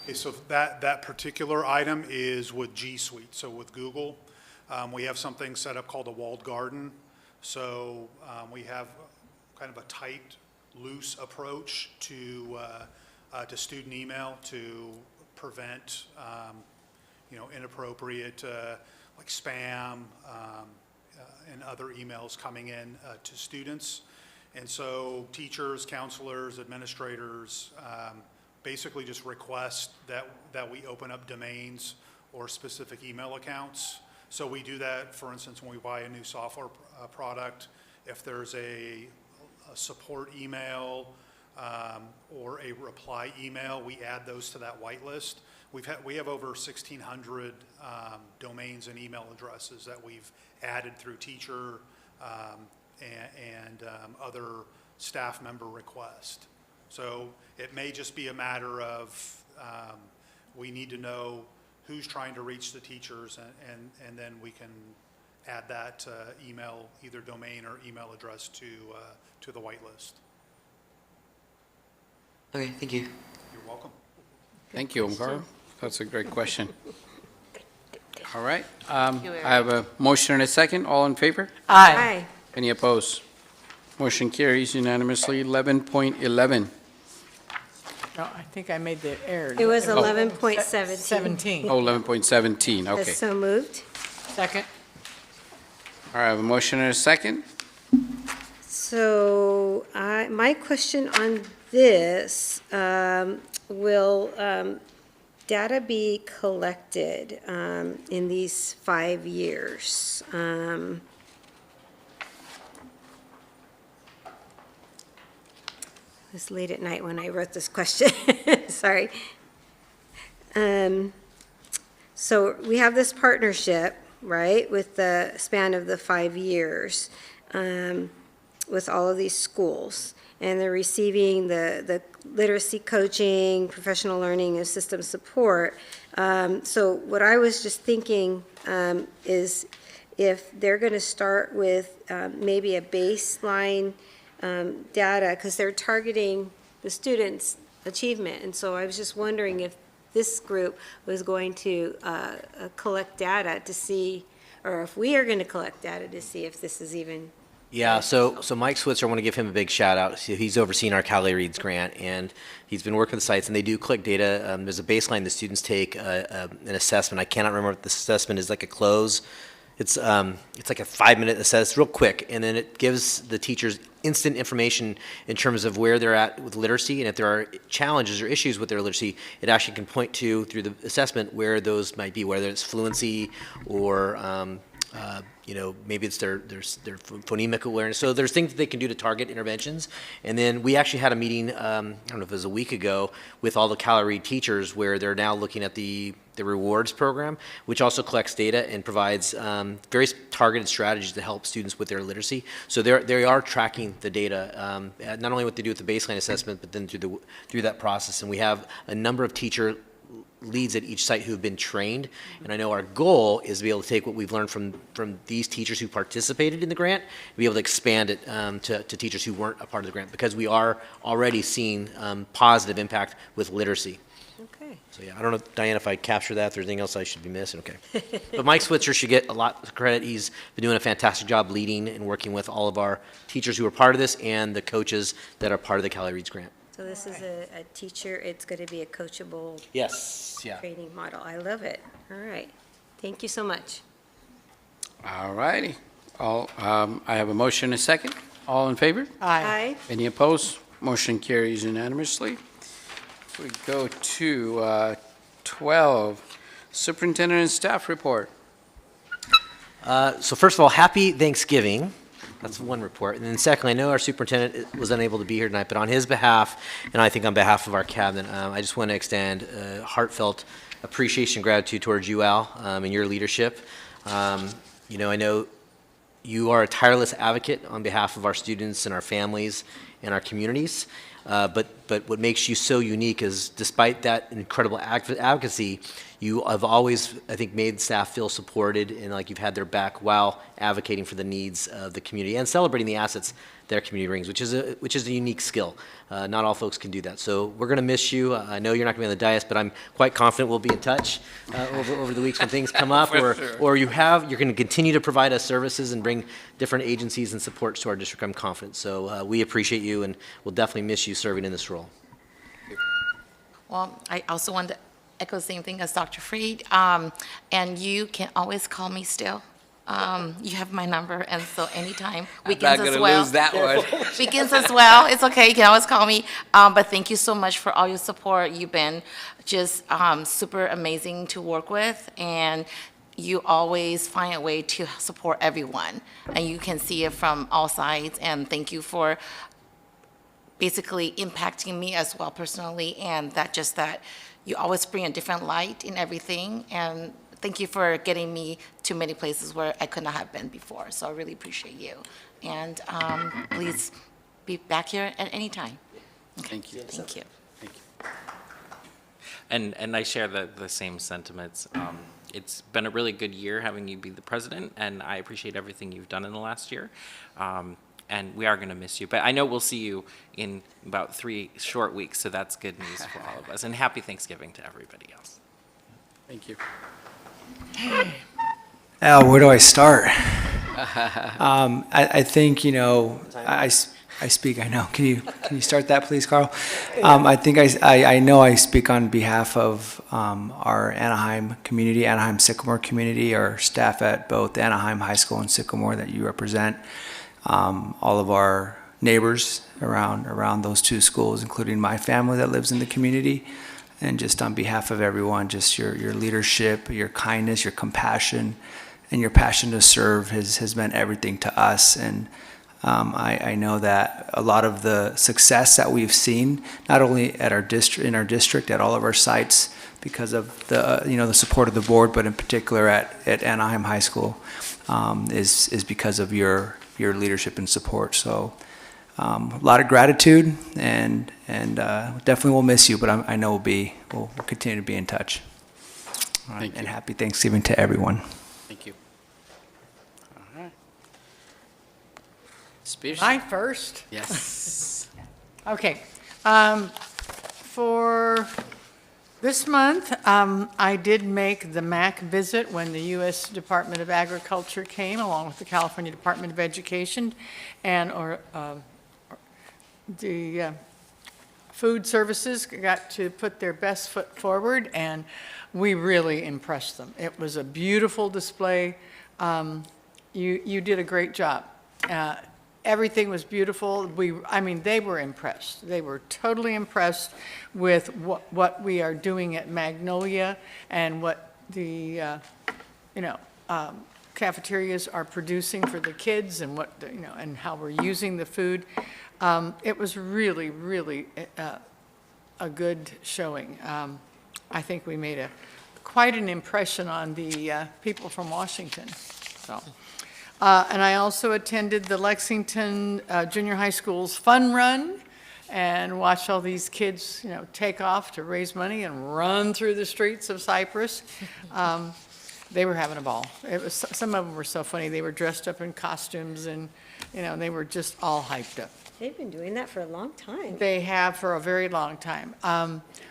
Okay, so that particular item is with G Suite. So with Google, we have something set up called a walled garden. So we have kind of a tight, loose approach to student email to prevent, inappropriate like spam and other emails coming in to students. And so teachers, counselors, administrators, basically just request that we open up domains or specific email accounts. So we do that, for instance, when we buy a new software product, if there's a support email or a reply email, we add those to that whitelist. We have over 1,600 domains and email addresses that we've added through teacher and other staff member request. So it may just be a matter of we need to know who's trying to reach the teachers, and then we can add that email, either domain or email address to the whitelist. Okay, thank you. You're welcome. Thank you, Omkar. That's a great question. All right. you, Eric. I have a motion and a second. All in favor? Aye. Any opposed? Motion carries unanimously. 11.11. No, I think I made the error. It was Oh. 11.17. 17. Oh, 11.17, okay. So moved. Second. All right, I have a motion and a second. So my question on this, will data be collected in these 5 years? It was late at night when I wrote this question. Sorry. So we have this partnership, right, with the span of the 5 years with all of these schools. And they're receiving the literacy coaching, professional learning, and system support. So what I was just thinking is if they're going to start with maybe a baseline data, because they're targeting the students' achievement. And so I was just wondering if this group was going to collect data to see, or if we are going to collect data to see if this is even. Yeah, so Mike Switzer, I want to give him a big shout out. So he's overseeing our Cali Reads grant, and he's been working with the sites, and they do collect data. There's a baseline the students take an assessment. I cannot remember what the assessment is, like a close. It's like a 5-minute assessment, real quick, and then it gives the teachers instant information in terms of where they're at with literacy, and if there are challenges or issues with their literacy, it actually can point to, through the assessment, where those might be, whether it's fluency or maybe it's their phonemic awareness. So there's things that they can do to target interventions. And then we actually had a meeting, I don't know if it was a week ago, with all the Cali Read teachers where they're now looking at the rewards program, which also collects data and provides very targeted strategies to help students with their literacy. So they are tracking the data, not only what they do with the baseline assessment, but then through that process. And we have a number of teacher leads at each site who have been trained, and I know our goal is to be able to take what we've learned from these teachers who participated in the grant, and be able to expand it to teachers who weren't a part of the grant, because we are already seeing positive impact with literacy. Okay. So yeah, I don't know, Diane, if I capture that, if there's anything else I should be missing, okay. But Mike Switzer should get a lot of credit. He's been doing a fantastic job leading and working with all of our teachers who are part of this and the coaches that are part of the Cali Reads grant. So this is a teacher, it's going to be a coachable Yes, yeah. training model. I love it. All right. Thank you so much. All righty. I have a motion and a second. All in favor? Aye. Any opposed? Motion carries unanimously. We go to 12, Superintendent and Staff Report. So first of all, happy Thanksgiving. That's one report. And then secondly, I know our superintendent was unable to be here tonight, but on his behalf, and I think on behalf of our cabinet, I just want to extend heartfelt appreciation and gratitude towards you, Al, and your leadership. You know, I know you are a tireless advocate on behalf of our students and our families and our communities. But what makes you so unique is despite that incredible advocacy, you have always, I think, made staff feel supported and like you've had their back while advocating for the needs of the community and celebrating the assets their community brings, which is a unique skill. Not all folks can do that. So we're going to miss you. I know you're not going to be on the dais, but I'm quite confident we'll be in touch over the weeks when things come up, or you're going to continue to provide us services and bring different agencies and supports to our district. I'm confident. So we appreciate you, and we'll definitely miss you serving in this role. Well, I also want to echo the same thing as Dr. Freed, and you can always call me still. You have my number, and so anytime, weekends as well. I'm not going to lose that one. Weekends as well, it's okay, you can always call me. But thank you so much for all your support. You've been just super amazing to work with, and you always find a way to support everyone. And you can see it from all sides, and thank you for basically impacting me as well personally, and that you always bring a different light in everything, and thank you for getting me to many places where I could not have been before. So I really appreciate you. And please be back here at any time. Okay. Thank you. Thank you. Thank you. And I share the same sentiments. It's been a really good year having you be the president, and I appreciate everything you've done in the last year. And we are going to miss you. But I know we'll see you in about 3 short weeks, so that's good news for all of us. And happy Thanksgiving to everybody else. Thank you. Al, where do I start? I think, you know, I speak, I know. Can you start that, please, Carl? I think I know I speak on behalf of our Anaheim community, Anaheim Sycamore community, our staff at both Anaheim High School and Sycamore that you represent. All of our neighbors around those two schools, including my family that lives in the community. And just on behalf of everyone, just your leadership, your kindness, your compassion, and your passion to serve has meant everything to us. And I know that a lot of the success that we've seen, not only at in our district, at all of our sites, because of the support of the board, but in particular at Anaheim High School, is because of your leadership and support. So a lot of gratitude, and definitely we'll miss you, but I know we'll continue to be in touch. Thank you. And happy Thanksgiving to everyone. Thank you. All right. Spears? I first? Yes. Okay. For this month, I did make the MAC visit when the U.S. Department of Agriculture came, along with the California Department of Education, and the food services got to put their best foot forward, and we really impressed them. It was a beautiful display. You did a great job. Everything was beautiful. I mean, they were impressed. They were totally impressed with what we are doing at Magnolia and what the cafeterias are producing for the kids, and and how we're using the food. It was really, really a good showing. I think we made quite an impression on the people from Washington. So. And I also attended the Lexington Junior High School's fun run and watched all these kids, take off to raise money and run through the streets of Cyprus. They were having a ball. Some of them were so funny. They were dressed up in costumes, and they were just all hyped up. They've been doing that for a long time. They have for a very long time.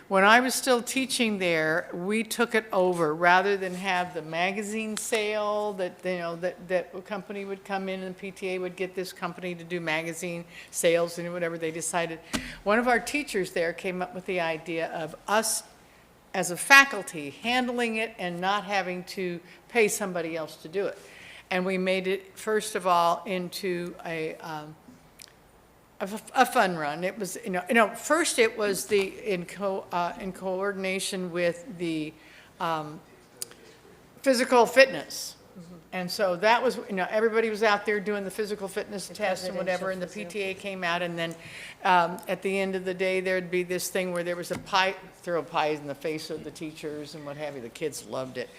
When I was still teaching there, we took it over. Rather than have the magazine sale that a company would come in and PTA would get this company to do magazine sales and whatever, they decided. One of our teachers there came up with the idea of us as a faculty handling it and not having to pay somebody else to do it. And we made it, first of all, into a fun run. It was, first it was in coordination with the physical fitness. And so that was, everybody was out there doing the physical fitness test and whatever, and the PTA came out, and then at the end of the day, there'd be this thing where there was a pie, throw pies in the face of the teachers and what have you. The kids loved it.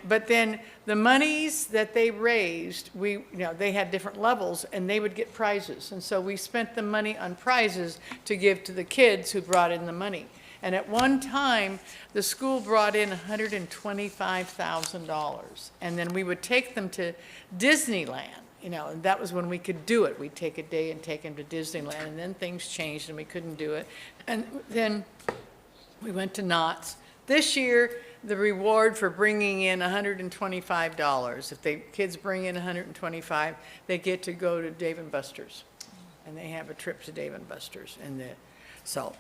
But then the monies that they raised, they had different levels, and they would get prizes. And so we spent the money on prizes to give to the kids who brought in the money. And at one time, the school brought in $125,000. And then we would take them to Disneyland, and that was when we could do it. We'd take a day and take them to Disneyland, and then things changed and we couldn't do it. And then we went to Knott's. This year, the reward for bringing in $125, if the kids bring in $125, they get to go to Dave & Buster's. And they have a trip to Dave & Buster's. So,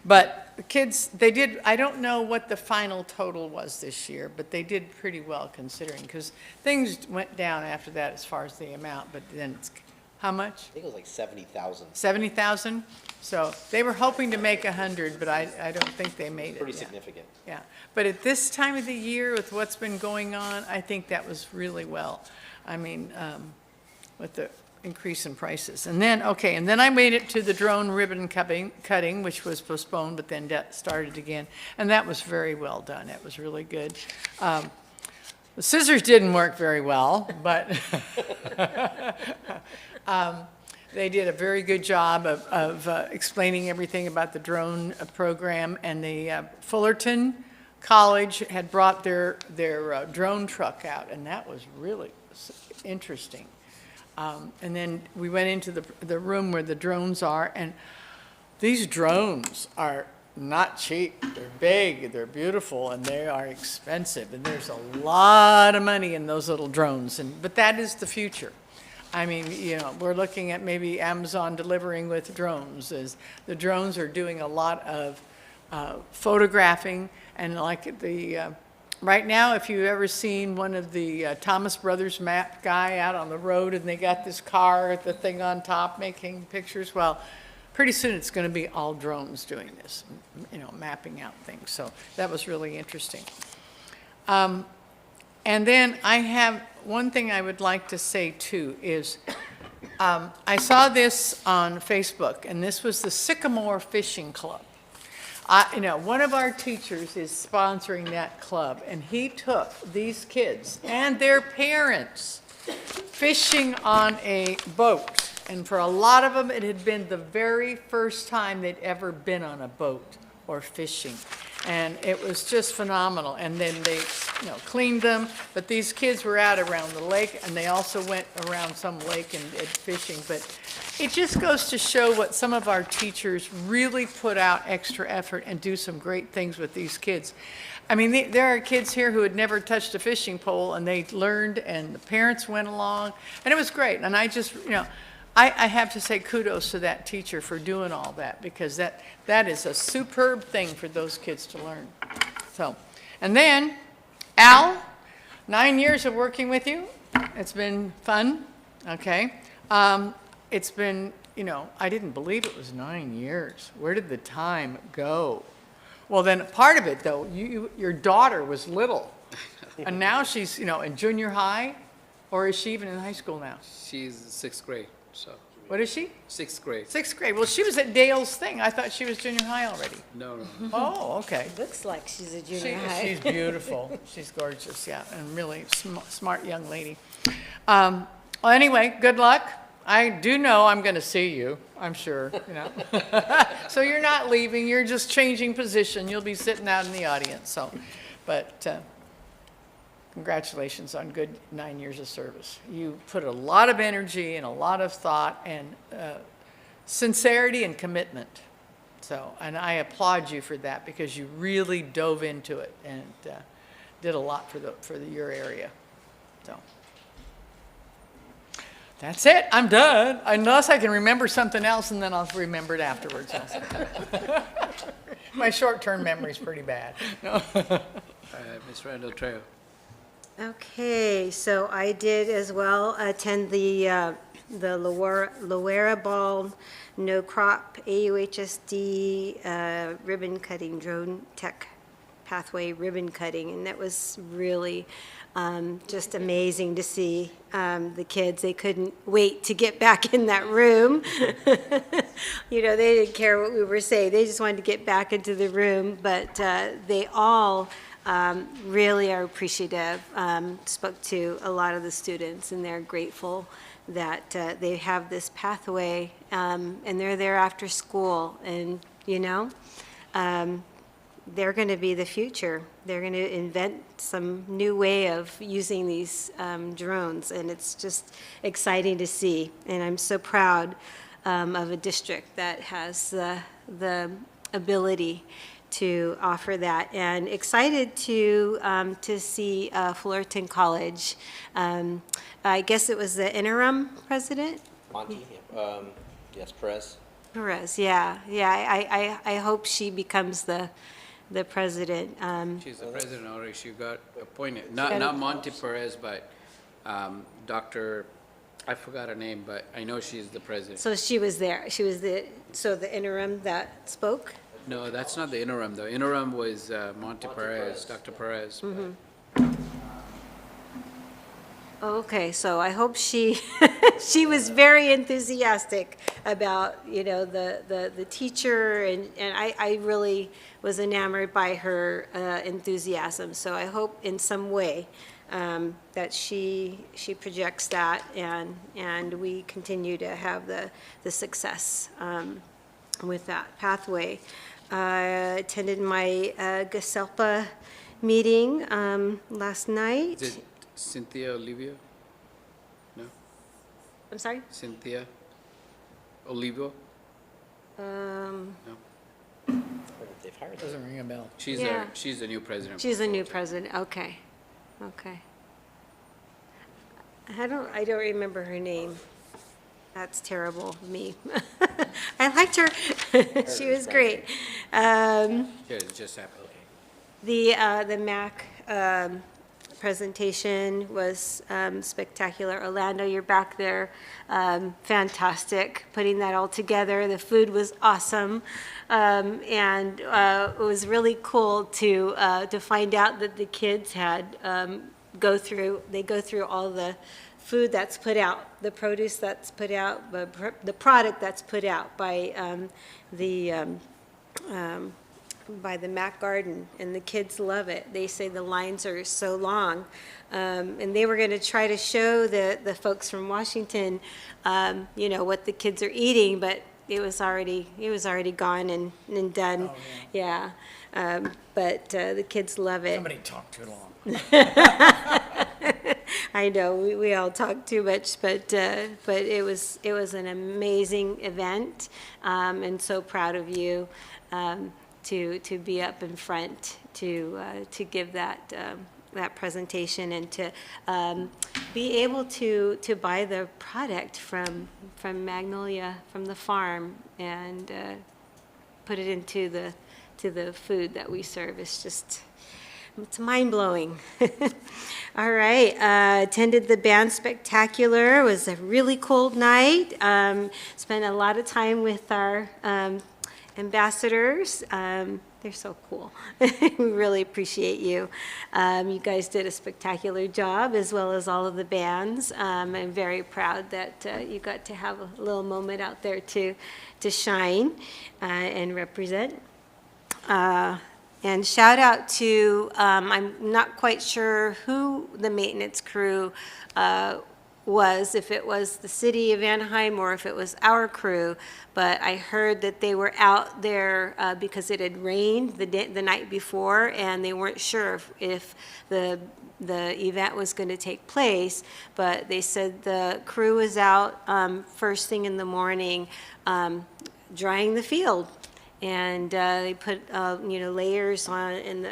but the kids, they did, I don't know what the final total was this year, but they did pretty well considering, because things went down after that as far as the amount, but then it's, how much? I think it was like 70,000. 70,000? So they were hoping to make 100, but I don't think they made it. Pretty significant. Yeah, but at this time of the year, with what's been going on, I think that was really well. I mean, with the increase in prices. And then I made it to the drone ribbon cutting, which was postponed, but then started again. And that was very well done. It was really good. The scissors didn't work very well, but they did a very good job of explaining everything about the drone program. And the Fullerton College had brought their drone truck out, and that was really interesting. And then we went into the room where the drones are, and these drones are not cheap. They're big, they're beautiful, and they are expensive. And there's a lot of money in those little drones. But that is the future. I mean, we're looking at maybe Amazon delivering with drones. The drones are doing a lot of photographing, and like right now, if you've ever seen one of the Thomas Brothers map guy out on the road, and they got this car with the thing on top making pictures, well, pretty soon it's going to be all drones doing this, mapping out things. So that was really interesting. And then I have one thing I would like to say too is I saw this on Facebook, and this was the Sycamore Fishing Club. One of our teachers is sponsoring that club, and he took these kids and their parents fishing on a boat. And for a lot of them, it had been the very first time they'd ever been on a boat or fishing. And it was just phenomenal. And then they, cleaned them, but these kids were out around the lake, and they also went around some lake and fishing. But it just goes to show what some of our teachers really put out extra effort and do some great things with these kids. I mean, there are kids here who had never touched a fishing pole, and they learned, and the parents went along, and it was great. And I just, I have to say kudos to that teacher for doing all that, because that is a superb thing for those kids to learn. So, and then, Al, 9 years of working with you. It's been fun, okay? It's been, I didn't believe it was 9 years. Where did the time go? Well, then part of it, though, your daughter was little, and now she's, in junior high, or is she even in high school now? She's 6th grade, so. What is she? 6th grade. 6th grade. Well, she was at Dale's thing. I thought she was junior high already. No. Oh, okay. Looks like she's a junior high. She's beautiful. She's gorgeous, yeah, and really smart young lady. Well, anyway, good luck. I do know I'm going to see you, I'm sure, So you're not leaving. You're just changing position. You'll be sitting out in the audience. So, but congratulations on good 9 years of service. You put a lot of energy and a lot of thought and sincerity and commitment. So, and I applaud you for that, because you really dove into it and did a lot for your area. So. That's it. I'm done. Unless I can remember something else, and then I'll remember it afterwards. My short-term memory is pretty bad. No. Ms. Randall Trejo. Okay, so I did as well attend the Loera Ball No Crop AUHSD ribbon cutting, drone tech pathway ribbon cutting, and that was really just amazing to see the kids. They couldn't wait to get back in that room. You know, they didn't care what we were saying. They just wanted to get back into the room, but they all really are appreciative. Spoke to a lot of the students, and they're grateful that they have this pathway, and they're there after school, and you know, they're going to be the future. They're going to invent some new way of using these drones, and it's just exciting to see. And I'm so proud of a district that has the ability to offer that, and excited to see Fullerton College. I guess it was the interim president? Monty, yes, Perez. Perez, yeah. I hope she becomes the president. She's the president already. She got appointed. Not Monty Perez, but Dr. I forgot her name, but I know she's the president. So she was there. She was the interim that spoke? No, that's not the interim. The interim was Monty Perez, Dr. Perez. Mm-hmm. Okay, so I hope she she was very enthusiastic about, you know, the teacher, and I really was enamored by her enthusiasm. So I hope in some way that she projects that, and we continue to have the success with that pathway. Attended my GASELPA meeting last night. Is it Cynthia Olivia? No? I'm sorry? Cynthia Olivo? No. They've hired Doesn't ring a bell. She's Yeah. she's the new president. She's a new president, okay. I don't remember her name. That's terrible of me. I liked her. She was great. Yeah, it just happened. The MAC presentation was spectacular. Orlando, you're back there. Fantastic, putting that all together. The food was awesome. And it was really cool to find out that the kids had go through all the food that's put out, the produce that's put out, the product that's put out by the Mac Garden, and the kids love it. They say the lines are so long, and they were going to try to show the folks from Washington, you know, what the kids are eating, but it was already gone and done. Oh, yeah. But the kids love it. Somebody talked too long. I know we all talk too much, but it was an amazing event, and so proud of you to be up in front to give that presentation, and to be able to buy the product from Magnolia, from the farm, and put it into the food that we serve. It's mind-blowing. All right, attended the band spectacular. It was a really cold night. Spent a lot of time with our ambassadors. They're so cool. We really appreciate you. You guys did a spectacular job, as well as all of the bands. I'm very proud that you got to have a little moment out there to shine and represent. And shout out to, I'm not quite sure who the maintenance crew was, if it was the city of Anaheim or if it was our crew, but I heard that they were out there because it had rained the night before, and they weren't sure if the event was going to take place, but they said the crew was out first thing in the morning drying the field. And they put layers on in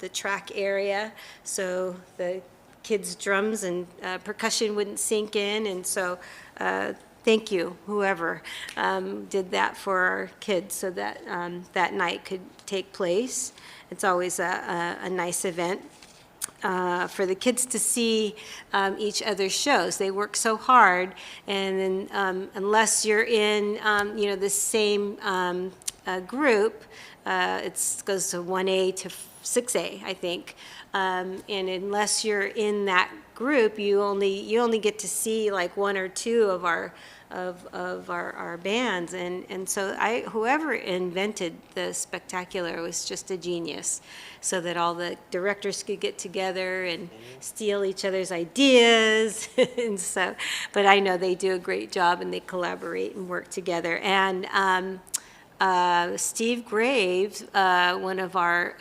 the track area, so the kids' drums and percussion wouldn't sink in. And so thank you, whoever did that for our kids, so that that night could take place. It's always a nice event. for the kids to see each other's shows. They work so hard, and then unless you're in, the same group, it goes to 1A to 6A, I think. And unless you're in that group, you only get to see like one or two of our bands, and so whoever invented the spectacular was just a genius, so that all the directors could get together and steal each other's ideas. And so, but I know they do a great job, and they collaborate and work together. And Steve Graves, one of our,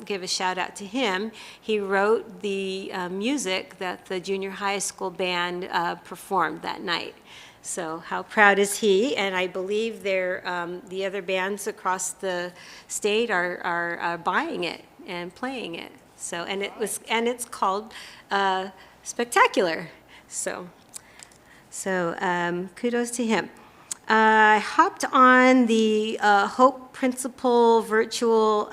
give a shout out to him. He wrote the music that the junior high school band performed that night. So how proud is he? And I believe the other bands across the state are buying it and playing it. So, and it's called Spectacular. So kudos to him. I hopped on the Hope Principal virtual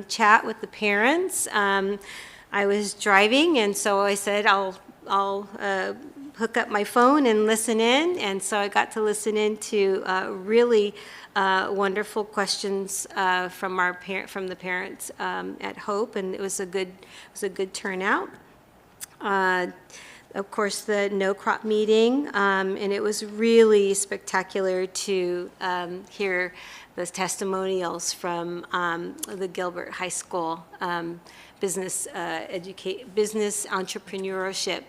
chat with the parents. I was driving, and so I said I'll hook up my phone and listen in, and so I got to listen in to really wonderful questions from the parents at Hope, and it was a good turnout. Of course, the no crop meeting, and it was really spectacular to hear the testimonials from the Gilbert High School business entrepreneurship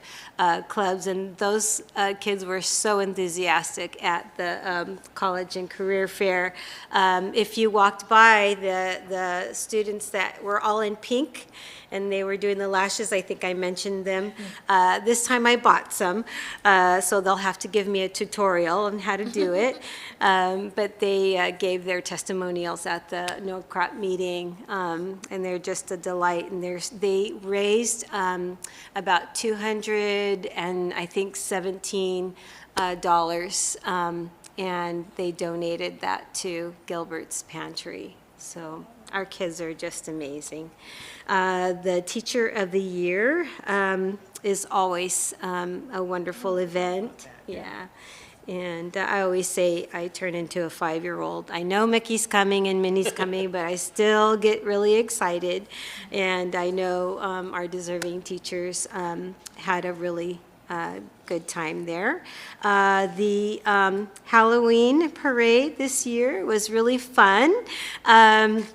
clubs, and those kids were so enthusiastic at the college and career fair. If you walked by the students that were all in pink, and they were doing the lashes, I think I mentioned them. This time I bought some, so they'll have to give me a tutorial on how to do it. But they gave their testimonials at the No Crop meeting, and they're just a delight. And they raised about $217, and they donated that to Gilbert's Pantry. So our kids are just amazing. The Teacher of the Year is always a wonderful event. Yeah. And I always say I turn into a 5-year-old. I know Mickey's coming and Minnie's coming, but I still get really excited. And I know our deserving teachers had a really good time there. The Halloween parade this year was really fun. The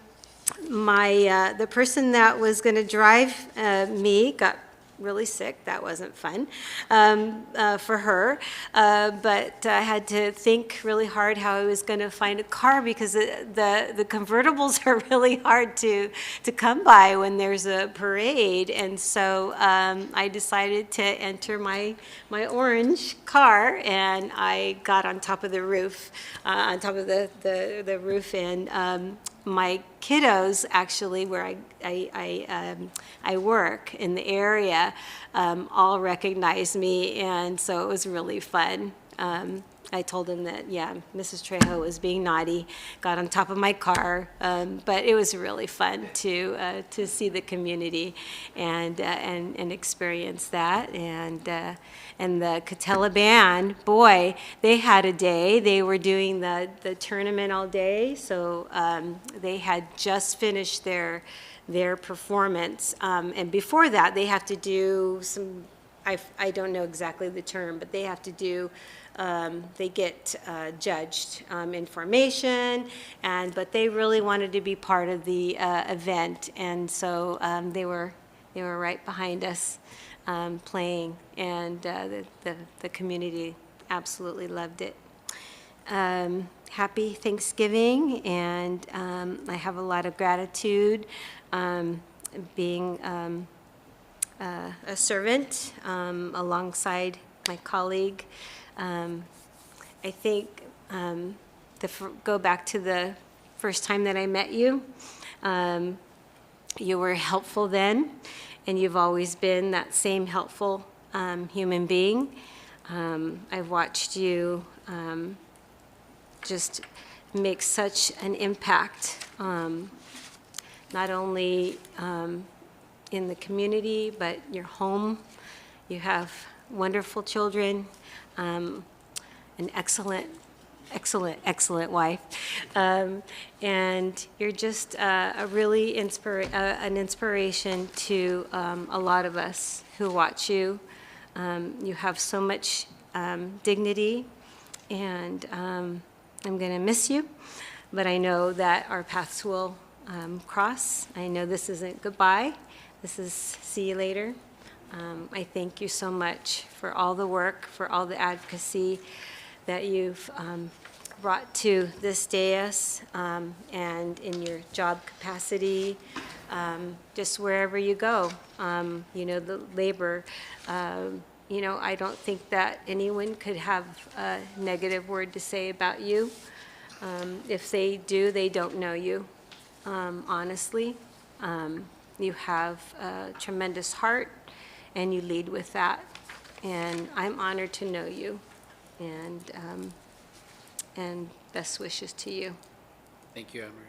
person that was going to drive me got really sick. That wasn't fun for her. But I had to think really hard how I was going to find a car, because the convertibles are really hard to come by when there's a parade. And so I decided to enter my orange car, and I got on top of the roof, on top of the roof, and my kiddos, actually, where I work in the area, all recognized me, and so it was really fun. I told them that, yeah, Mrs. Trejo was being naughty, got on top of my car, but it was really fun to see the community and experience that. And the Catella Band, boy, they had a day. They were doing the tournament all day, so they had just finished their performance. And before that, they have to do some, I don't know exactly the term, but they have to do, they get judged in formation, but they really wanted to be part of the event, and so they were right behind us playing, and the community absolutely loved it. Happy Thanksgiving, and I have a lot of gratitude being a servant alongside my colleague. I think go back to the first time that I met you. You were helpful then, and you've always been that same helpful human being. I've watched you just make such an impact, not only in the community, but you're home. You have wonderful children, an excellent wife, and you're just a really an inspiration to a lot of us who watch you. You have so much dignity, and I'm going to miss you, but I know that our paths will cross. I know this isn't goodbye. This is see you later. I thank you so much for all the work, for all the advocacy that you've brought to this dais, and in your job capacity, just wherever you go. You know, the labor, you know, I don't think that anyone could have a negative word to say about you. If they do, they don't know you, honestly. You have a tremendous heart, and you lead with that. And I'm honored to know you, and best wishes to you. Thank you, Anne Marie.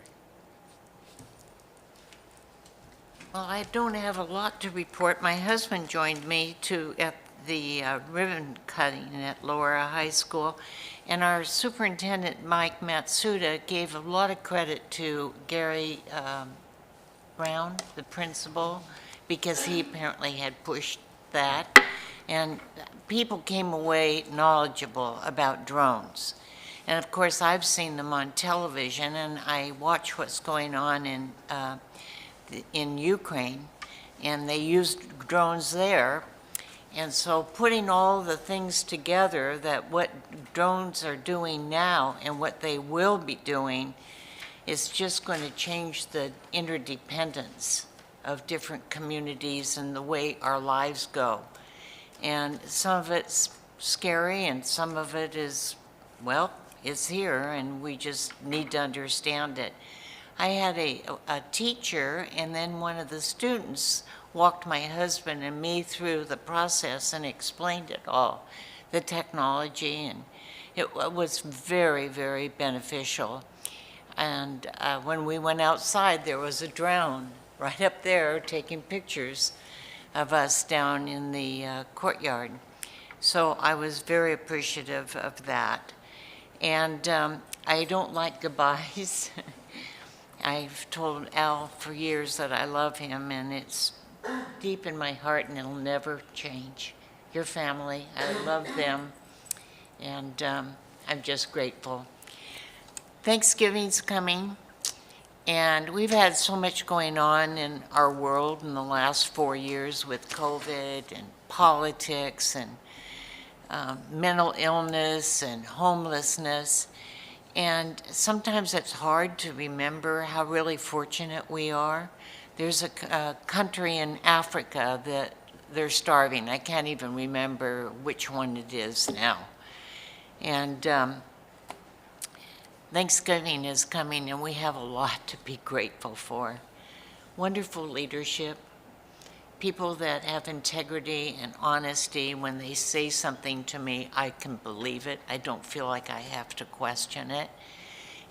Well, I don't have a lot to report. My husband joined me at the ribbon cutting at Laura High School, and our superintendent, Mike Matsuda, gave a lot of credit to Gary Brown, the principal, because he apparently had pushed that, and people came away knowledgeable about drones. And of course, I've seen them on television, and I watch what's going on in Ukraine, and they used drones there. And so putting all the things together, that what drones are doing now and what they will be doing, is just going to change the interdependence of different communities and the way our lives go. And some of it's scary, and some of it is, well, it's here, and we just need to understand it. I had a teacher, and then one of the students walked my husband and me through the process and explained it all, the technology, and it was very, very beneficial. And when we went outside, there was a drone right up there taking pictures of us down in the courtyard. So I was very appreciative of that. And I don't like goodbyes. I've told Al for years that I love him, and it's deep in my heart, and it'll never change. Your family, I love them, and I'm just grateful. Thanksgiving's coming, and we've had so much going on in our world in the last 4 years with COVID and politics and mental illness and homelessness. And sometimes it's hard to remember how really fortunate we are. There's a country in Africa that they're starving. I can't even remember which one it is now. And Thanksgiving is coming, and we have a lot to be grateful for. Wonderful leadership, people that have integrity and honesty. When they say something to me, I can believe it. I don't feel like I have to question it.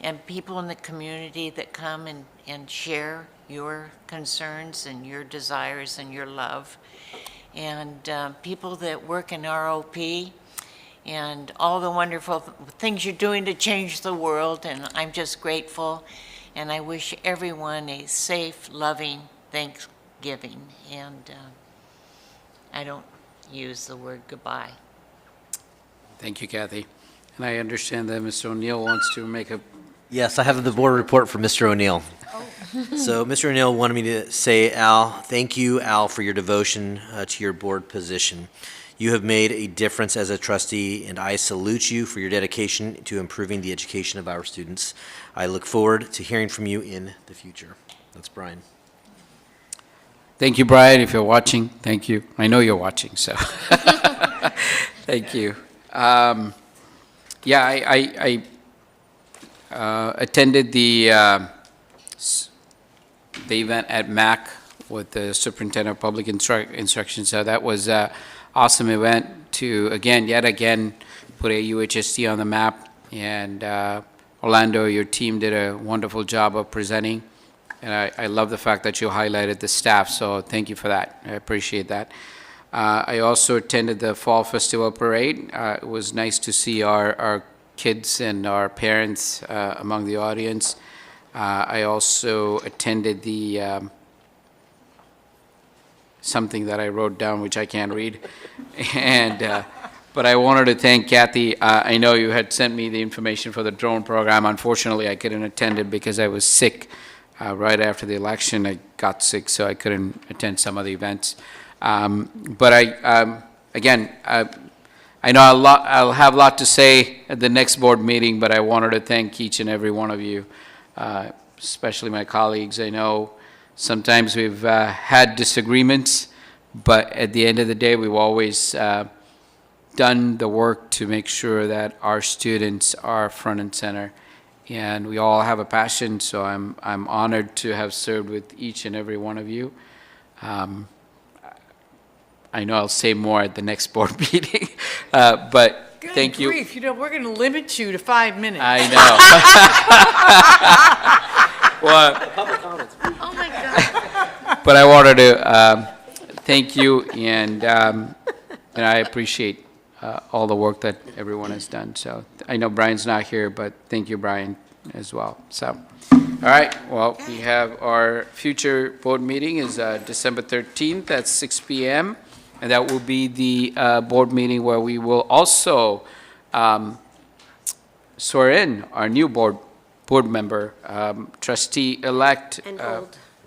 And people in the community that come and share your concerns and your desires and your love. And people that work in ROP and all the wonderful things you're doing to change the world. And I'm just grateful. And I wish everyone a safe, loving Thanksgiving. And I don't use the word goodbye. Thank you, Kathy. And I understand that Mr. O'Neill wants to make a... Yes, I have the board report for Mr. O'Neill. So Mr. O'Neill wanted me to say, Al, thank you, Al, for your devotion to your board position. You have made a difference as a trustee, and I salute you for your dedication to improving the education of our students. I look forward to hearing from you in the future. That's Brian. Thank you, Brian, if you're watching. Thank you. I know you're watching, so thank you. Yeah, I attended the event at MAC with the Superintendent of Public Instruction, so that was an awesome event to, yet again, put AUHSD on the map. And Orlando, your team did a wonderful job of presenting. And I love the fact that you highlighted the staff, so thank you for that. I appreciate that. I also attended the Fall Festival Parade. It was nice to see our kids and our parents among the audience. I also attended the something that I wrote down, which I can't read. And but I wanted to thank Kathy. I know you had sent me the information for the drone program. Unfortunately, I couldn't attend it because I was sick. Right after the election, I got sick, so I couldn't attend some of the events. But again, I know I'll have a lot to say at the next board meeting, but I wanted to thank each and every one of you, especially my colleagues. I know sometimes we've had disagreements, but at the end of the day, we've always done the work to make sure that our students are front and center. And we all have a passion, so I'm honored to have served with each and every one of you. I know I'll say more at the next board meeting, but Good thank you. grief, you know, we're going to limit you to 5 minutes. I know. Well, Oh, my God. but I wanted to thank you, and I appreciate all the work that everyone has done. So I know Brian's not here, but thank you, Brian, as well. So, all right, well, we have our future board meeting is December 13th at 6 p.m., and that will be the board meeting where we will also swear in our new board member, trustee-elect.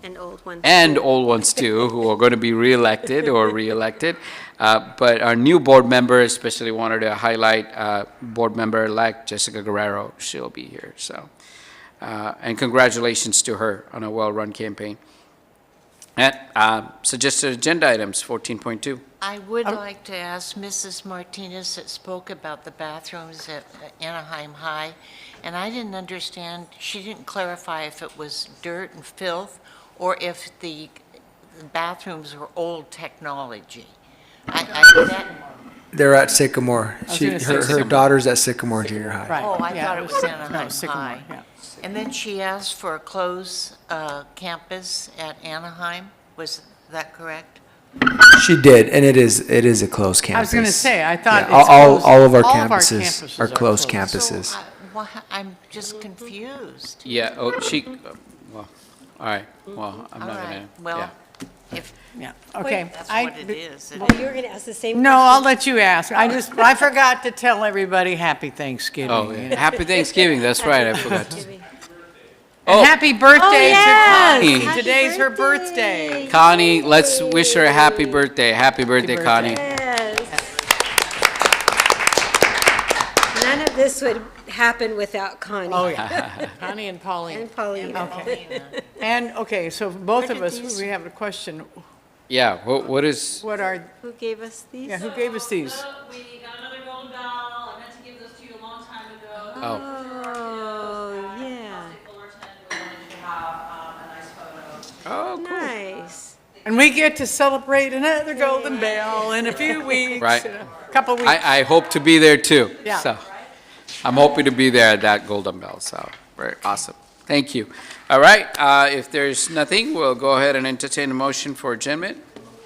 And old ones. And old ones too, who are going to be re-elected or re-elected. But our new board member, especially wanted to highlight board member-elect Jessica Guerrero. She'll be here, so. And congratulations to her on a well-run campaign. And suggested agenda items, 14.2. I would like to ask Mrs. Martinez that spoke about the bathrooms at Anaheim High, and I didn't understand, she didn't clarify if it was dirt and filth or if the bathrooms were old technology. They're at Sycamore. was gonna say Her Sycamore. daughter's at Sycamore Junior High. Right. Oh, I yeah, thought it was no, Anaheim Sycamore, High. yeah. And then she asked for a closed campus at Anaheim. Was that correct? She did, and it is a closed campus. I was going to say, I thought Yeah, it's closed. all of our All of our campuses are closed campuses. So, I'm just confused. Yeah, well, all right, well, I'm All not right, going to, well, yeah. if Yeah, okay. that's what it is. Oh, you were going to ask the same question? No, I'll let you ask. I forgot to tell everybody happy Thanksgiving. Oh, you yeah. know. Happy Thanksgiving, that's right, I forgot to. And Oh. happy birthday yes. to Connie. Happy Today's her birthday. Connie, let's wish her a happy birthday. Happy birthday, Connie. Yes. None of this would happen without Connie. Oh, yeah. Connie and Pauline. And Paulina. Okay. And, okay, so both of did us, these- we have a question. Yeah, what is, What are, Who gave us these? yeah, who gave us these? We got another golden bell. I meant to give those to you a long time ago. Oh, yeah. oh, cool. Nice. And we get to celebrate another golden bell in a few weeks. Right. In a couple weeks. I hope to be there too. Yeah. So I'm hoping to be there at that Golden Bell, so very awesome. Thank you. All right, if there's nothing, we'll go ahead and entertain a motion for adjournment.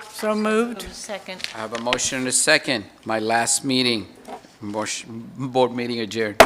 So moved. Second. I have a motion and a second. My last meeting, board meeting adjourned.